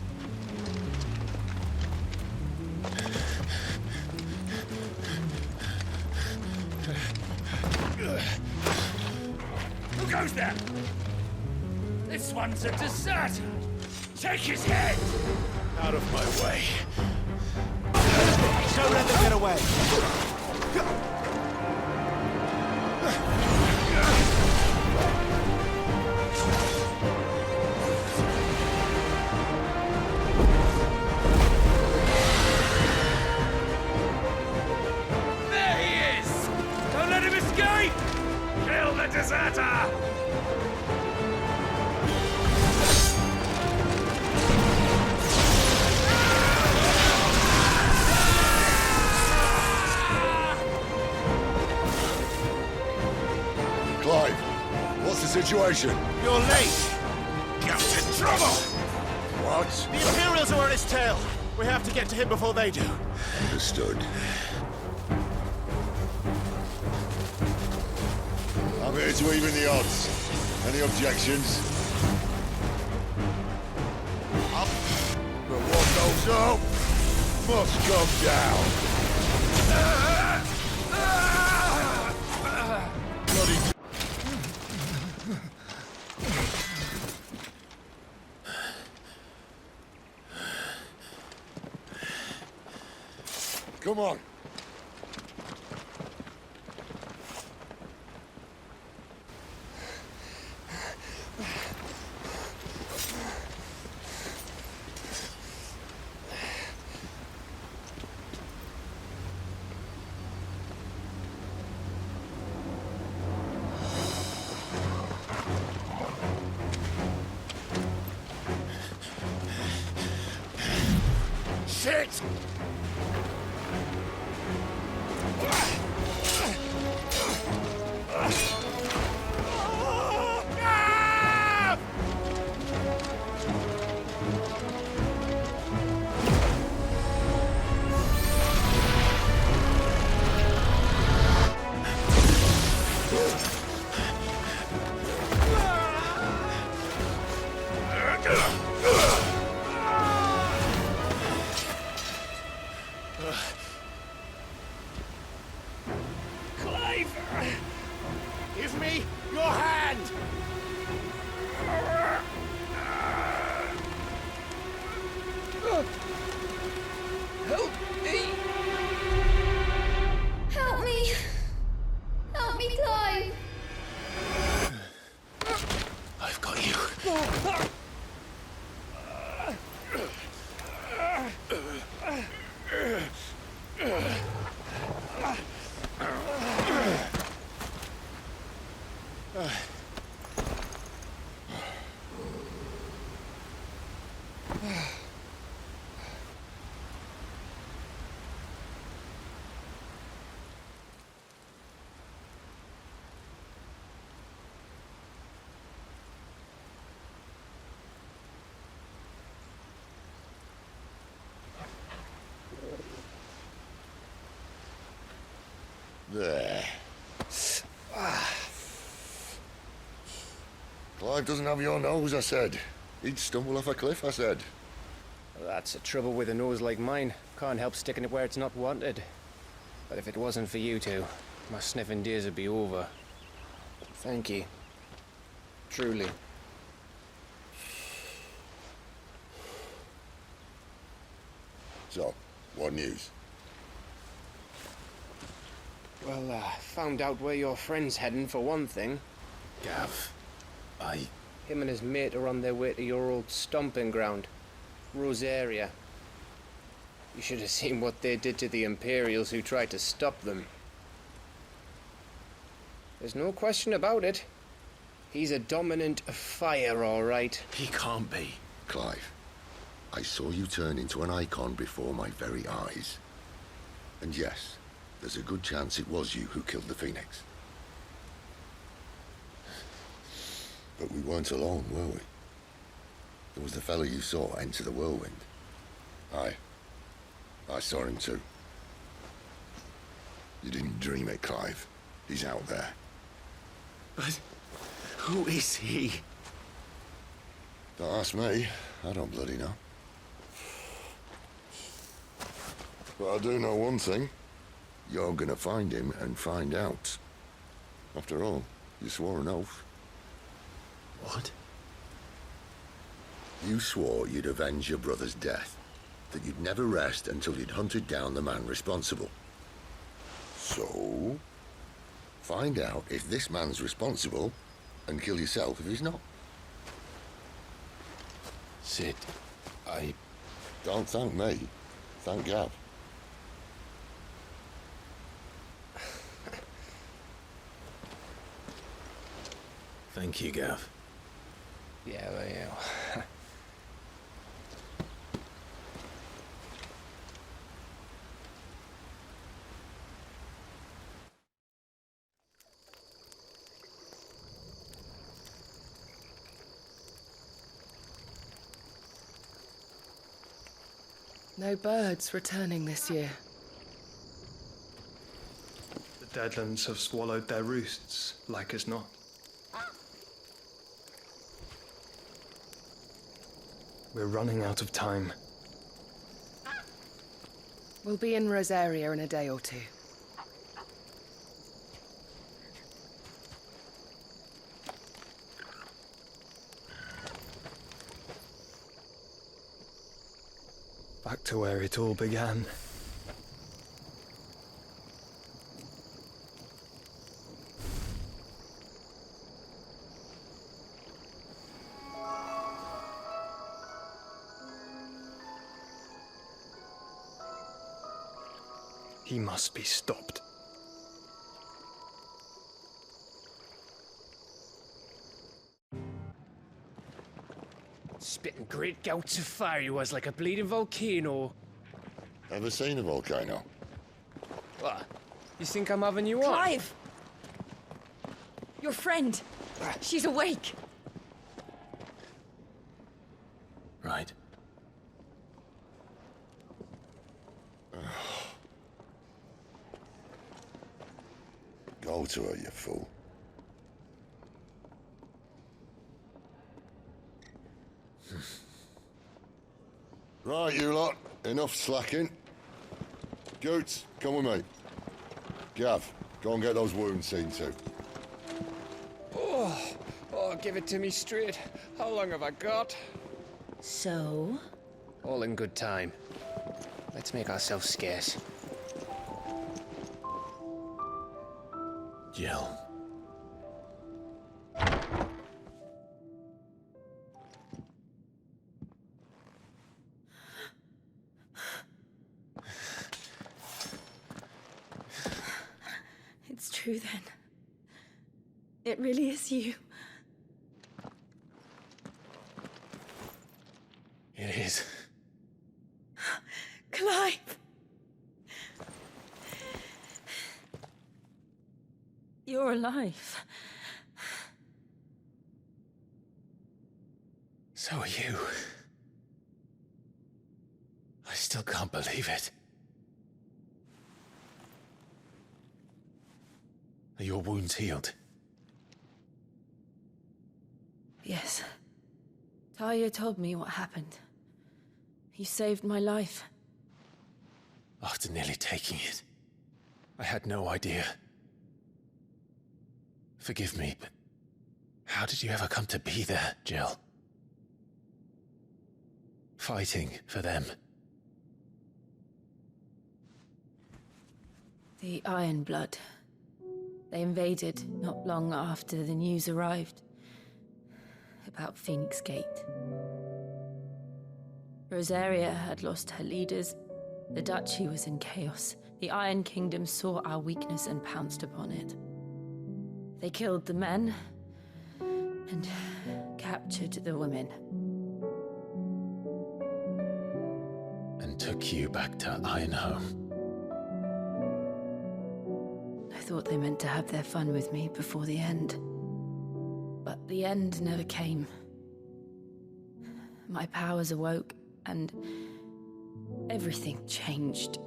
Who goes there? This one's a deserter! Take his head! Out of my way. Don't let them get away! There he is! Don't let him escape! Kill the deserter! Clive, what's the situation? You're late! Captain Trouble! What? The Imperials are on his tail! We have to get to him before they do. Understood. I'm here to even the odds. Any objections? Up. But what goes up must come down. Bloody... Come on. Shit! Clive! Give me your hand! Help me! Help me! Help me, Clive! I've got you. There. Clive doesn't have your nose, I said. He'd stumble off a cliff, I said. Well, that's the trouble with a nose like mine. Can't help sticking it where it's not wanted. But if it wasn't for you two, my sniffing days would be over. Thank you. Truly. So, what news? Well, found out where your friend's heading for one thing. Gav, Him and his mate are on their way to your old stomping ground, Rosaria. You should have seen what they did to the Imperials who tried to stop them. There's no question about it. He's a dominant of fire, all right. He can't be. Clive, I saw you turn into an EIKON before my very eyes. And yes, there's a good chance it was you who killed the Phoenix. But we weren't alone, were we? There was the fellow you saw enter the whirlwind. I saw him too. You didn't dream it, Clive. He's out there. But who is he? Don't ask me. I don't bloody know. But I do know one thing. You're gonna find him and find out. After all, you swore an oath. What? You swore you'd avenge your brother's death. That you'd never rest until you'd hunted down the man responsible. So, find out if this man's responsible and kill yourself if he's not. Sid, Don't thank me. Thank Gav. Thank you, Gav. Yeah, well, yeah. No birds returning this year. The Deadlands have swallowed their roosts, like as not. We're running out of time. We'll be in Rosaria in a day or two. Back to where it all began. He must be stopped. Spitting great gouts of fire he was, like a bleeding volcano. Ever seen a volcano? What? You think I'm having you on? Clive! Your friend. She's awake. Right. Go to her, you fool. Right, you lot. Enough slacking. Goots, come with me. Gav, go and get those wounds seen to. Oh, give it to me straight. How long have I got? So? All in good time. Let's make ourselves scarce. Jill. It's true then. It really is you. It is. Clive! You're alive. So are you. I still can't believe it. Are your wounds healed? Yes. Talia told me what happened. You saved my life. After nearly taking it, I had no idea. Forgive me, but how did you ever come to be there, Jill? Fighting for them. The Iron Blood. They invaded not long after the news arrived about Phoenix Gate. Rosaria had lost her leaders. The Duchy was in chaos. The Iron Kingdom saw our weakness and pounced upon it. They killed the men and captured the women. And took you back to Ironhome. I thought they meant to have their fun with me before the end. But the end never came. My powers awoke, and everything changed.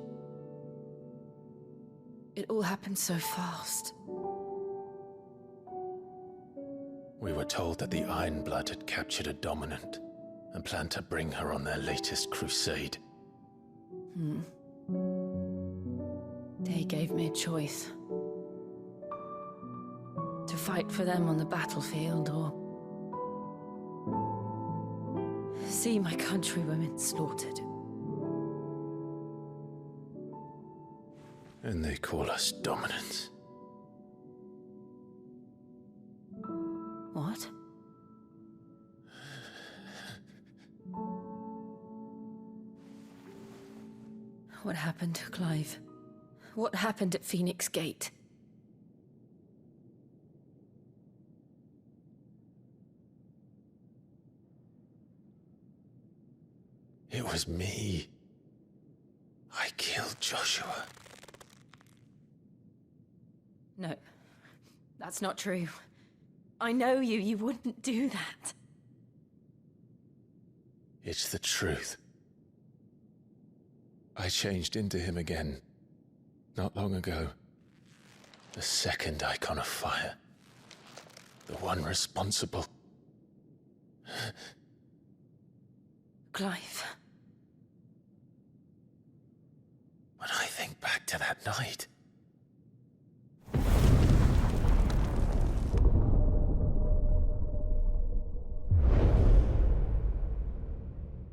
It all happened so fast. We were told that the Iron Blood had captured a dominant and planned to bring her on their latest crusade. They gave me a choice. To fight for them on the battlefield, or see my countrywomen slaughtered. And they call us dominants. What? What happened to Clive? What happened at Phoenix Gate? It was me. I killed Joshua. No, that's not true. I know you. You wouldn't do that. It's the truth. I changed into him again, not long ago. The second icon of fire. The one responsible. Clive. When I think back to that night...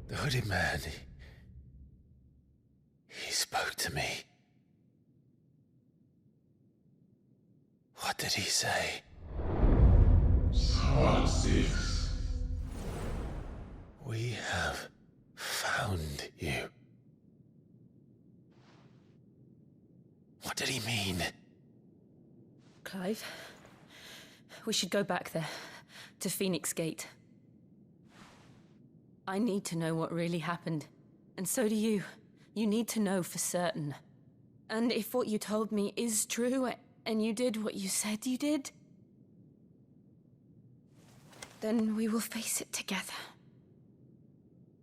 The hooded man, he spoke to me. What did he say? We have found you. What did he mean? Clive, we should go back there, to Phoenix Gate. I need to know what really happened, and so do you. You need to know for certain. And if what you told me is true, and you did what you said you did, then we will face it together.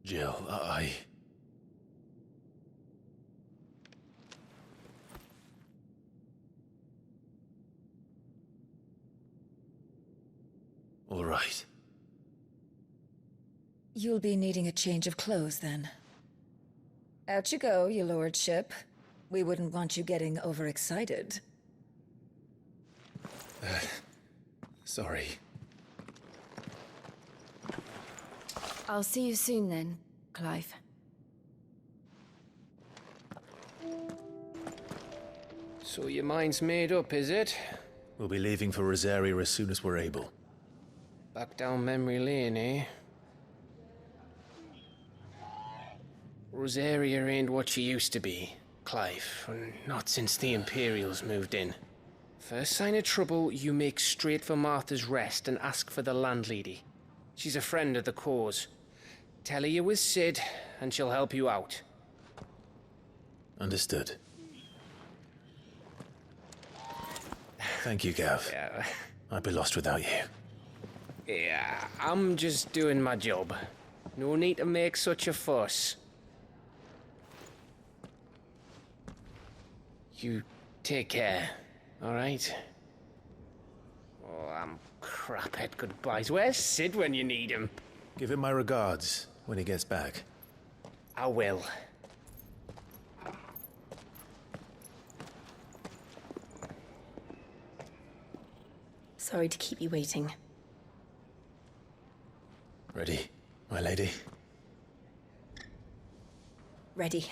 Jill, All right. You'll be needing a change of clothes, then. Out you go, your lordship. We wouldn't want you getting overexcited. Sorry. I'll see you soon then, Clive. So your mind's made up, is it? We'll be leaving for Rosaria as soon as we're able. Back down memory lane, eh? Rosaria ain't what she used to be, Clive. Not since the Imperials moved in. First sign of trouble, you make straight for Martha's Rest and ask for the landlady. She's a friend of the cause. Tell her you're with Sid, and she'll help you out. Understood. Thank you, Gav. Yeah. I'd be lost without you. Yeah, I'm just doing my job. No need to make such a fuss. You take care, all right? Some craphead goodbyes. Where's Sid when you need him? Give him my regards when he gets back. I will. Sorry to keep you waiting. Ready, my lady? Ready.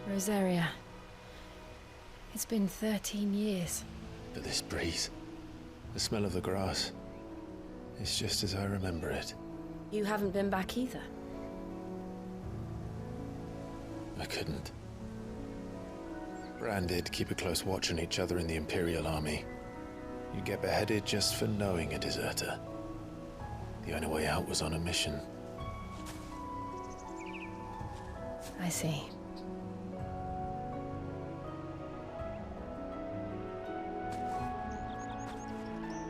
Rosaria. It's been 13 years. But this breeze, the smell of the grass, it's just as I remember it. You haven't been back either. I couldn't. Bran did keep a close watch on each other in the Imperial army. You get beheaded just for knowing a deserter. The only way out was on a mission. I see.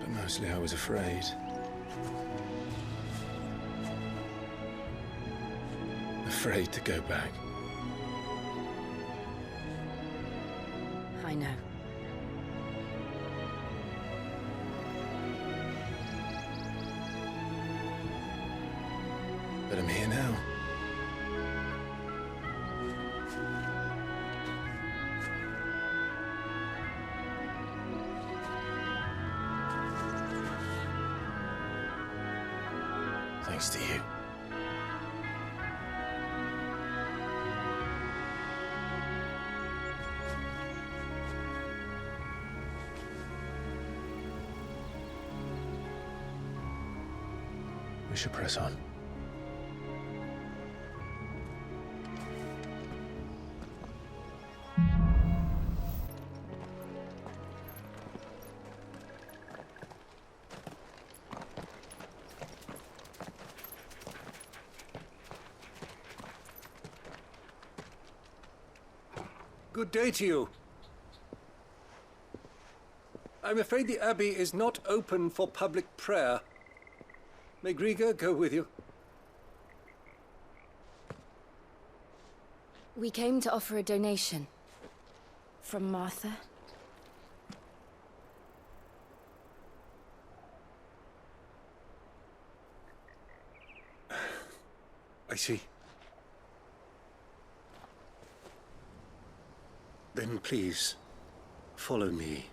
But mostly I was afraid. Afraid to go back. I know. But I'm here now. Thanks to you. We should press on. Good day to you. I'm afraid the Abbey is not open for public prayer. May Griga go with you? We came to offer a donation. From Martha. I see. Then please, follow me.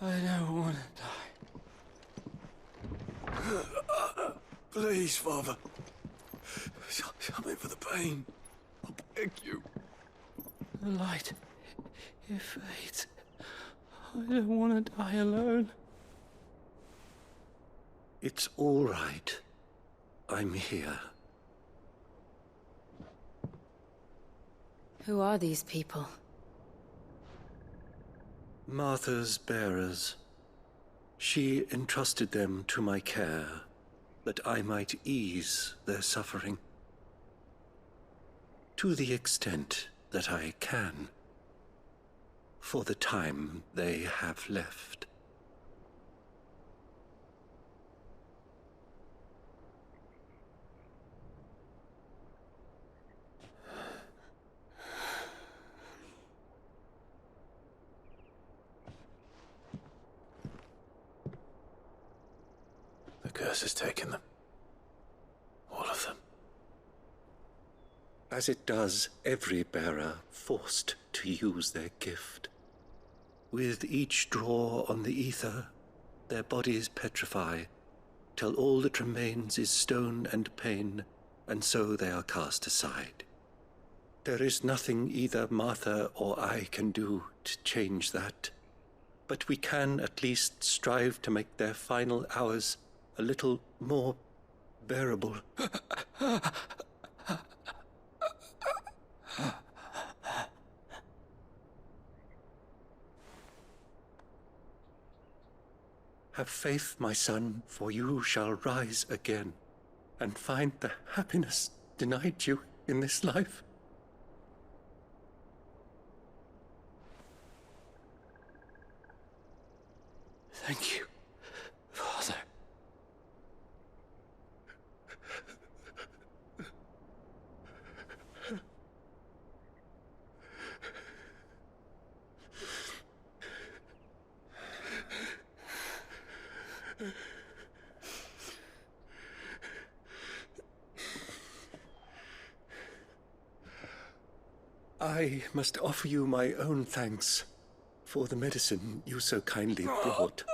I don't want to die. Please, Father. Something for the pain. I beg you. The light, it fades. I don't want to die alone. It's all right. I'm here. Who are these people? Martha's bearers. She entrusted them to my care, that I might ease their suffering. To the extent that I can. For the time they have left. The curse has taken them. All of them. As it does every bearer forced to use their gift. With each draw on the ether, their bodies petrify, till all that remains is stone and pain, and so they are cast aside. There is nothing either Martha or I can do to change that, but we can at least strive to make their final hours a little more bearable. Have faith, my son, for you shall rise again and find the happiness denied you in this life. Thank you, Father. I must offer you my own thanks for the medicine you so kindly brought.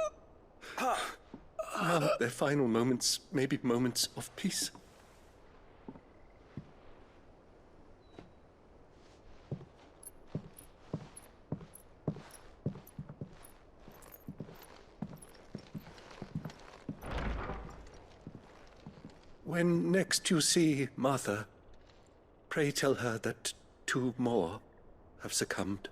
Now their final moments may be moments of peace. When next you see Martha, pray tell her that 2 more have succumbed.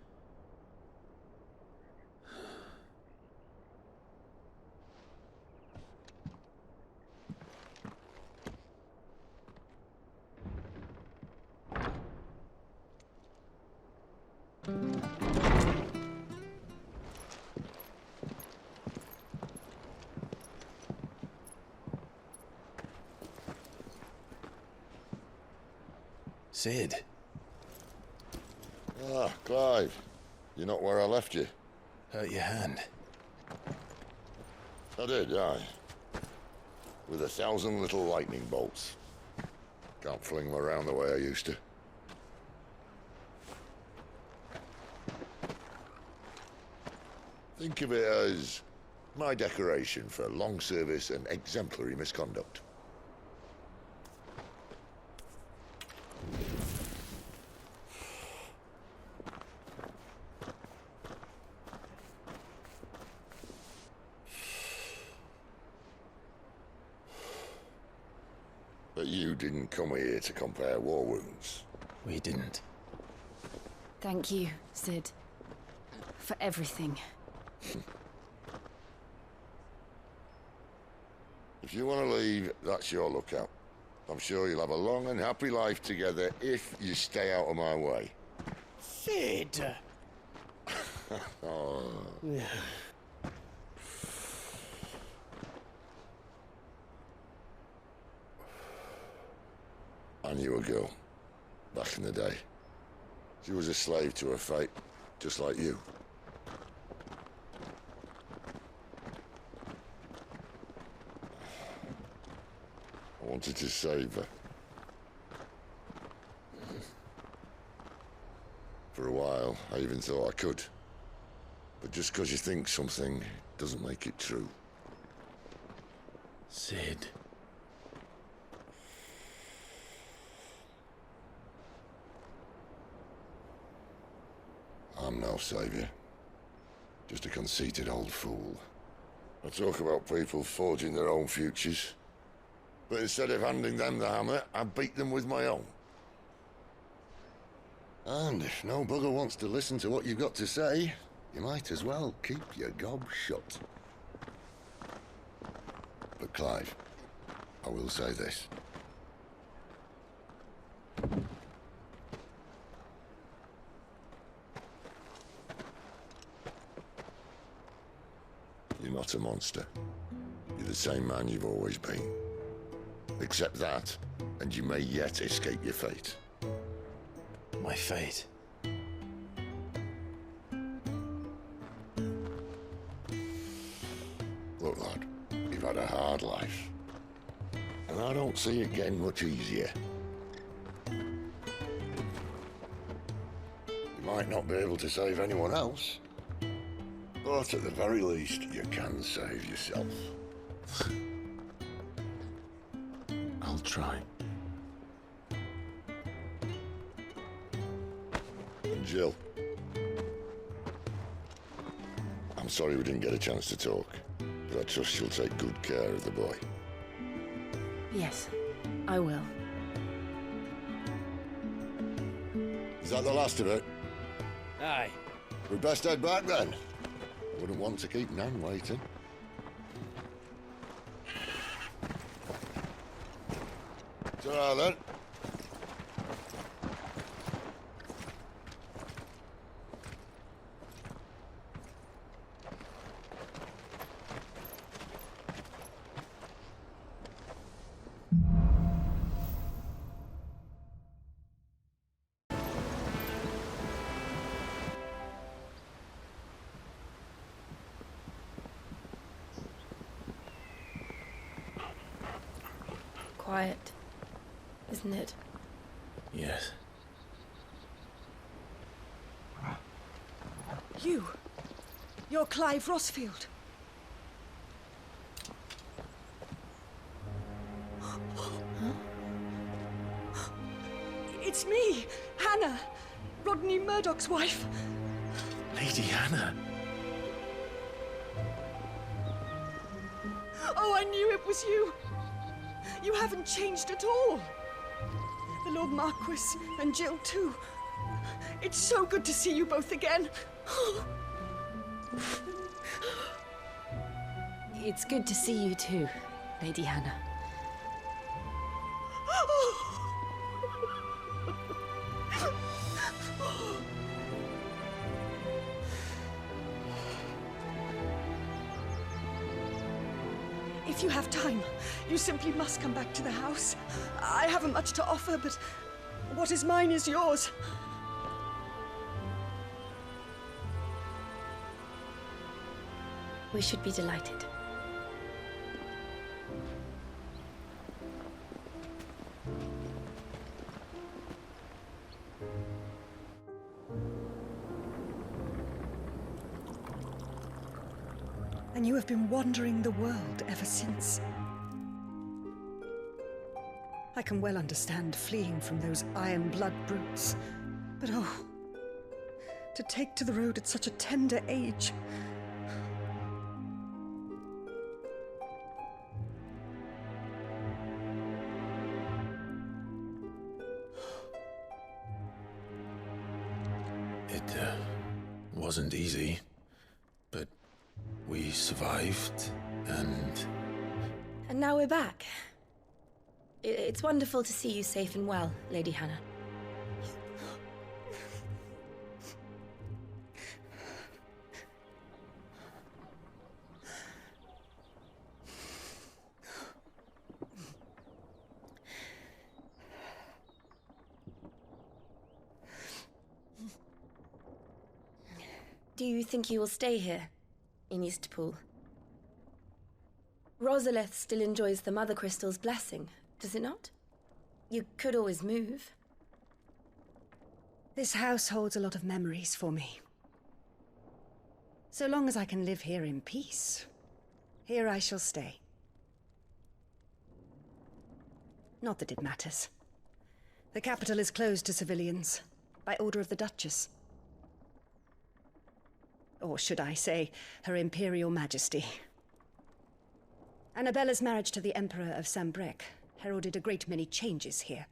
Sid. Ah, Clive. You're not where I left you. Hurt your hand. I did, aye. With 1,000 little lightning bolts. Can't fling them around the way I used to. Think of it as my decoration for long service and exemplary misconduct. But you didn't come here to compare war wounds. We didn't. Thank you, Sid. For everything. If you want to leave, that's your lookout. I'm sure you'll have a long and happy life together if you stay out of my way. Sid! Oh. I knew a girl, back in the day. She was a slave to her fate, just like you. I wanted to save her. For a while, I even thought I could. But just because you think something doesn't make it true. Sid. I'm no savior. Just a conceited old fool. I talk about people forging their own futures. But instead of handing them the hammer, I beat them with my own. And if no bugger wants to listen to what you've got to say, you might as well keep your gob shut. But Clive, I will say this. You're not a monster. You're the same man you've always been. Accept that, and you may yet escape your fate. My fate? Look, lad, you've had a hard life. And I don't see it getting much easier. You might not be able to save anyone else, but at the very least, you can save yourself. I'll try. And Jill, I'm sorry we didn't get a chance to talk, but I trust you'll take good care of the boy. Yes, I will. Is that the last of it? Aye. We'd best head back then. Wouldn't want to keep Nan waiting. Ta-ra then. Quiet, isn't it? Yes. You're Clive Rosfield. It's me, Hannah, Rodney Murdoch's wife. Lady Hannah. Oh, I knew it was you. You haven't changed at all. The Lord Marquis and Jill too. It's so good to see you both again. It's good to see you too, Lady Hannah. If you have time, you simply must come back to the house. I haven't much to offer, but what is mine is yours. We should be delighted. And you have been wandering the world ever since. I can well understand fleeing from those iron blood brutes, but oh, to take to the road at such a tender age. It wasn't easy, but we survived, and... And now we're back. It's wonderful to see you safe and well, Lady Hannah. Do you think you will stay here, in Eastpool? Rosalith still enjoys the Mother Crystal's blessing, does it not? You could always move. This house holds a lot of memories for me. So long as I can live here in peace, here I shall stay. Not that it matters. The capital is closed to civilians, by order of the Duchess. Or should I say, Her Imperial Majesty. Annabella's marriage to the Emperor of Sambrec heralded a great many changes here.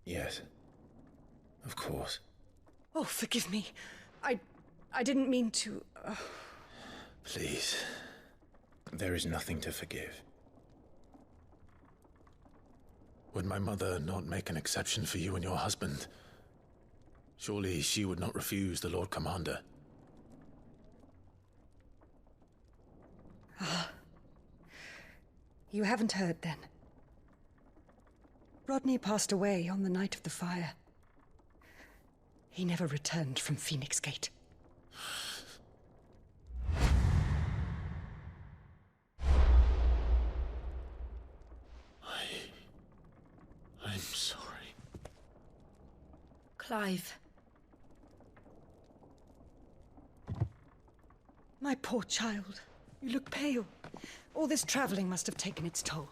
Yes. Of course. Oh, forgive me. I didn't mean to... Please. There is nothing to forgive. Would my mother not make an exception for you and your husband? Surely she would not refuse the Lord Commander. Ah. You haven't heard, then. Rodney passed away on the night of the fire. He never returned from Phoenix Gate. I'm sorry. Clive. My poor child. You look pale. All this traveling must have taken its toll.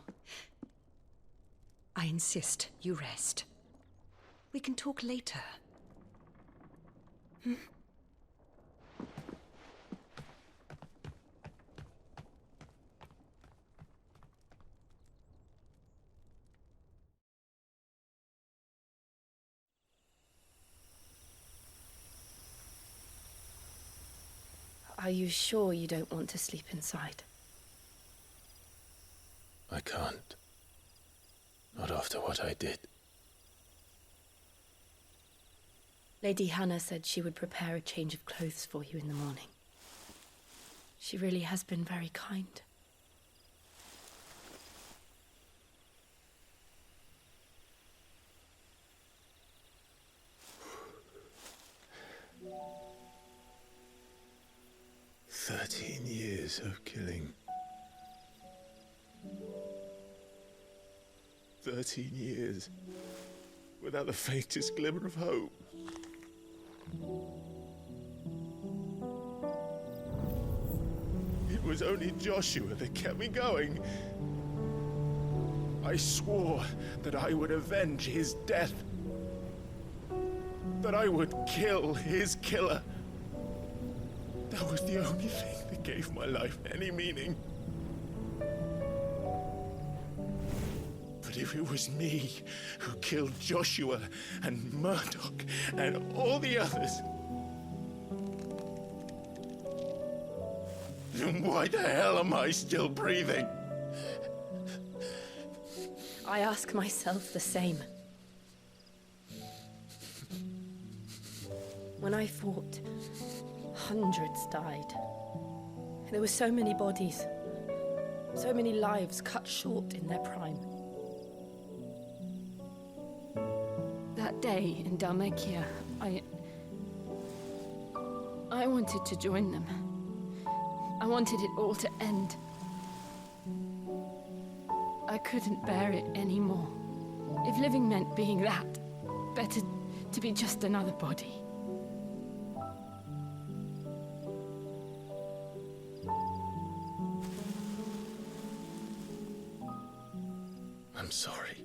I insist you rest. We can talk later. Hmm? Are you sure you don't want to sleep inside? I can't. Not after what I did. Lady Hannah said she would prepare a change of clothes for you in the morning. She really has been very kind. "13 years of killing. 13 years without the faintest glimmer of hope. It was only Joshua that kept me going. I swore that I would avenge his death. That I would kill his killer. That was the only thing that gave my life any meaning. But if it was me who killed Joshua and Murdoch and all the others, then why the hell am I still breathing? I ask myself the same. When I fought, hundreds died. There were so many bodies, so many lives cut short in their prime. That day in Dalmacia, I wanted to join them. I wanted it all to end. I couldn't bear it anymore. If living meant being that, better to be just another body. I'm sorry.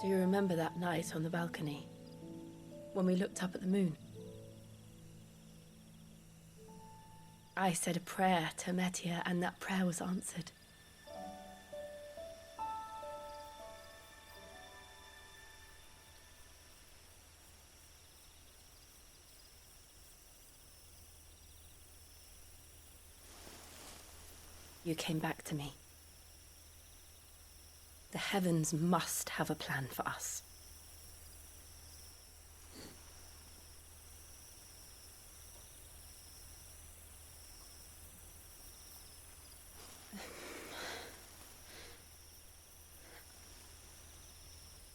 Do you remember that night on the balcony, when we looked up at the moon? I said a prayer to Metia, and that prayer was answered. You came back to me. The heavens must have a plan for us.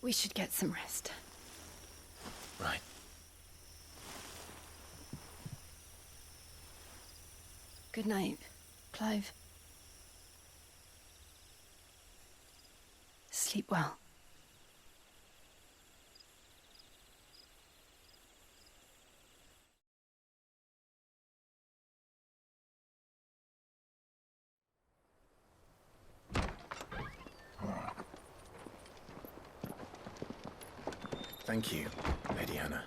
We should get some rest. Right. Good night, Clive. Sleep well. Thank you, Lady Hannah.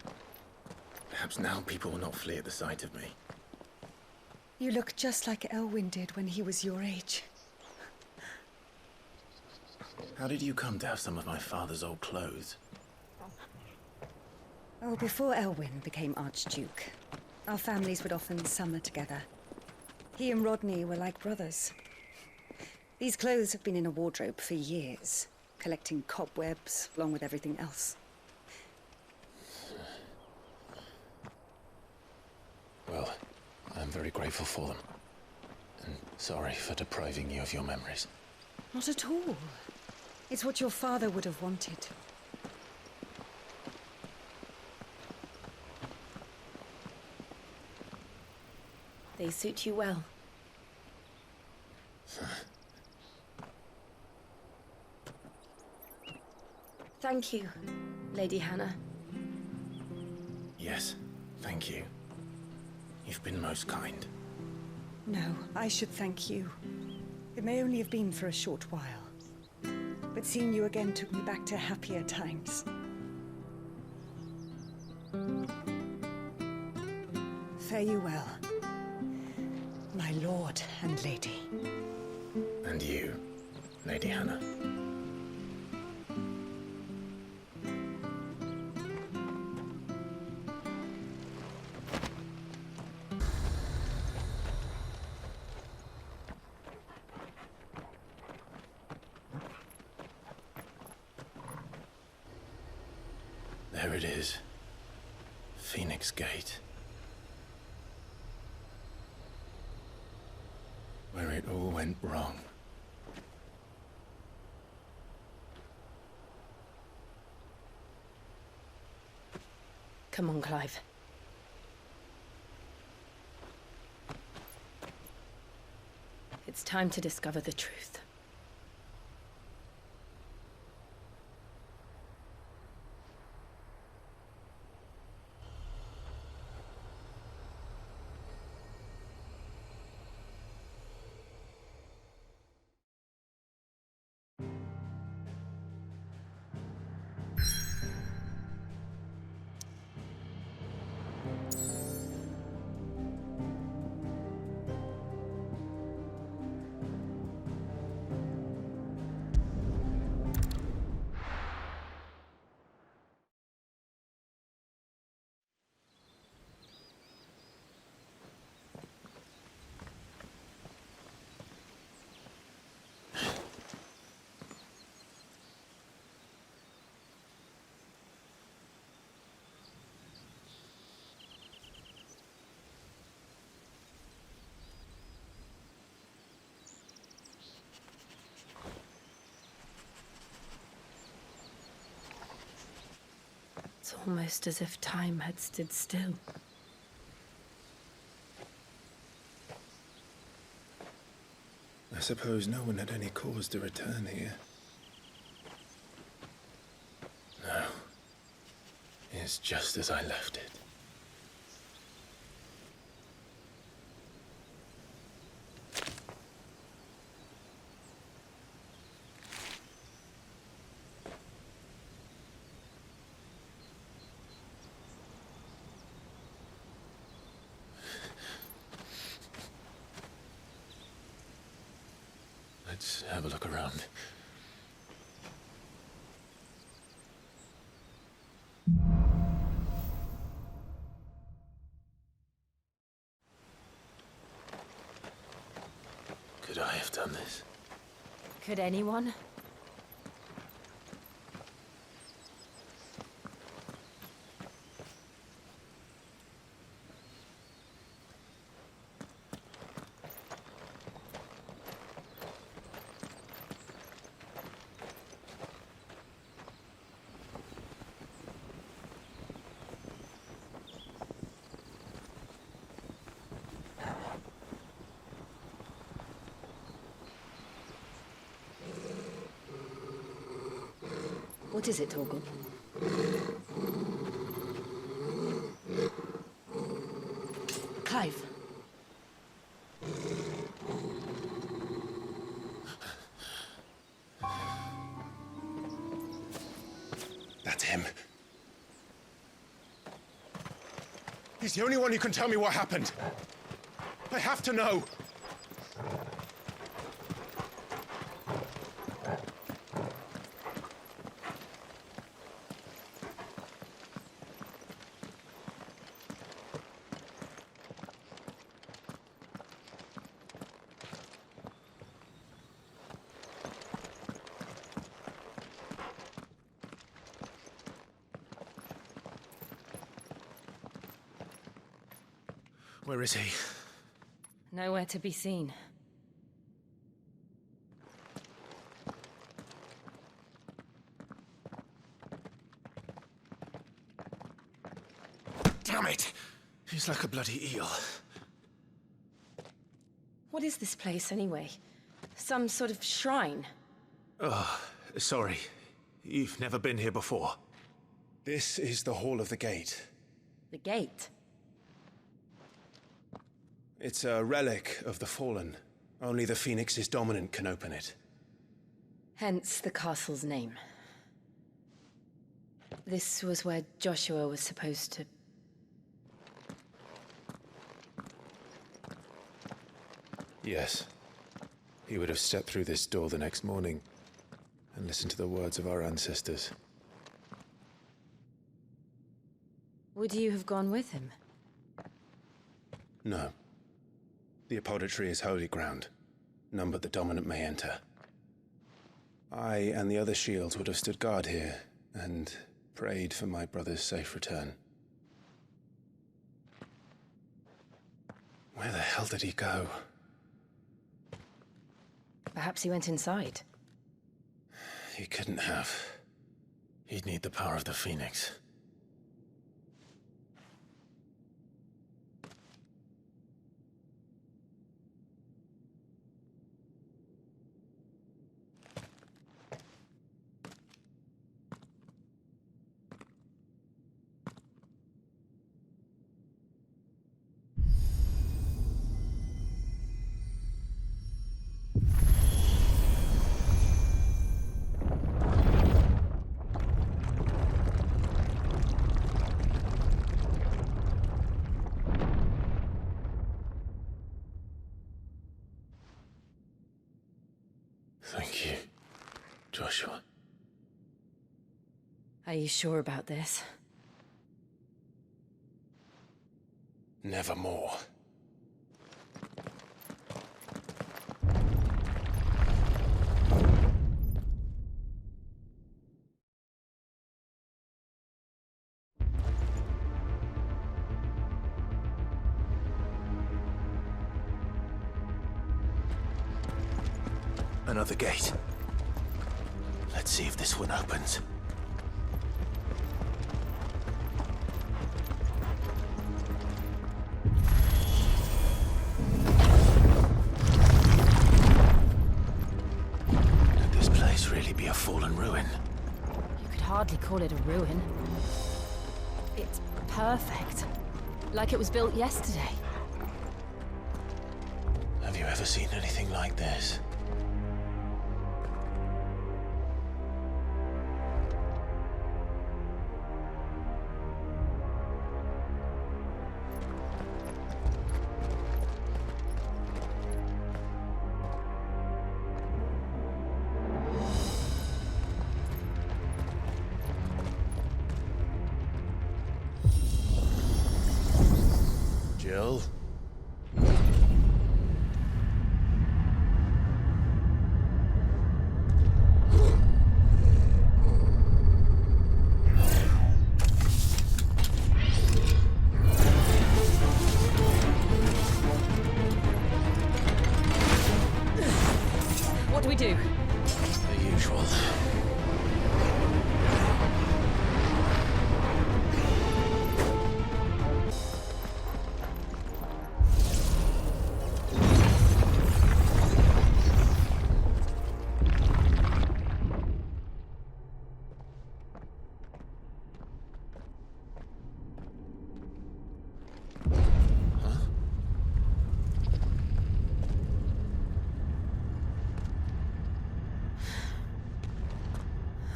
Perhaps now people will not flee at the sight of me. You look just like Elwyn did when he was your age. How did you come to have some of my father's old clothes? Oh, before Elwyn became Archduke, our families would often summer together. He and Rodney were like brothers. These clothes have been in a wardrobe for years, collecting cobwebs along with everything else. Well, I'm very grateful for them. And sorry for depriving you of your memories. Not at all. It's what your father would have wanted. They suit you well. Thank you, Lady Hannah. Yes, thank you. You've been most kind. No, I should thank you. It may only have been for a short while, but seeing you again took me back to happier times. Fare you well, my lord and lady. And you, Lady Hannah. There it is. Phoenix Gate. Where it all went wrong. Come on, Clive. It's time to discover the truth. It's almost as if time had stood still. I suppose no one had any cause to return here. No. It's just as I left it. Let's have a look around. Could I have done this? Could anyone? What is it, Torgal? Clive. That's him. He's the only one who can tell me what happened. I have to know. Where is he? Nowhere to be seen. Damn it! He's like a bloody eel. What is this place, anyway? Some sort of shrine? Oh, sorry. You've never been here before. This is the Hall of the Gate. The gate? It's a relic of the Fallen. Only the Phoenix's dominant can open it. Hence the castle's name. This was where Joshua was supposed to... Yes. He would have stepped through this door the next morning and listened to the words of our ancestors. Would you have gone with him? No. The apodatory is holy ground. None but the dominant may enter. I and the other shields would have stood guard here, and prayed for my brother's safe return. Where the hell did he go? Perhaps he went inside. He couldn't have. He'd need the power of the Phoenix. Thank you, Joshua. Are you sure about this? Nevermore. Another gate. Let's see if this one opens. Could this place really be a fallen ruin? You could hardly call it a ruin. It's perfect. Like it was built yesterday. Have you ever seen anything like this? Jill? What do we do? The usual.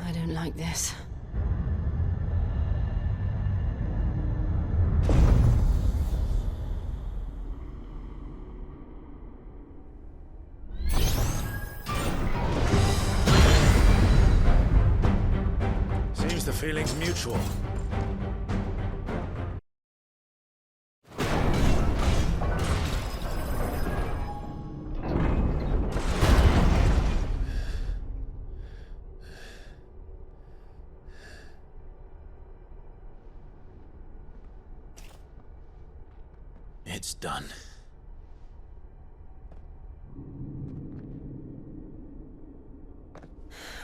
I don't like this. Seems the feeling's mutual. It's done.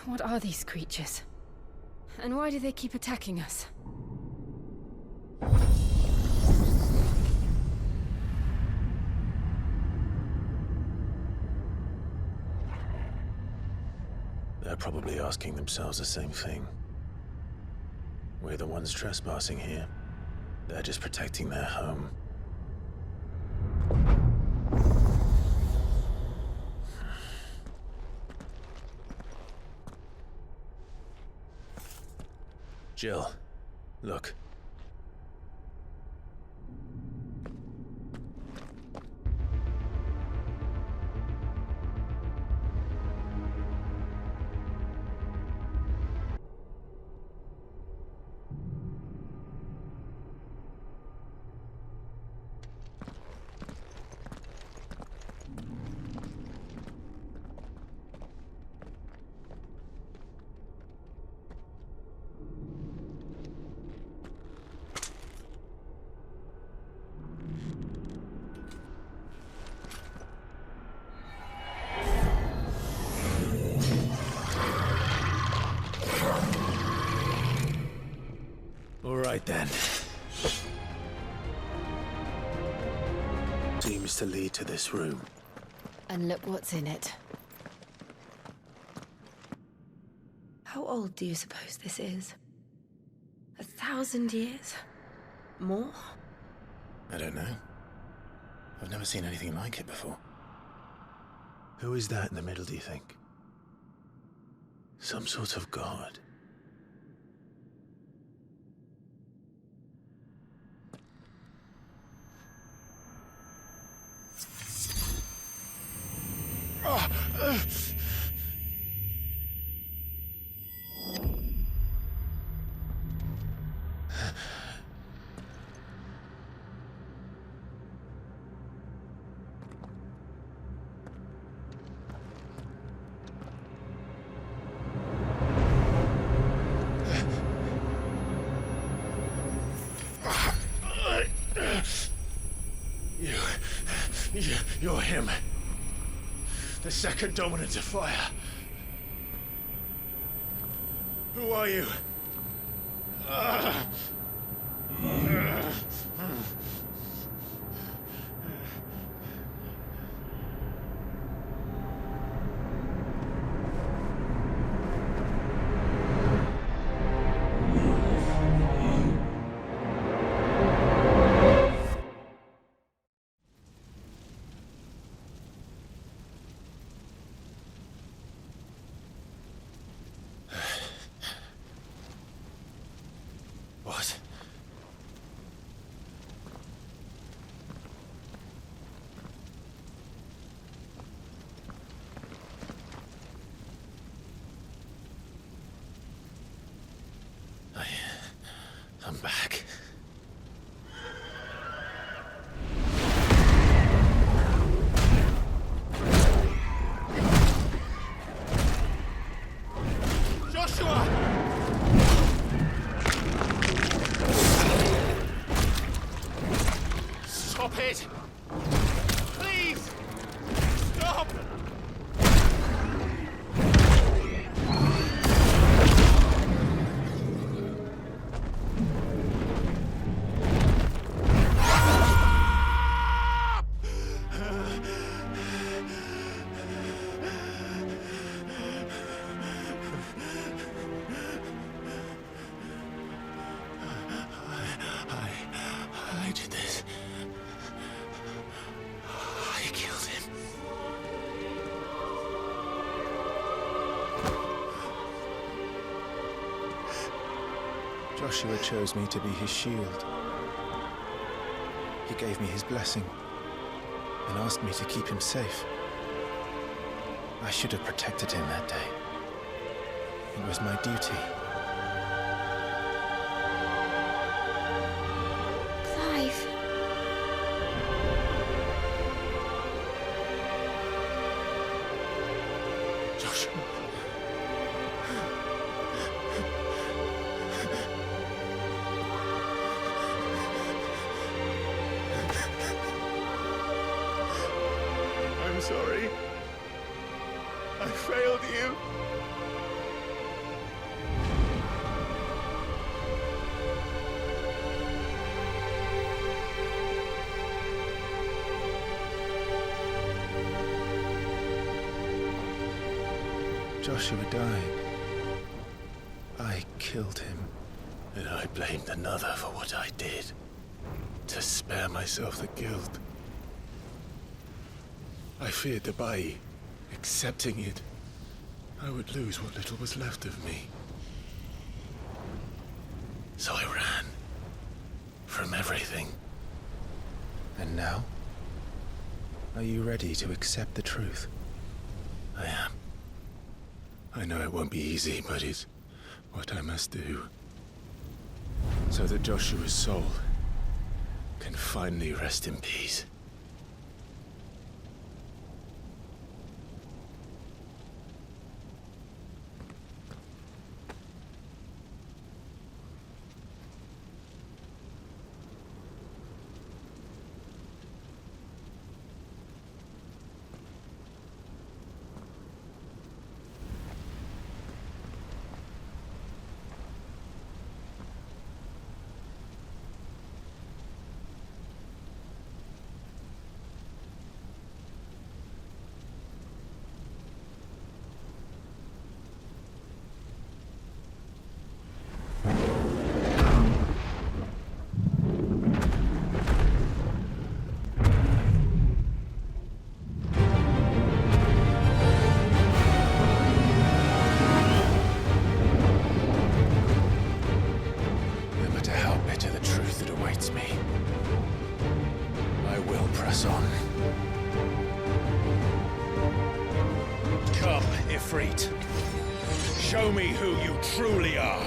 What are these creatures? And why do they keep attacking us? They're probably asking themselves the same thing. We're the ones trespassing here. They're just protecting their home. Jill, look. Right then. Seems to lead to this room. And look what's in it. How old do you suppose this is? 1,000 years? More? I don't know. I've never seen anything like it before. Who is that in the middle, do you think? Some sort of god? You're him. The second dominant of fire. Who are you? What? I'm back. Joshua! Stop it! Please! Stop! I did this. I killed him. Joshua chose me to be his shield. He gave me his blessing and asked me to keep him safe. I should have protected him that day. It was my duty. Clive. Joshua. I'm sorry. I failed you. Joshua died. I killed him. And I blamed another for what I did. To spare myself the guilt. I feared that by accepting it, I would lose what little was left of me. So I ran. From everything. And now? Are you ready to accept the truth? I am. I know it won't be easy, but it's what I must do. So that Joshua's soul can finally rest in peace. you truly are.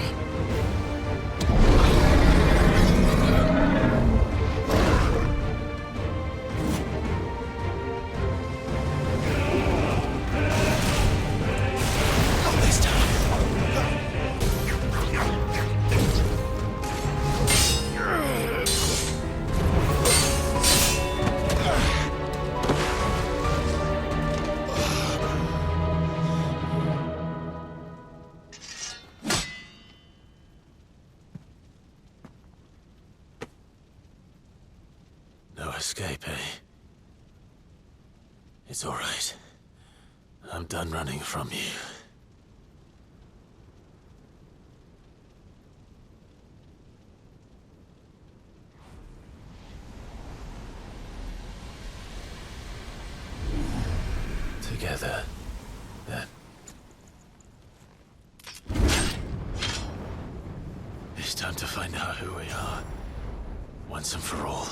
Escape, eh? It's all right. I'm done running from you. Together, then. It's time to find out who we are, once and for all.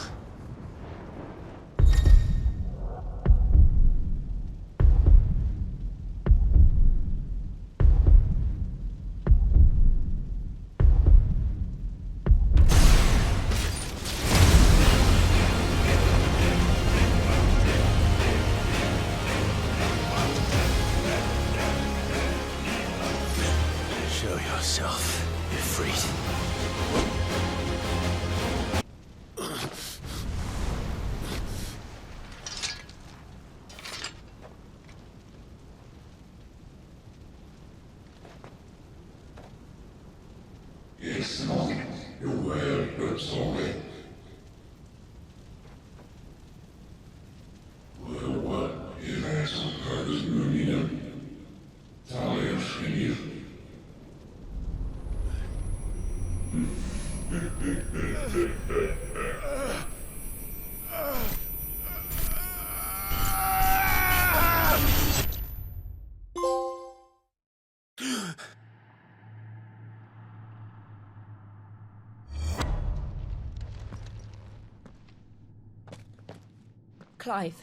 Clive,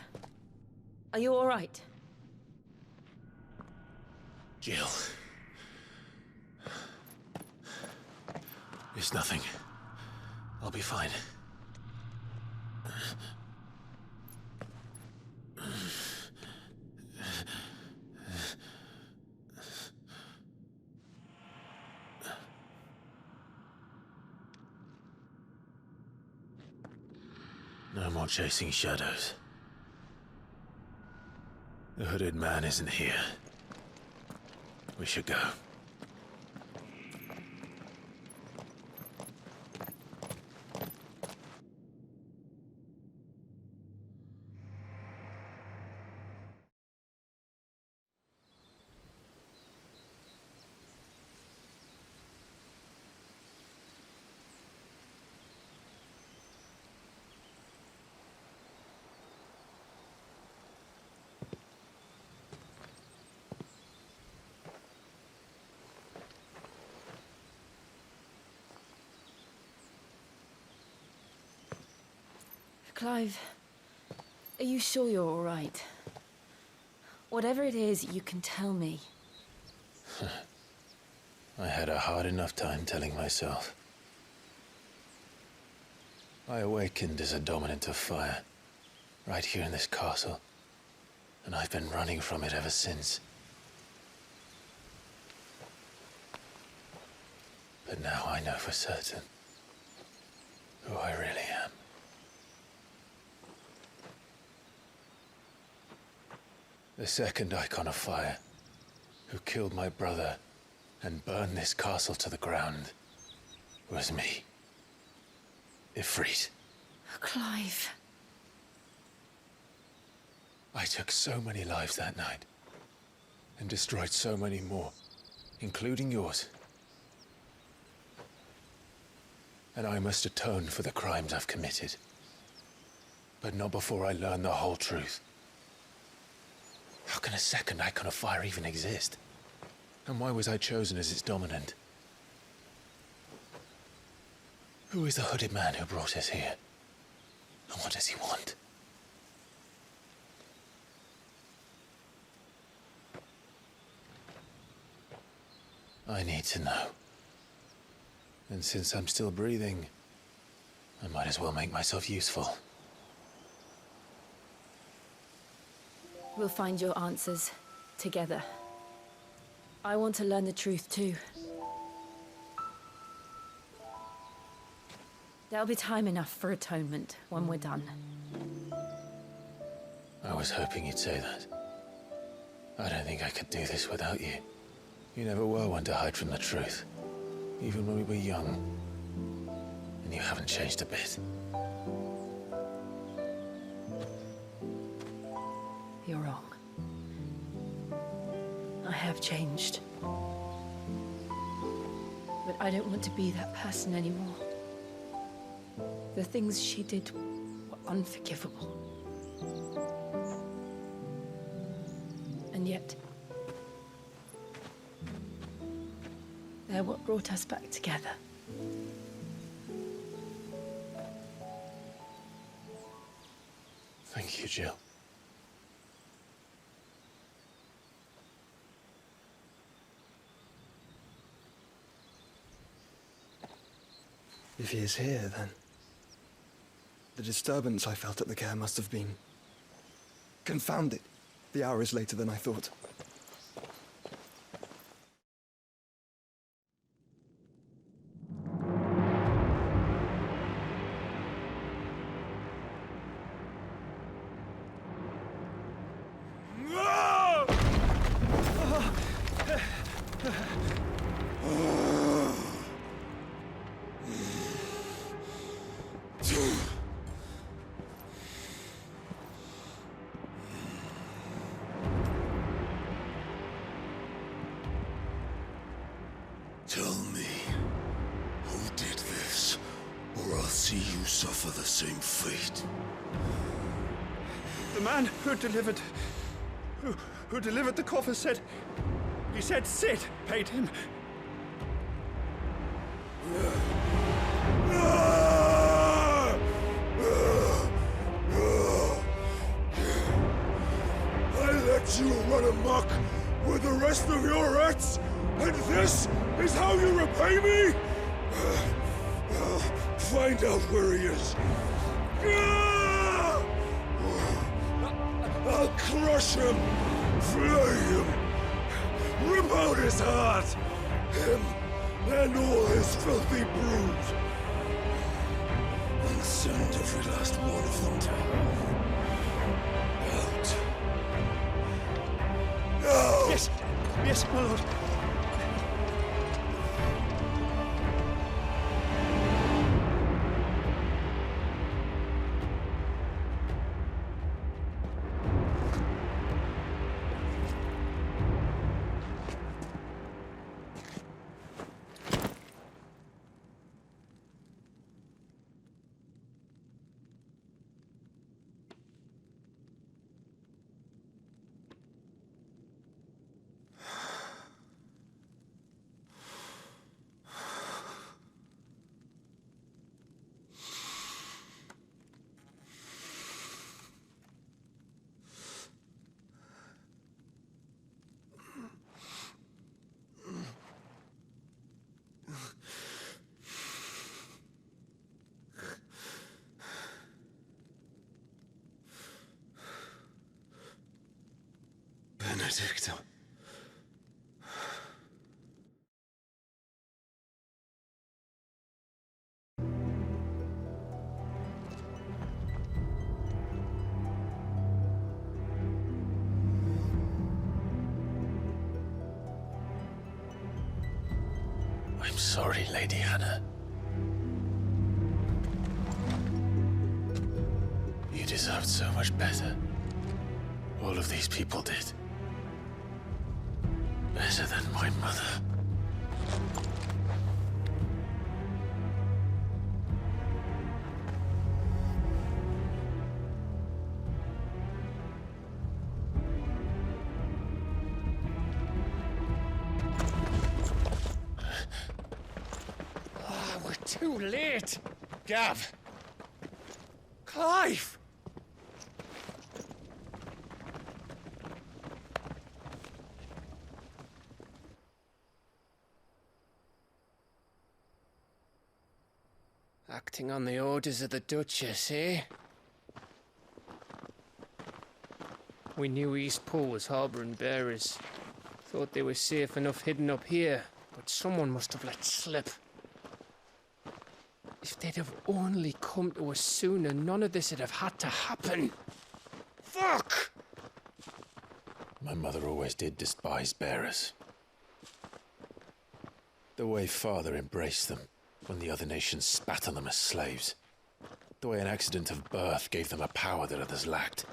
are you all right? Jill. It's nothing. I'll be fine. No more chasing shadows. The hooded man isn't here. We should go. Clive, are you sure you're all right? Whatever it is, you can tell me. I had a hard enough time telling myself. I awakened as a dominant of fire, right here in this castle, and I've been running from it ever since. But now I know for certain who I really am. The second icon of fire, who killed my brother and burned this castle to the ground, was me. Ifrit. Clive. I took so many lives that night, and destroyed so many more, including yours. And I must atone for the crimes I've committed. But not before I learn the whole truth. How can a second icon of fire even exist? And why was I chosen as its dominant? Who is the hooded man who brought us here? And what does he want? I need to know. And since I'm still breathing, I might as well make myself useful. We'll find your answers together. I want to learn the truth too. There'll be time enough for atonement when we're done. I was hoping you'd say that. I don't think I could do this without you. You never were one to hide from the truth, even when we were young. And you haven't changed a bit. You're wrong. I have changed. But I don't want to be that person anymore. The things she did were unforgivable. And yet, they're what brought us back together. Thank you, Jill. If he is here, then the disturbance I felt at the care must have been confounded. The hour is later than I thought. Tell me, who did this, or I'll see you suffer the same fate. The man who delivered the coffer said... He said Sid paid him. I let you run amok with the rest of your rats, and this is how you repay me? I'll find out where he is. I'll crush him, flay him, rip out his heart, him and all his filthy brood, and send every last one of them to hell. Out. No! Yes, yes, my lord. Benedicta. I'm sorry, Lady Hannah. You deserved so much better. All of these people did. Better than my mother. We're too late. Gav. Clive! Acting on the orders of the Duchess, eh? We knew East Pole was harbouring bearers. Thought they were safe enough hidden up here, but someone must have let slip. If they'd have only come to us sooner, none of this would have had to happen. Fuck! My mother always did despise bearers. The way Father embraced them when the other nations spat on them as slaves. The way an accident of birth gave them a power that others lacked.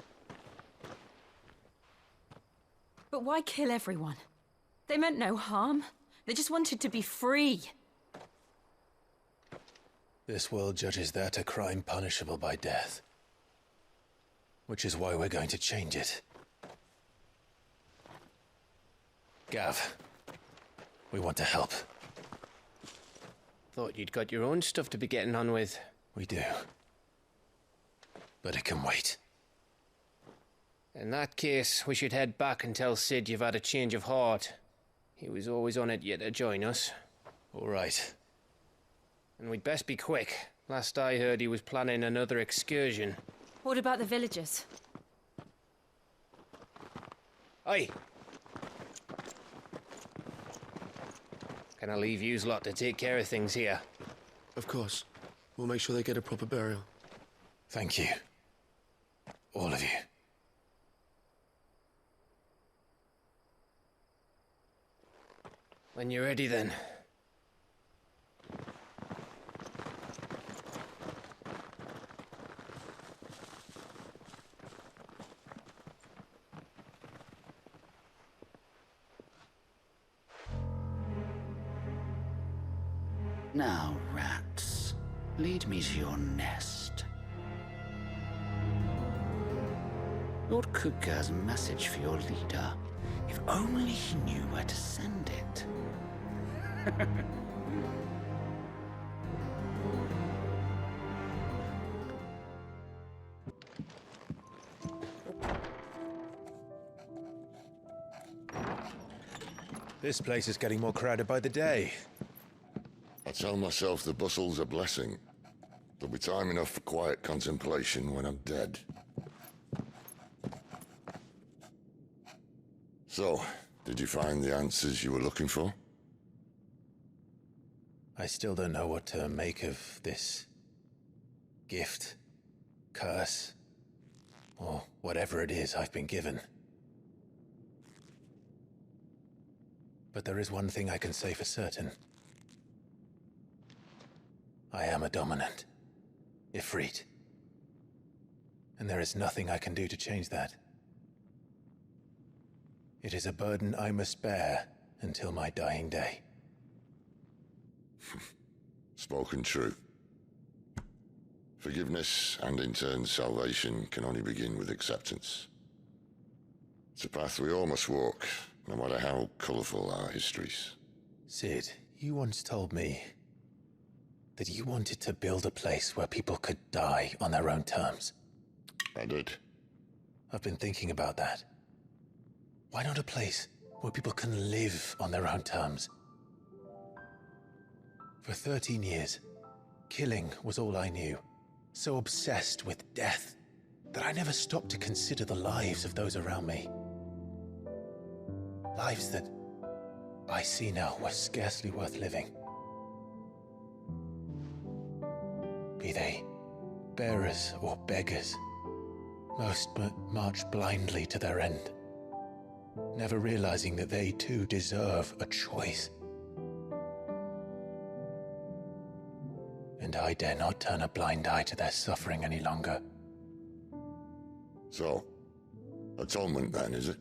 But why kill everyone? They meant no harm. They just wanted to be free. This world judges that a crime punishable by death. Which is why we're going to change it. Gav, we want to help. Thought you'd got your own stuff to be getting on with. We do. But it can wait. In that case, we should head back and tell Sid you've had a change of heart. He was always on it yet to join us. All right. And we'd best be quick. Last I heard, he was planning another excursion. What about the villagers? Aye. Can I leave yous lot to take care of things here? Of course. We'll make sure they get a proper burial. Thank you. All of you. When you're ready, then. Now, rats, lead me to your nest. Lord Kuka has a message for your leader. If only he knew where to send it. This place is getting more crowded by the day. I tell myself the bustle's a blessing. There'll be time enough for quiet contemplation when I'm dead. So, did you find the answers you were looking for? I still don't know what to make of this gift, curse, or whatever it is I've been given. But there is one thing I can say for certain. I am a dominant, Ifrit. And there is nothing I can do to change that. It is a burden I must bear until my dying day. Spoken true. Forgiveness and in turn salvation can only begin with acceptance. It's a path we all must walk, no matter how colourful our histories. Sid, you once told me that you wanted to build a place where people could die on their own terms. I did. I've been thinking about that. Why not a place where people can live on their own terms? For 13 years, killing was all I knew. So obsessed with death that I never stopped to consider the lives of those around me. Lives that I see now were scarcely worth living. Be they bearers or beggars, most march blindly to their end, never realizing that they too deserve a choice. And I dare not turn a blind eye to their suffering any longer. So, atonement then, is it?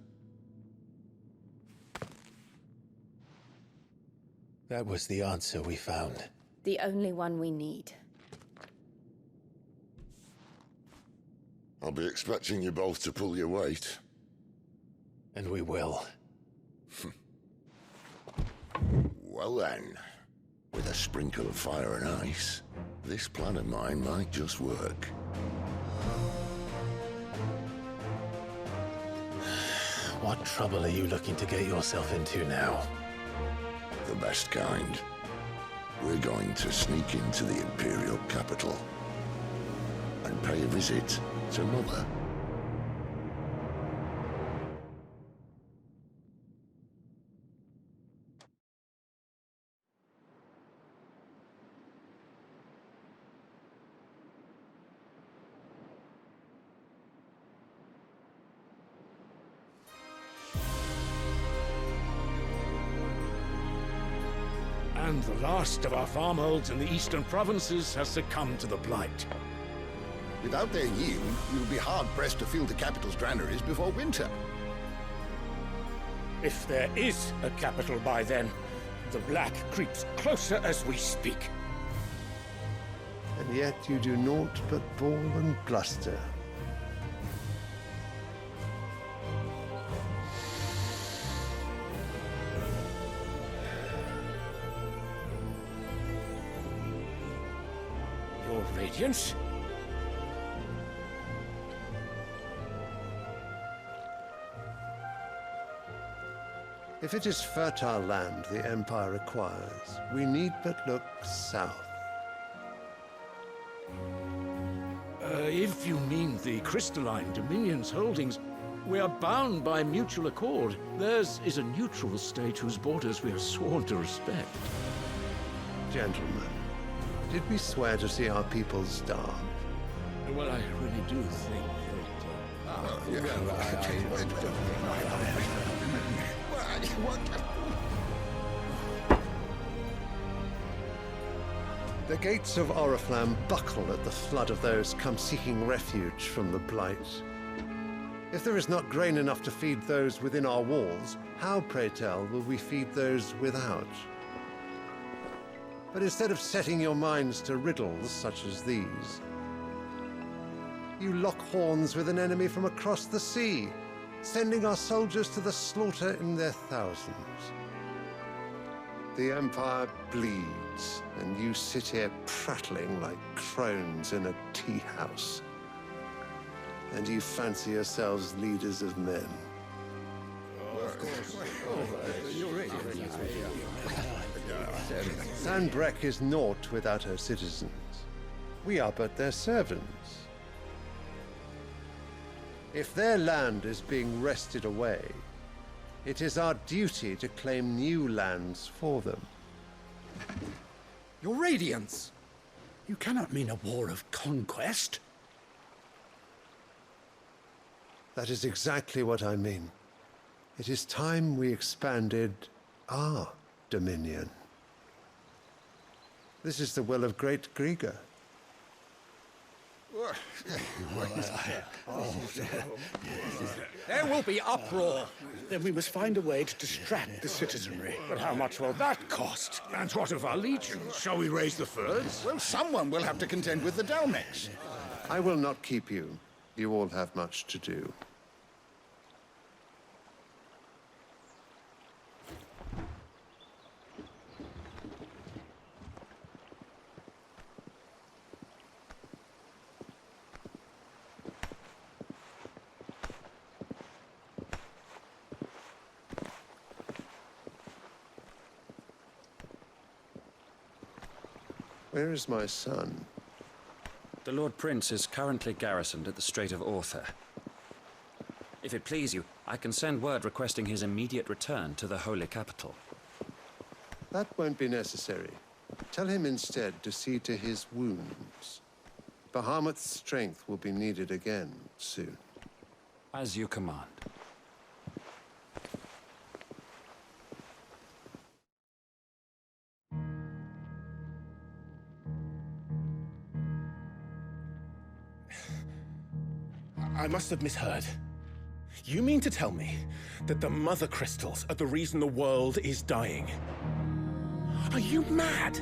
That was the answer we found. The only one we need. I'll be expecting you both to pull your weight. And we will. Well then, with a sprinkle of fire and ice, this plan of mine might just work. What trouble are you looking to get yourself into now? The best kind. We're going to sneak into the imperial capital and pay a visit to Mother. And the last of our farmholds in the eastern provinces has succumbed to the blight. Without their yield, you'll be hard-pressed to fill the capital's granaries before winter. If there is a capital by then, the black creeps closer as we speak. And yet you do naught but bawl and bluster. Your Radiance? If it is fertile land the Empire requires, we need but look south. If you mean the crystalline Dominion's holdings, we are bound by mutual accord. Theirs is a neutral state whose borders we are sworn to respect. Gentlemen, did we swear to see our people starve? Well, I really do think The gates of Oriflamme buckle at the flood of those come seeking refuge from the blight. If there is not grain enough to feed those within our walls, how, pray tell, will we feed those without? But instead of setting your minds to riddles such as these, you lock horns with an enemy from across the sea, sending our soldiers to the slaughter in their thousands. The Empire bleeds, and you sit here prattling like crones in a tea house. And you fancy yourselves leaders of men. Sanbreque is naught without her citizens. We are but their servants. If their land is being wrested away, it is our duty to claim new lands for them. Your Radiance! You cannot mean a war of conquest. That is exactly what I mean. It is time we expanded our dominion. This is the will of great Griga. There will be uproar. Then we must find a way to distract the citizenry. But how much will that cost? And what of our legions? Shall we raise the furs? Well, someone will have to contend with the Dalmex. I will not keep you. You all have much to do. Where is my son? The Lord Prince is currently garrisoned at the Strait of Orther. If it please you, I can send word requesting his immediate return to the Holy Capital. That won't be necessary. Tell him instead to see to his wounds. Bahamut's strength will be needed again soon. As you command. I must have misheard. You mean to tell me that the Mother Crystals are the reason the world is dying? Are you mad?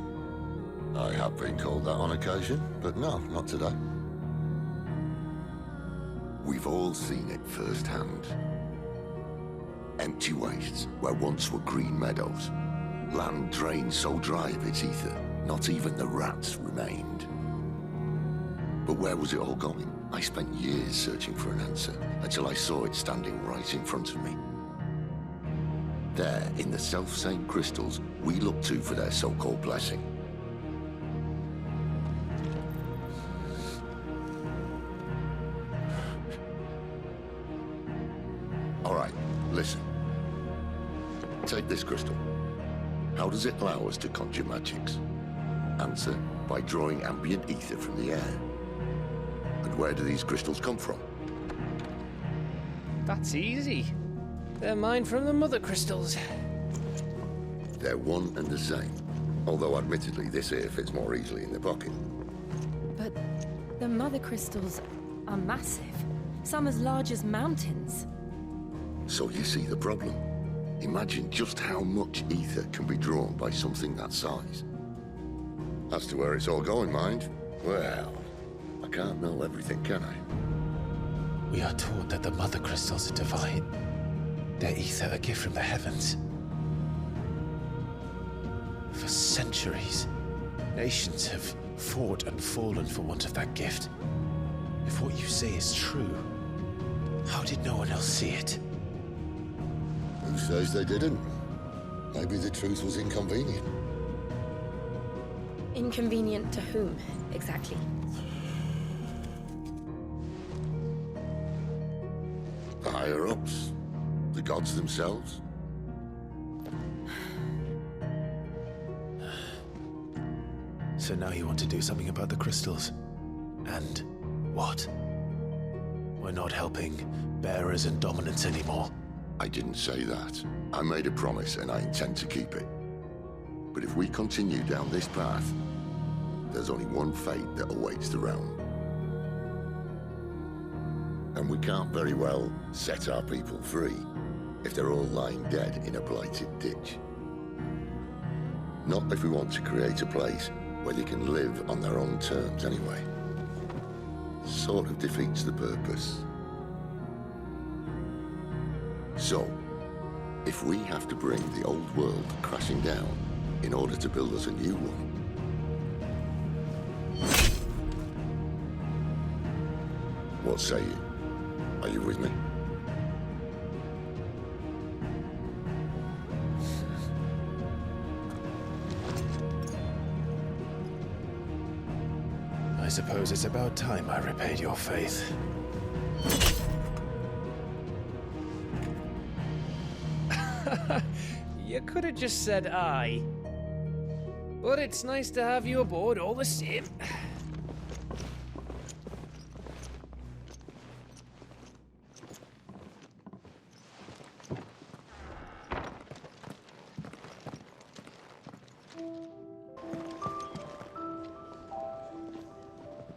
I have been called that on occasion, but no, not today. We've all seen it firsthand. Empty wastes where once were green meadows. Land drained so dry of its ether, not even the rats remained. But where was it all going? I spent years searching for an answer, until I saw it standing right in front of me. There, in the self-same crystals we look to for their so-called blessing, Take this crystal. How does it allow us to conjure magics? Answer, by drawing ambient ether from the air. And where do these crystals come from? That's easy. They're mine from the mother crystals. They're one and the same. Although admittedly this here fits more easily in the pocket. But the mother crystals are massive. Some as large as mountains. So you see the problem. Imagine just how much ether can be drawn by something that size. As to where it's all going, mind, well, I can't know everything, can I? We are taught that the mother crystals are divine. Their ether a gift from the heavens. For centuries, nations have fought and fallen for want of that gift. If what you say is true, how did no one else see it? Who says they didn't? Maybe the truth was inconvenient. Inconvenient to whom, exactly? The higher-ups? The gods themselves? So now you want to do something about the crystals? And what? We're not helping bearers and dominants anymore. I didn't say that. I made a promise and I intend to keep it. But if we continue down this path, there's only one fate that awaits the realm. And we can't very well set our people free if they're all lying dead in a blighted ditch. Not if we want to create a place where they can live on their own terms anyway. Sort of defeats the purpose. So, if we have to bring the old world crashing down in order to build us a new one, what say you? Are you with me? I suppose it's about time I repaid your faith. You could have just said aye. But it's nice to have you aboard all the same.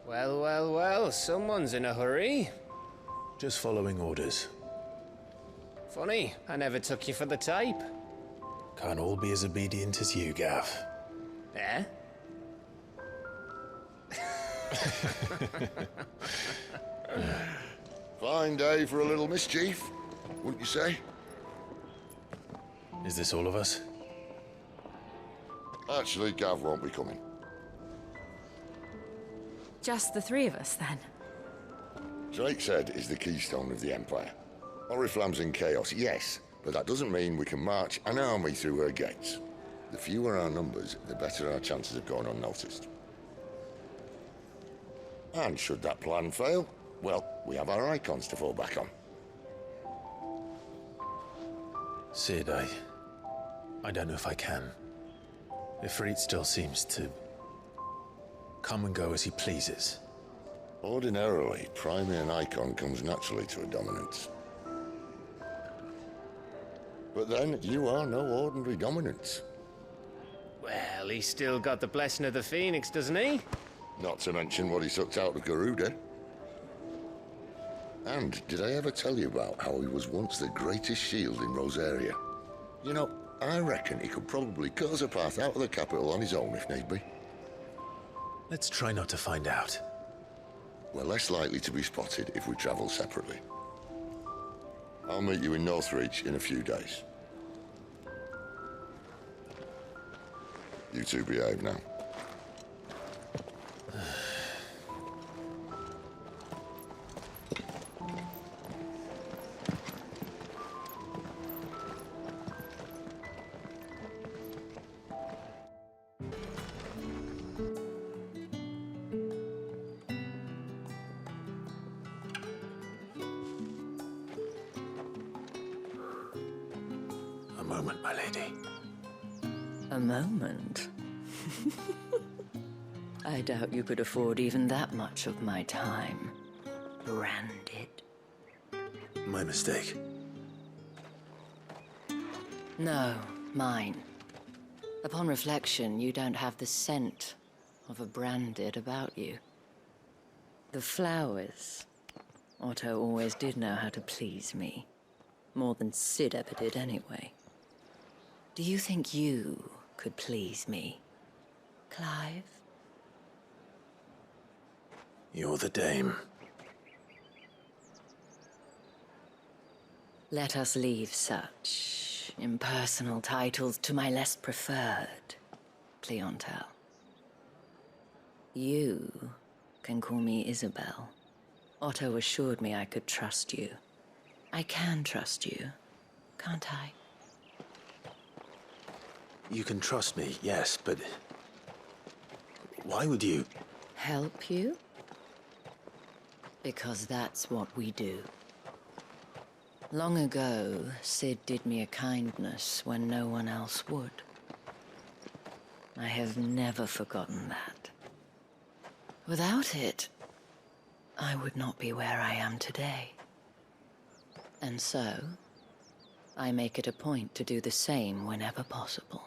Well, well, well, someone's in a hurry. Just following orders. Funny, I never took you for the type. Can't all be as obedient as you, Gav. Eh? Fine day for a little mischief, wouldn't you say? Is this all of us? Actually, Gav won't be coming. Just the three of us, then? Drakeshead is the keystone of the Empire. Oriflamme's in chaos, yes, but that doesn't mean we can march an army through her gates. The fewer our numbers, the better our chances of going unnoticed. And should that plan fail, well, we have our EIKONs to fall back on. Sid, I don't know if I can. Ifrit still seems to come and go as he pleases. Ordinarily, priming an EIKON comes naturally to a dominance. But then, you are no ordinary dominance. Well, he's still got the blessing of the Phoenix, doesn't he? Not to mention what he sucked out of Garuda. And did I ever tell you about how he was once the greatest shield in Rosaria? You know, I reckon he could probably cut us a path out of the capital on his own if need be. Let's try not to find out. We're less likely to be spotted if we travel separately. I'll meet you in Northreach in a few days. You two behave now. moment, my lady. A moment? I doubt you could afford even that much of my time. Branded. My mistake. No, mine. Upon reflection, you don't have the scent of a branded about you. The flowers. Otto always did know how to please me. More than Sid ever did anyway. Do you think you could please me, Clive? You're the dame. Let us leave such impersonal titles to my less preferred clientele. You can call me Isabel. Otto assured me I could trust you. I can trust you, can't I? You can trust me, yes, but why would you? Help you? Because that's what we do. Long ago, Sid did me a kindness when no one else would. I have never forgotten that. Without it, I would not be where I am today. And so, I make it a point to do the same whenever possible.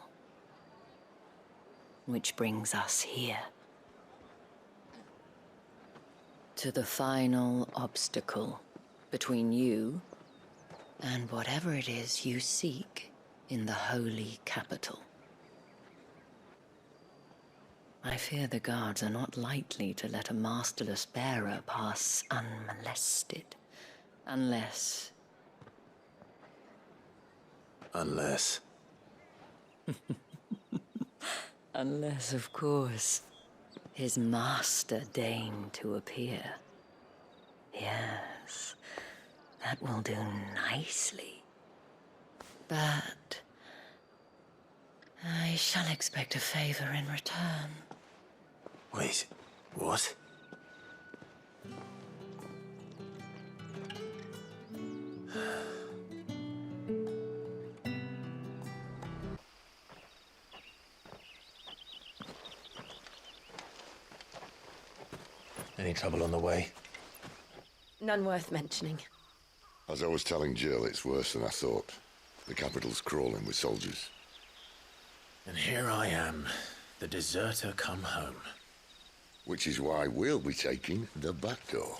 Which brings us here. To the final obstacle between you and whatever it is you seek in the holy capital. I fear the guards are not likely to let a masterless bearer pass unmolested, unless... Unless... Unless, of course, his master deigned to appear. Yes, that will do nicely. But I shall expect a favor in return. Wait, what? Any trouble on the way? None worth mentioning. As I was telling Jill, it's worse than I thought. The capital's crawling with soldiers. And here I am, the deserter come home. Which is why we'll be taking the back door.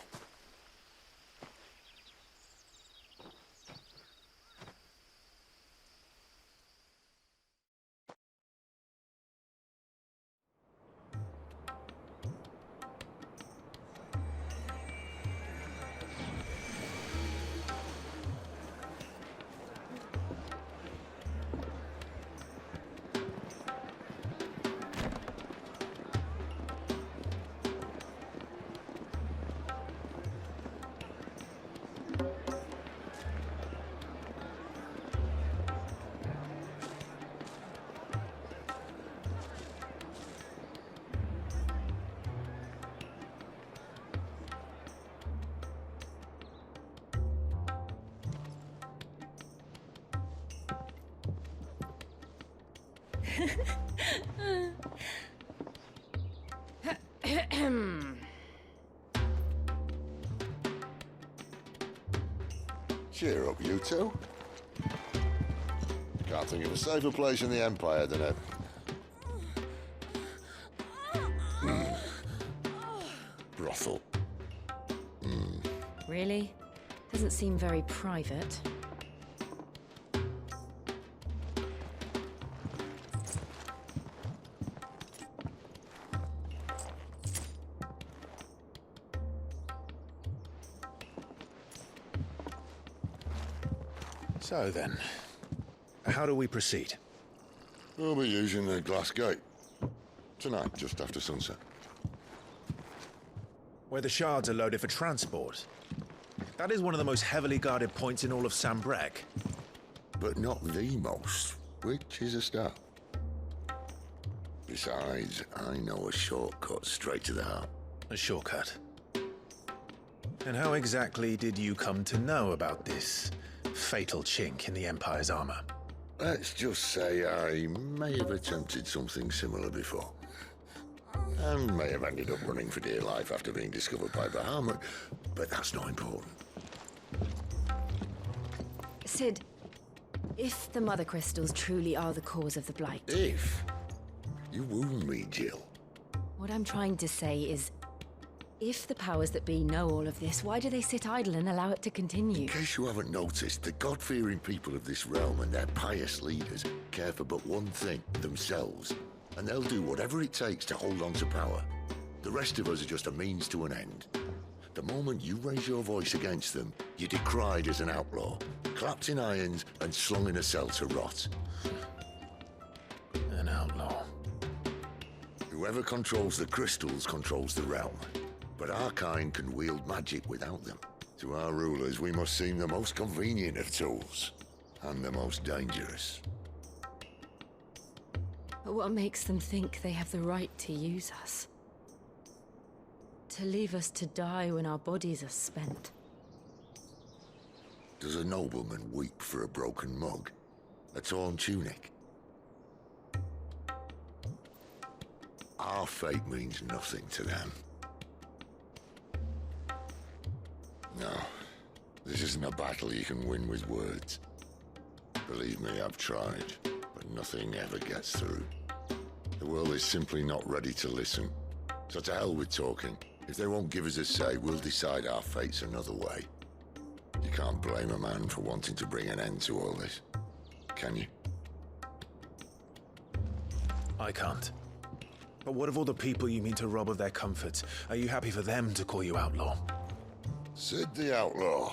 Cheer up, you two. Can't think of a safer place in the Empire than a... brothel. Really? Doesn't seem very private. So then, how do we proceed? We'll be using the glass gate. Tonight, just after sunset. Where the shards are loaded for transport. That is one of the most heavily guarded points in all of Sambrec. But not the most, which is a start. Besides, I know a shortcut straight to the heart. A shortcut? And how exactly did you come to know about this fatal chink in the Empire's armor? Let's just say I may have attempted something similar before. And may have ended up running for dear life after being discovered by Bahamut, but that's not important. Sid, if the Mother Crystals truly are the cause of the Blight... If? You wound me, Jill. What I'm trying to say is, if the powers that be know all of this, why do they sit idle and allow it to continue? In case you haven't noticed, the God-fearing people of this realm and their pious leaders care for but one thing, themselves. And they'll do whatever it takes to hold on to power. The rest of us are just a means to an end. The moment you raise your voice against them, you're decried as an outlaw, clapped in irons and slung in a cell to rot. An outlaw. Whoever controls the crystals controls the realm. But our kind can wield magic without them. To our rulers, we must seem the most convenient of tools. And the most dangerous. But what makes them think they have the right to use us? To leave us to die when our bodies are spent? Does a nobleman weep for a broken mug? A torn tunic? Our fate means nothing to them. No, this isn't a battle you can win with words. Believe me, I've tried, but nothing ever gets through. The world is simply not ready to listen. So to hell with talking. If they won't give us a say, we'll decide our fates another way. You can't blame a man for wanting to bring an end to all this, can you? I can't. But what of all the people you mean to rob of their comforts? Are you happy for them to call you outlaw? Sid the Outlaw.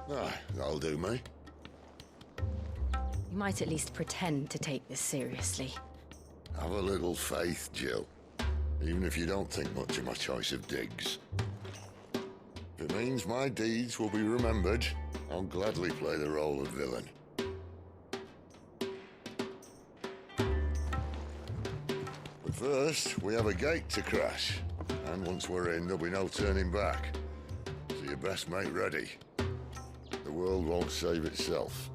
Aye, that'll do me. You might at least pretend to take this seriously. Have a little faith, Jill. Even if you don't think much of my choice of digs. If it means my deeds will be remembered, I'll gladly play the role of villain. But first, we have a gate to crash. And once we're in, there'll be no turning back. So you best make ready. The world won't save itself.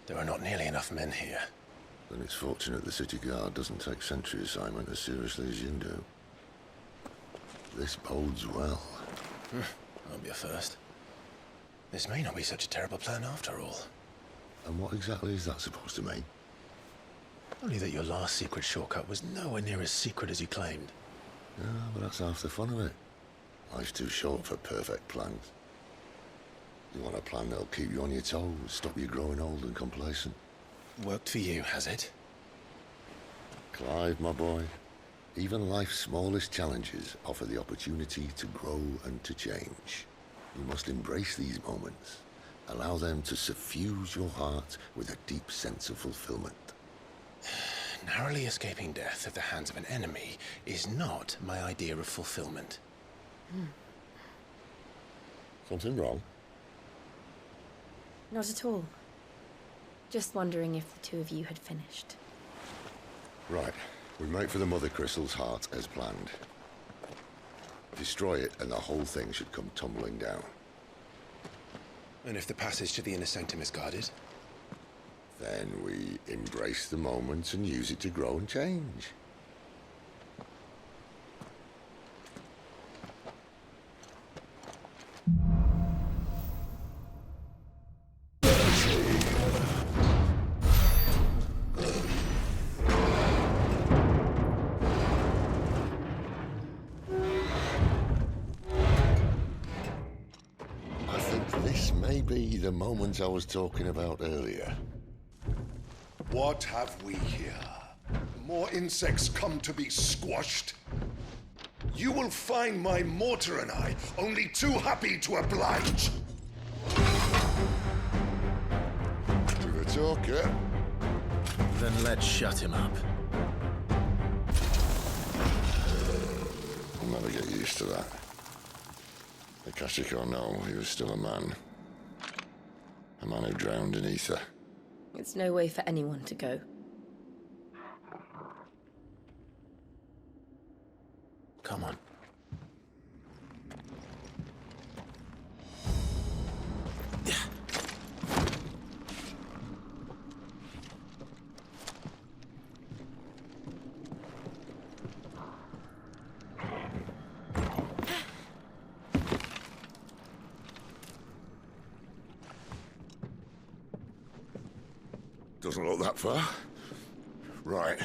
There are not nearly enough men here. Then it's fortunate the city guard doesn't take sentry assignment as seriously as you do. This bodes well. That'll be a first. This may not be such a terrible plan after all. And what exactly is that supposed to mean? Only that your last secret shortcut was nowhere near as secret as you claimed. Yeah, but that's half the fun of it. Life's too short for perfect plans. You want a plan that'll keep you on your toes, stop you growing old and complacent. Worked for you, has it? Clive, my boy, even life's smallest challenges offer the opportunity to grow and to change. You must embrace these moments. Allow them to suffuse your heart with a deep sense of fulfillment. Narrowly escaping death at the hands of an enemy is not my idea of fulfillment. Something wrong? Not at all. Just wondering if the two of you had finished. Right. We make for the Mother Crystal's heart as planned. Destroy it and the whole thing should come tumbling down. And if the passage to the inner sanctum is guarded? Then we embrace the moment and use it to grow and change. The moment I was talking about earlier. What have we here? More insects come to be squashed? You will find my mortar and I only too happy to oblige. To the talker. Then let's shut him up. I'll never get used to that. Akashic or no, he was still a man. A man who drowned in ether. It's no way for anyone to go. Come on. Doesn't look that far. Right.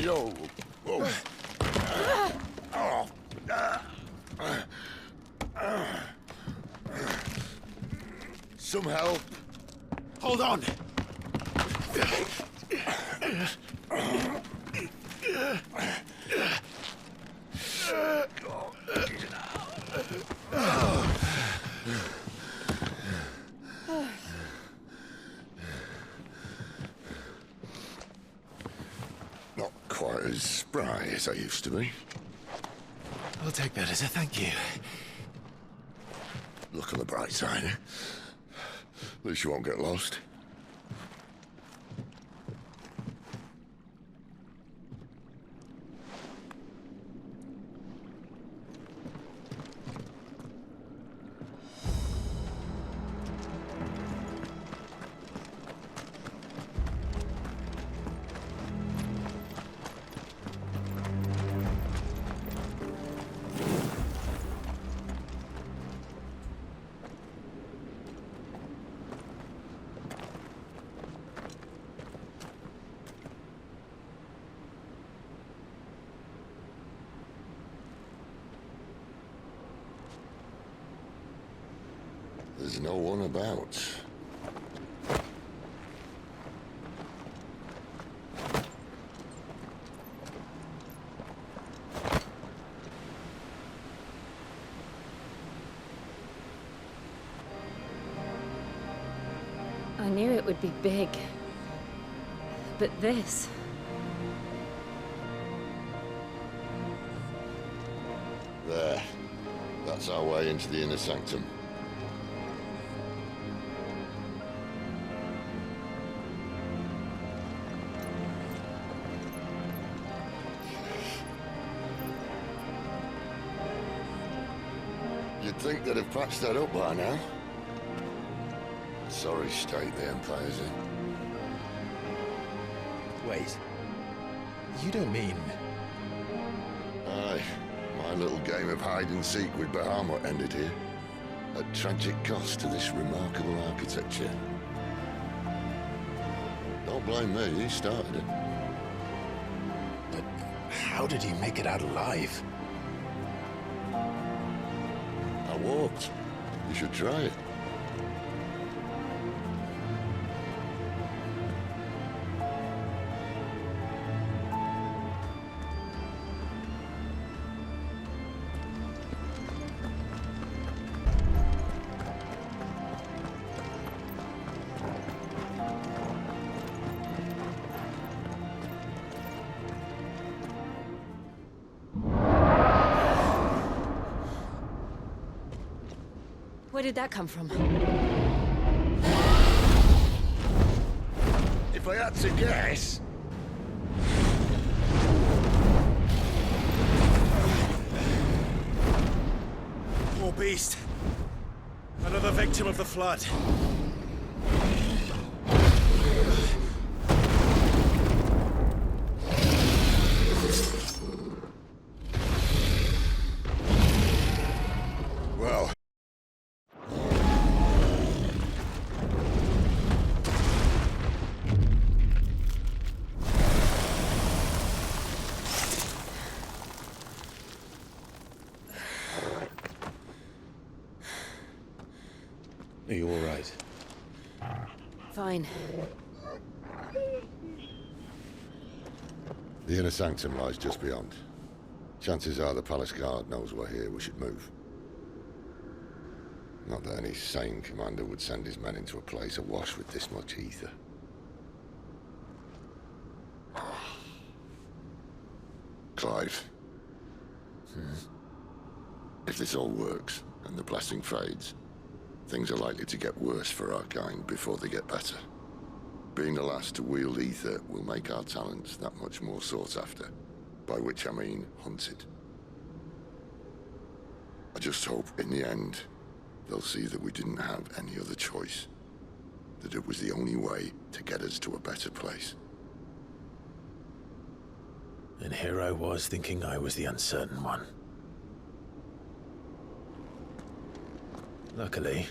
Yo. Whoa. Some help. Hold on. Not quite as spry as I used to be. I'll take that as a thank you. Look on the bright side, eh? At least you won't get lost. There's no one about. I knew it would be big. But this... There. That's our way into the inner sanctum. You'd think they'd have patched that up by now. Sorry state the Empire's in. Wait. You don't mean... Aye. My little game of hide-and-seek with Bahamut ended here. At tragic cost to this remarkable architecture. Don't blame me, he started it. But how did he make it out alive? I walked. You should try it. Where did that come from? If I had to guess... Poor beast. Another victim of the flood. Well... Are you all right? Fine. The inner sanctum lies just beyond. Chances are the palace guard knows we're here. We should move. Not that any sane commander would send his men into a place awash with this much ether. Clive. If this all works, and the blessing fades, things are likely to get worse for our kind before they get better. Being the last to wield ether will make our talents that much more sought after, by which I mean hunted. I just hope, in the end, they'll see that we didn't have any other choice. That it was the only way to get us to a better place. And here I was thinking I was the uncertain one. Luckily,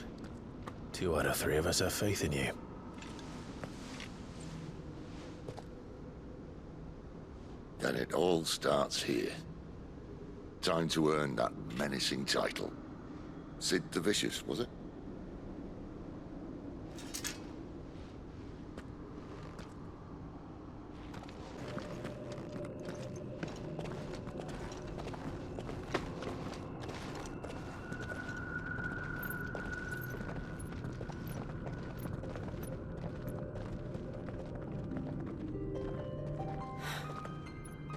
2 out of 3 of us have faith in you. Then it all starts here. Time to earn that menacing title. Sid the Vicious, was it?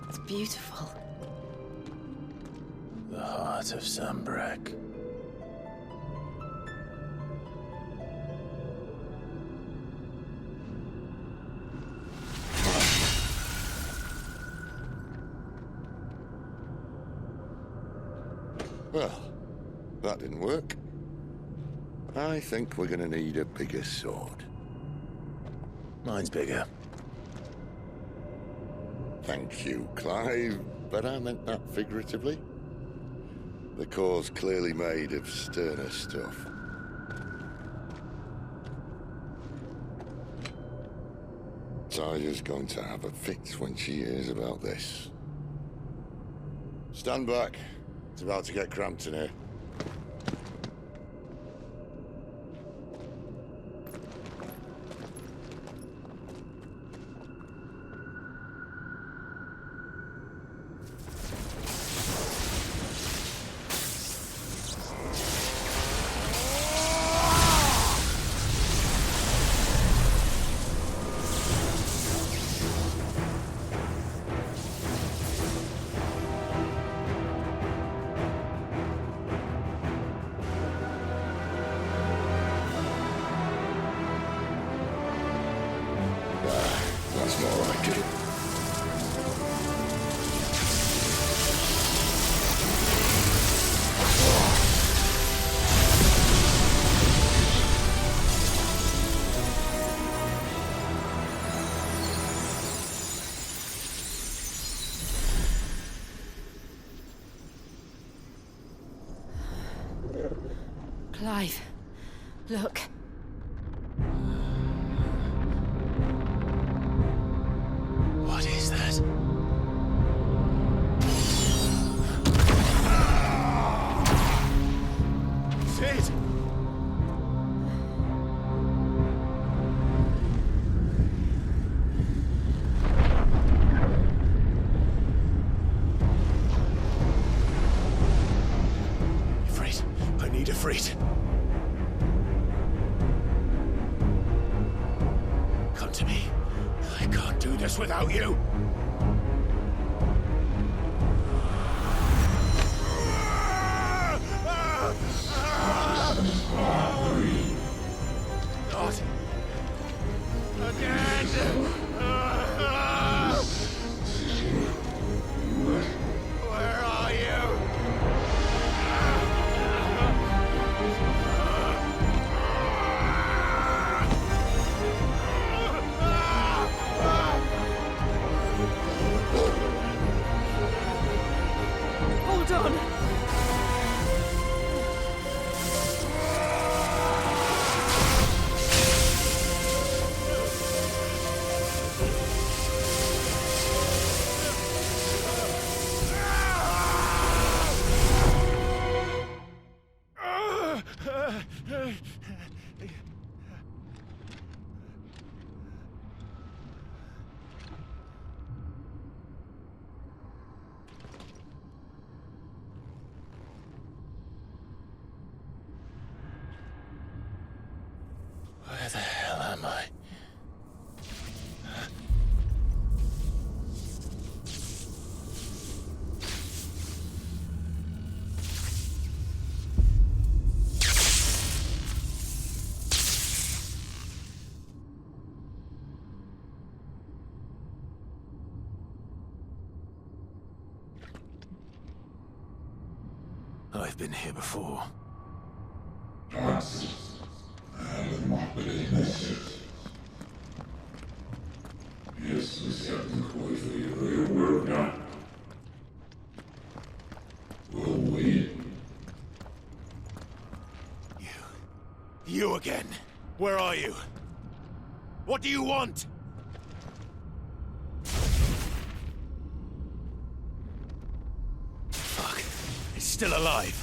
It's beautiful. The heart of Sambrek. Well, that didn't work. I think we're gonna need a bigger sword. Mine's bigger. Thank you, Clive, but I meant that figuratively. The core's clearly made of sterner stuff. Taya's going to have a fit when she hears about this. Stand back. It's about to get cramped in here. That's more like it. Clive, look. What is that? Sid! Ifrit, I need Ifrit. Come to me. I can't do this without you. Not again. Where are you? I've been here before. You again? Where are you? What do you want? Fuck. It's still alive.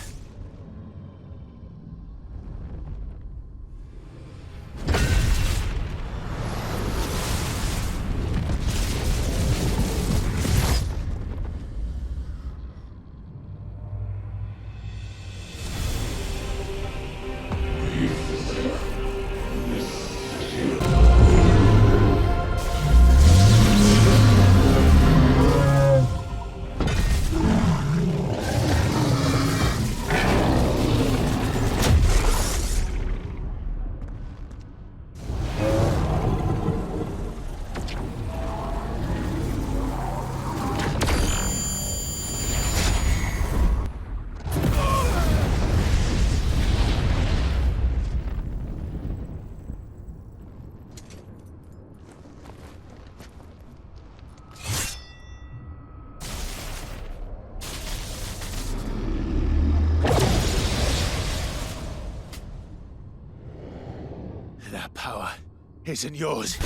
That power isn't yours.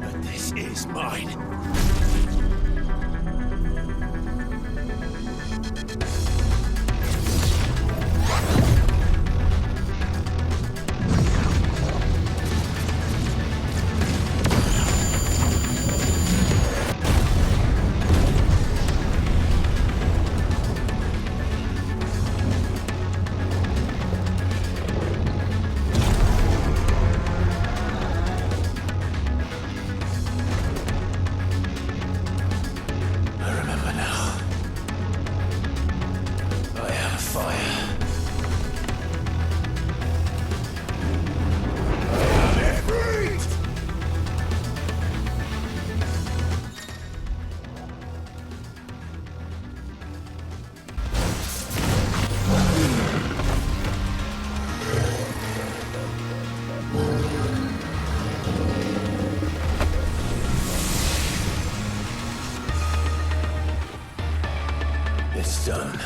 But this is mine. It's done.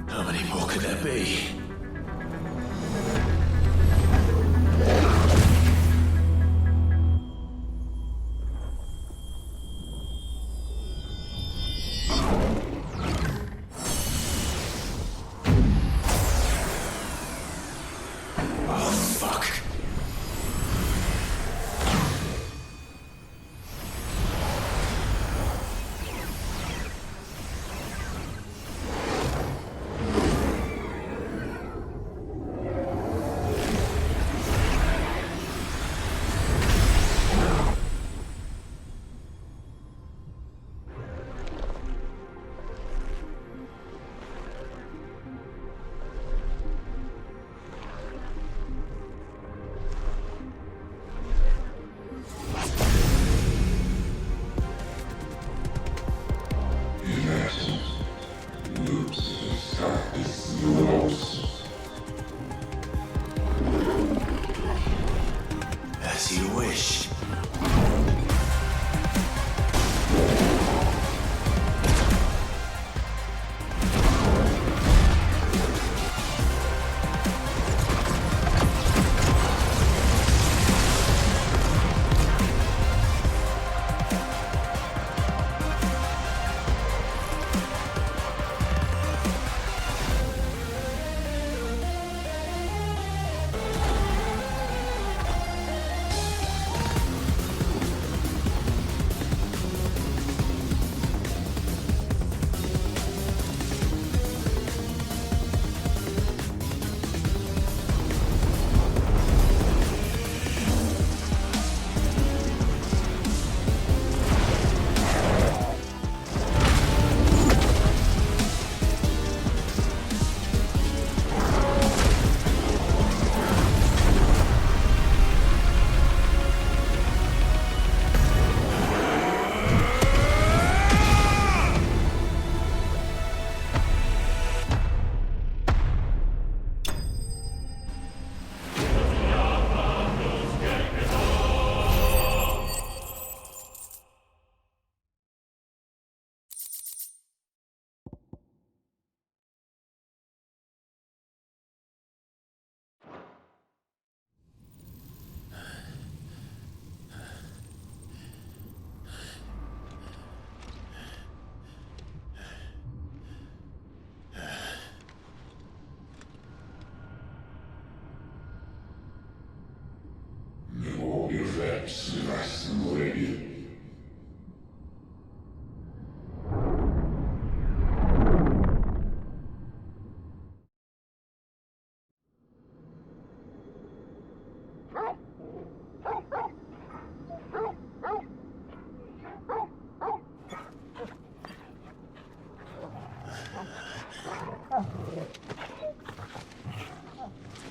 How many more could there be?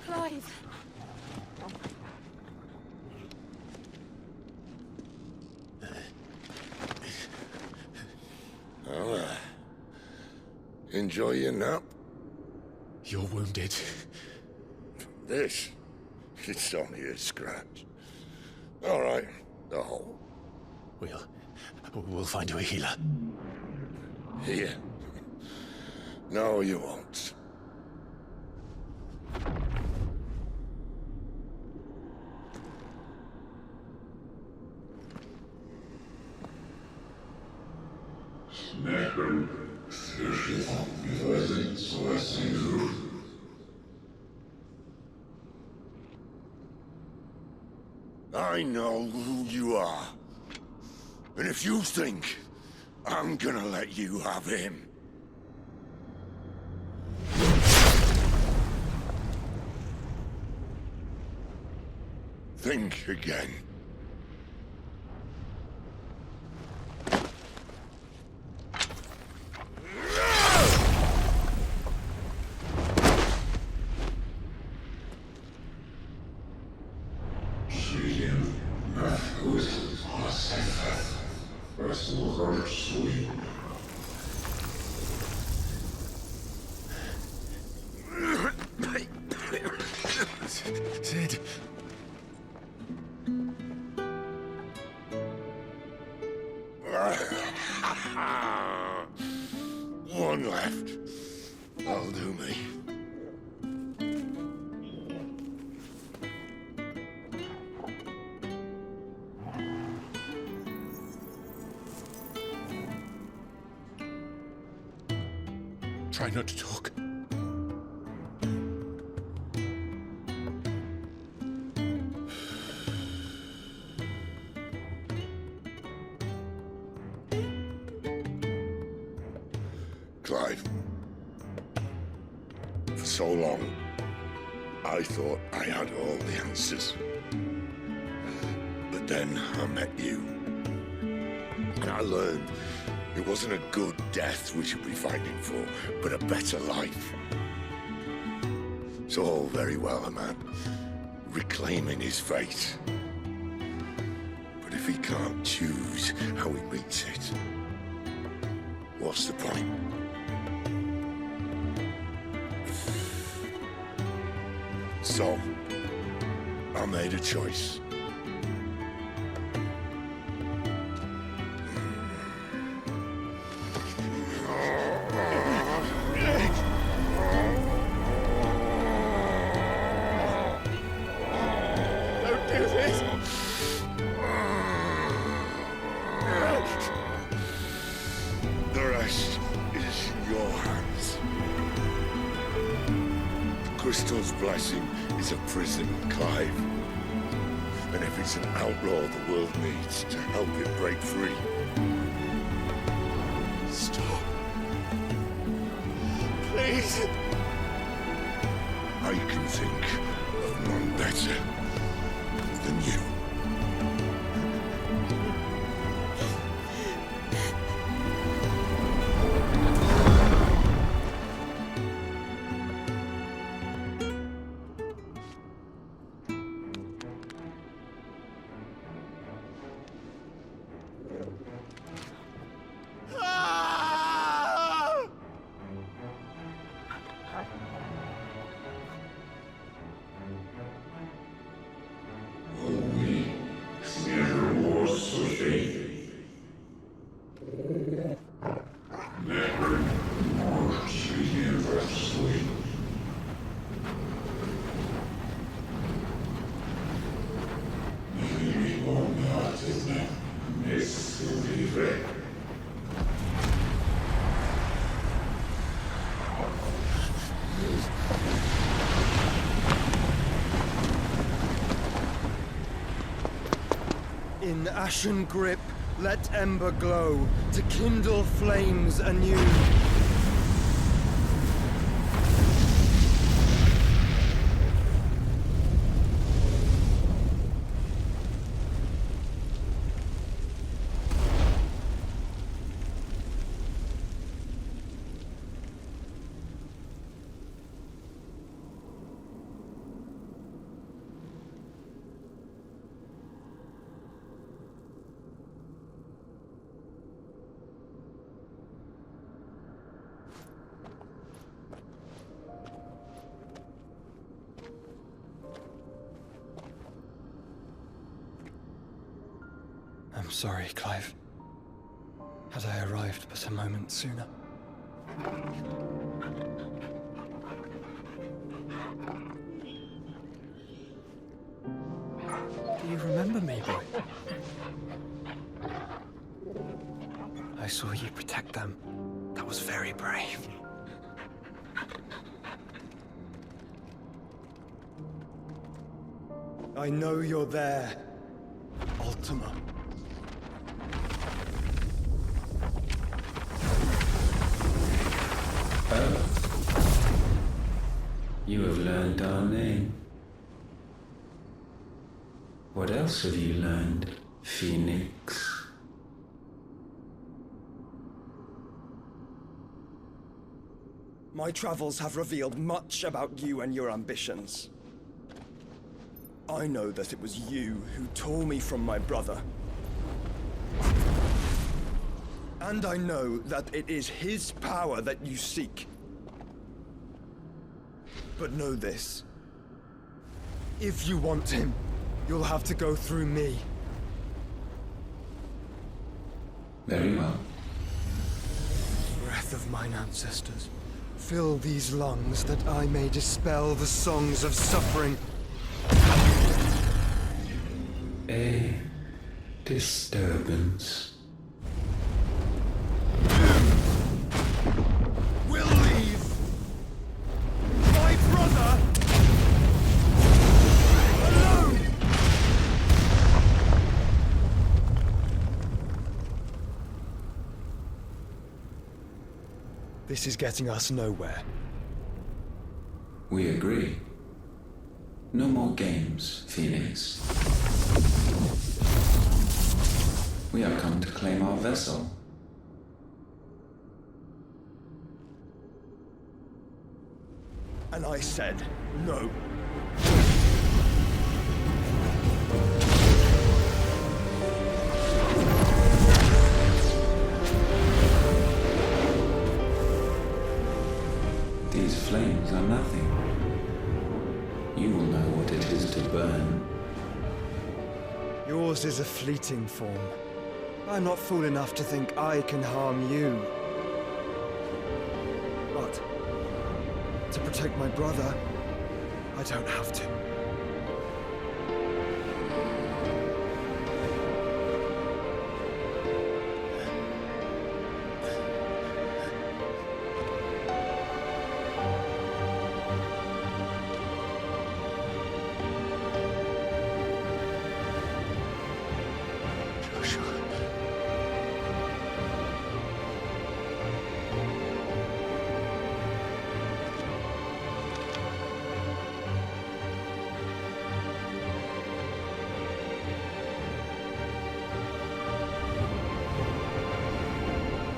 Clive! Well, enjoy your nap? You're wounded. This? It's only a scratch. All right, the hole. We'll find you a healer. Here? No, you won't. I know who you are. And if you think I'm gonna let you have him... think again. Sid. One left. That'll do me. Try not to talk. Clive. For so long, I thought I had all the answers. But then I met you. And I learned it wasn't a good death we should be fighting for, but a better life. It's all very well, a man reclaiming his fate. But if he can't choose how he meets it, what's the point? So, I made a choice. Don't do this! The rest is in your hands. The crystal's blessing is a prison, Clive. And if it's an outlaw the world needs to help it break free... Stop. Please! I can think of none better than you. In ashen grip, let ember glow, to kindle flames anew. I'm sorry, Clive. Had I arrived but a moment sooner. Do you remember me, boy? I saw you protect them. That was very brave. I know you're there, Ultima. You have learned our name. What else have you learned, Phoenix? My travels have revealed much about you and your ambitions. I know that it was you who tore me from my brother. And I know that it is his power that you seek. But know this. If you want him, you'll have to go through me. Very well. Breath of mine ancestors, fill these lungs that I may dispel the songs of suffering. A disturbance. We'll leave. My brother alone. This is getting us nowhere. We agree. No more games, Phoenix. We have come to claim our vessel. And I said no. These flames are nothing. You will know what it is to burn. Yours is a fleeting form. I'm not fool enough to think I can harm you. But to protect my brother, I don't have to.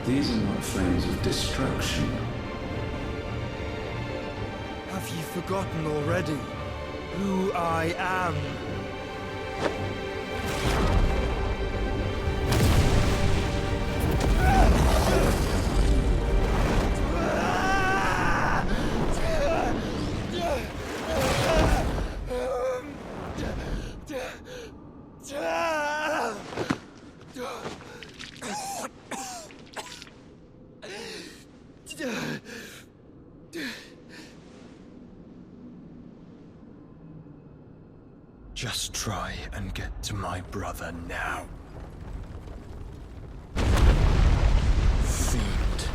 These are not flames of destruction. Have you forgotten already who I am? Just try and get to my brother now. Fiend.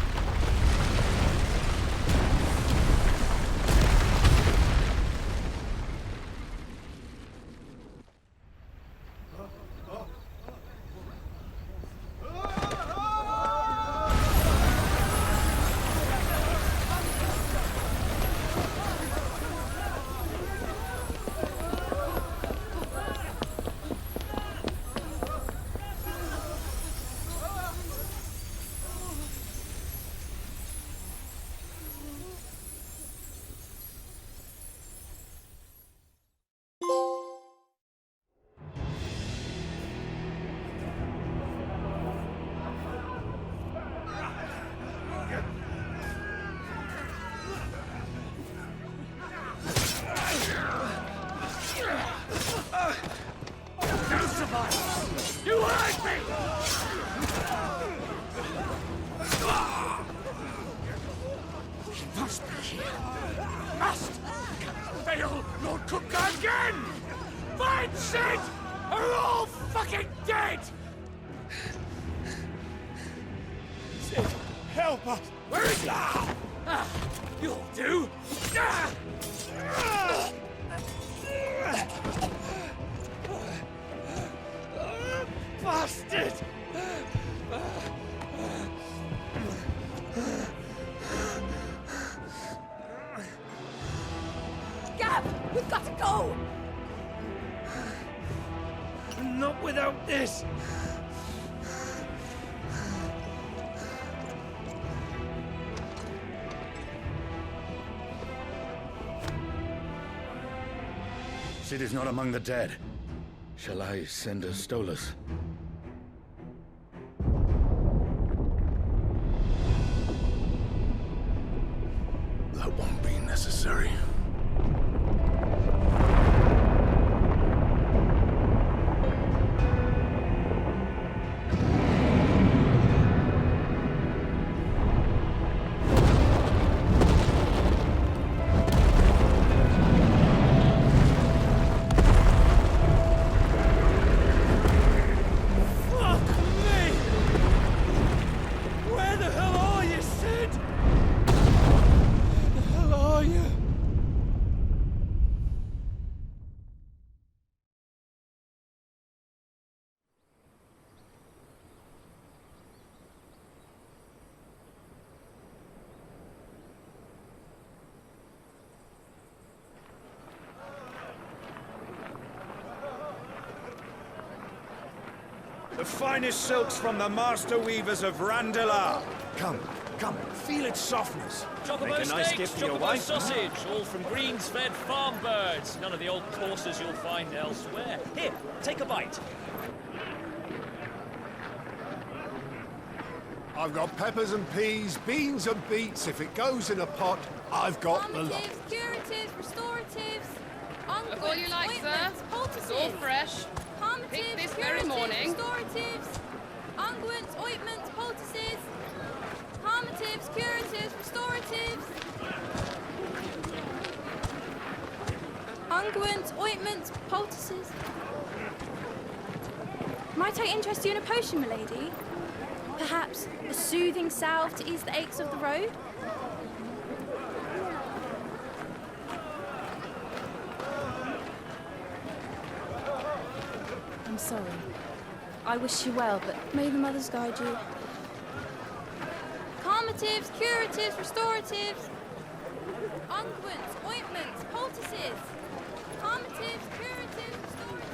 Crucify! You hurt me! He must be here. Must! Fail Lord Cook again! Find Sid! Or we're all fucking dead! Sid, help us! Where is he? You'll do! Bastard! Gab, we've got to go! Not without this! Sid is not among the dead. Shall I send a Stolas? That won't be necessary. The finest silks from the master weavers of Randalar. Come, feel its softness. Chocobo Make a nice steaks, gift for your chocobo wife. sausage, all from greens-fed farm birds. None of the old courses you'll find elsewhere. Here, take a bite. I've got peppers and peas, beans and beets. If it goes in a pot, I've got the lot. Curatives, restoratives, Look all you like, sir. It's all fresh. Picked this very morning. Restoratives, unguents, ointments, poultices, harmatives, curatives, restoratives, unguents, ointments, poultices. Might I interest you in a potion, milady? Perhaps a soothing salve to ease the aches of the road? I'm sorry. I wish you well, but may the mothers guide you. Calmatives, curatives, restoratives, unguents, ointments, poultices. Calmatives, curatives, restoratives.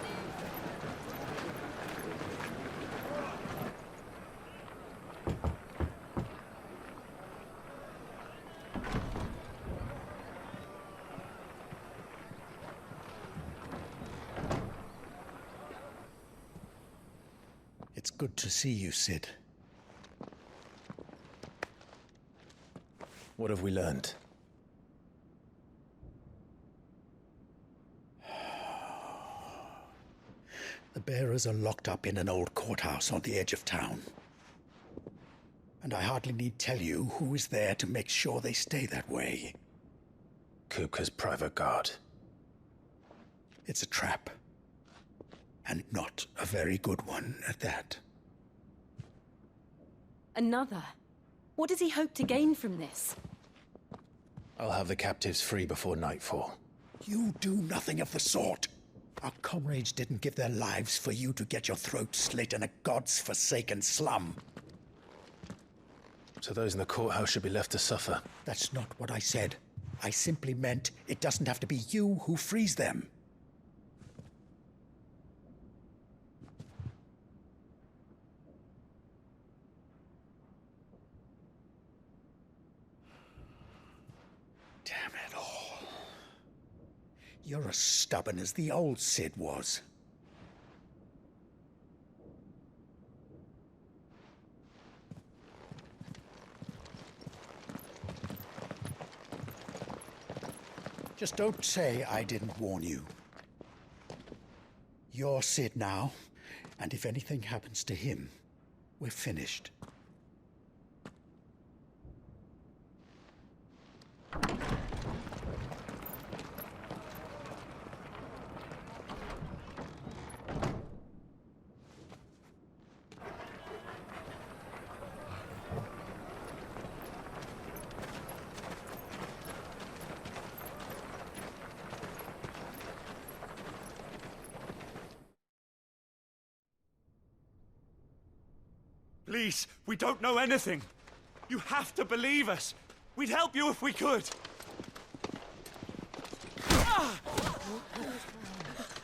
It's good to see you, Sid. What have we learned? The bearers are locked up in an old courthouse on the edge of town. And I hardly need tell you who is there to make sure they stay that way. Kupka's private guard. It's a trap. And not a very good one at that. Another? What does he hope to gain from this? I'll have the captives free before nightfall. You do nothing of the sort. Our comrades didn't give their lives for you to get your throat slit in a god's-forsaken slum. So those in the courthouse should be left to suffer. That's not what I said. I simply meant it doesn't have to be you who frees them. Damn it all. You're as stubborn as the old Sid was. Just don't say I didn't warn you. You're Sid now, and if anything happens to him, we're finished. Please, we don't know anything. You have to believe us. We'd help you if we could.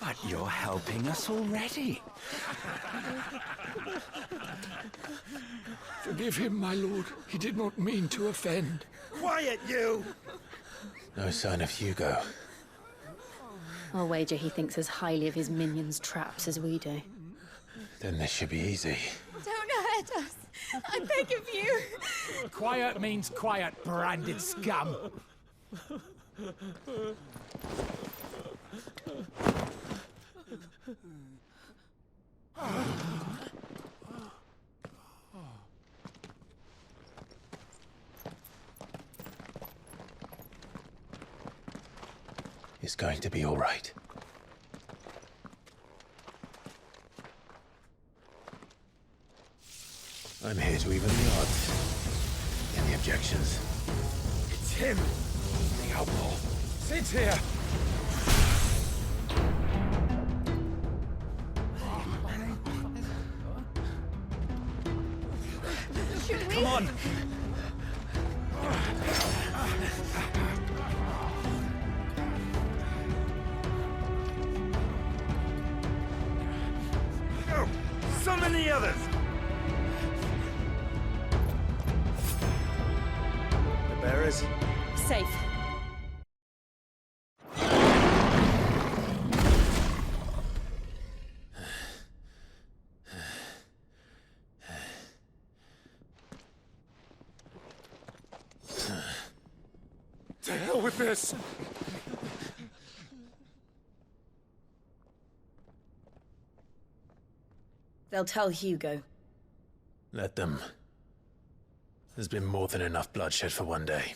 But you're helping us already. Forgive him, my lord. He did not mean to offend. Quiet, you! No sign of Hugo. I'll wager he thinks as highly of his minions' traps as we do. Then this should be easy. Don't hurt us. I beg of you. Quiet means quiet, branded scum. It's going to be all right. I'm here to even the odds. Any objections? It's him! The outlaw. Sid's here! Should we? Come on! Go! Summon the others! The bearers? Safe. To hell with this! They'll tell Hugo. Let them. There's been more than enough bloodshed for one day.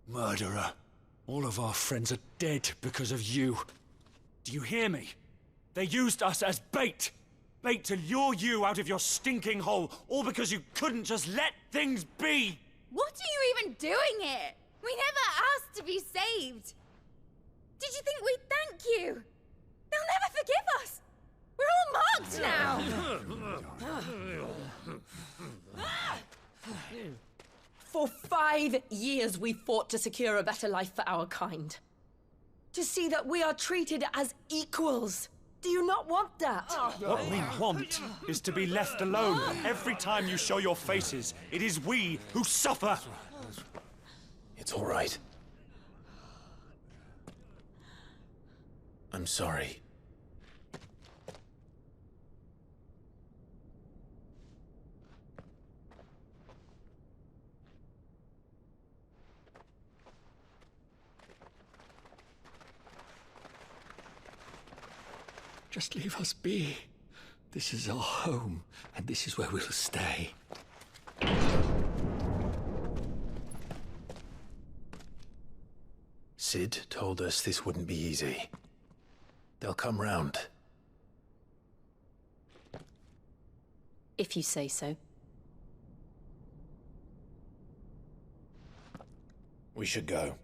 Murderer. All of our friends are dead because of you. Do you hear me? They used us as bait. Bait to lure you out of your stinking hole, all because you couldn't just let things be. What are you even doing here? We never asked to be saved. Did you think we'd thank you? They'll never forgive us. We're all marked now. For 5 years we fought to secure a better life for our kind. To see that we are treated as equals. Do you not want that? What we want is to be left alone. Every time you show your faces, it is we who suffer. It's all right. I'm sorry. Just leave us be. This is our home, and this is where we'll stay. Sid told us this wouldn't be easy. They'll come round. If you say so. We should go.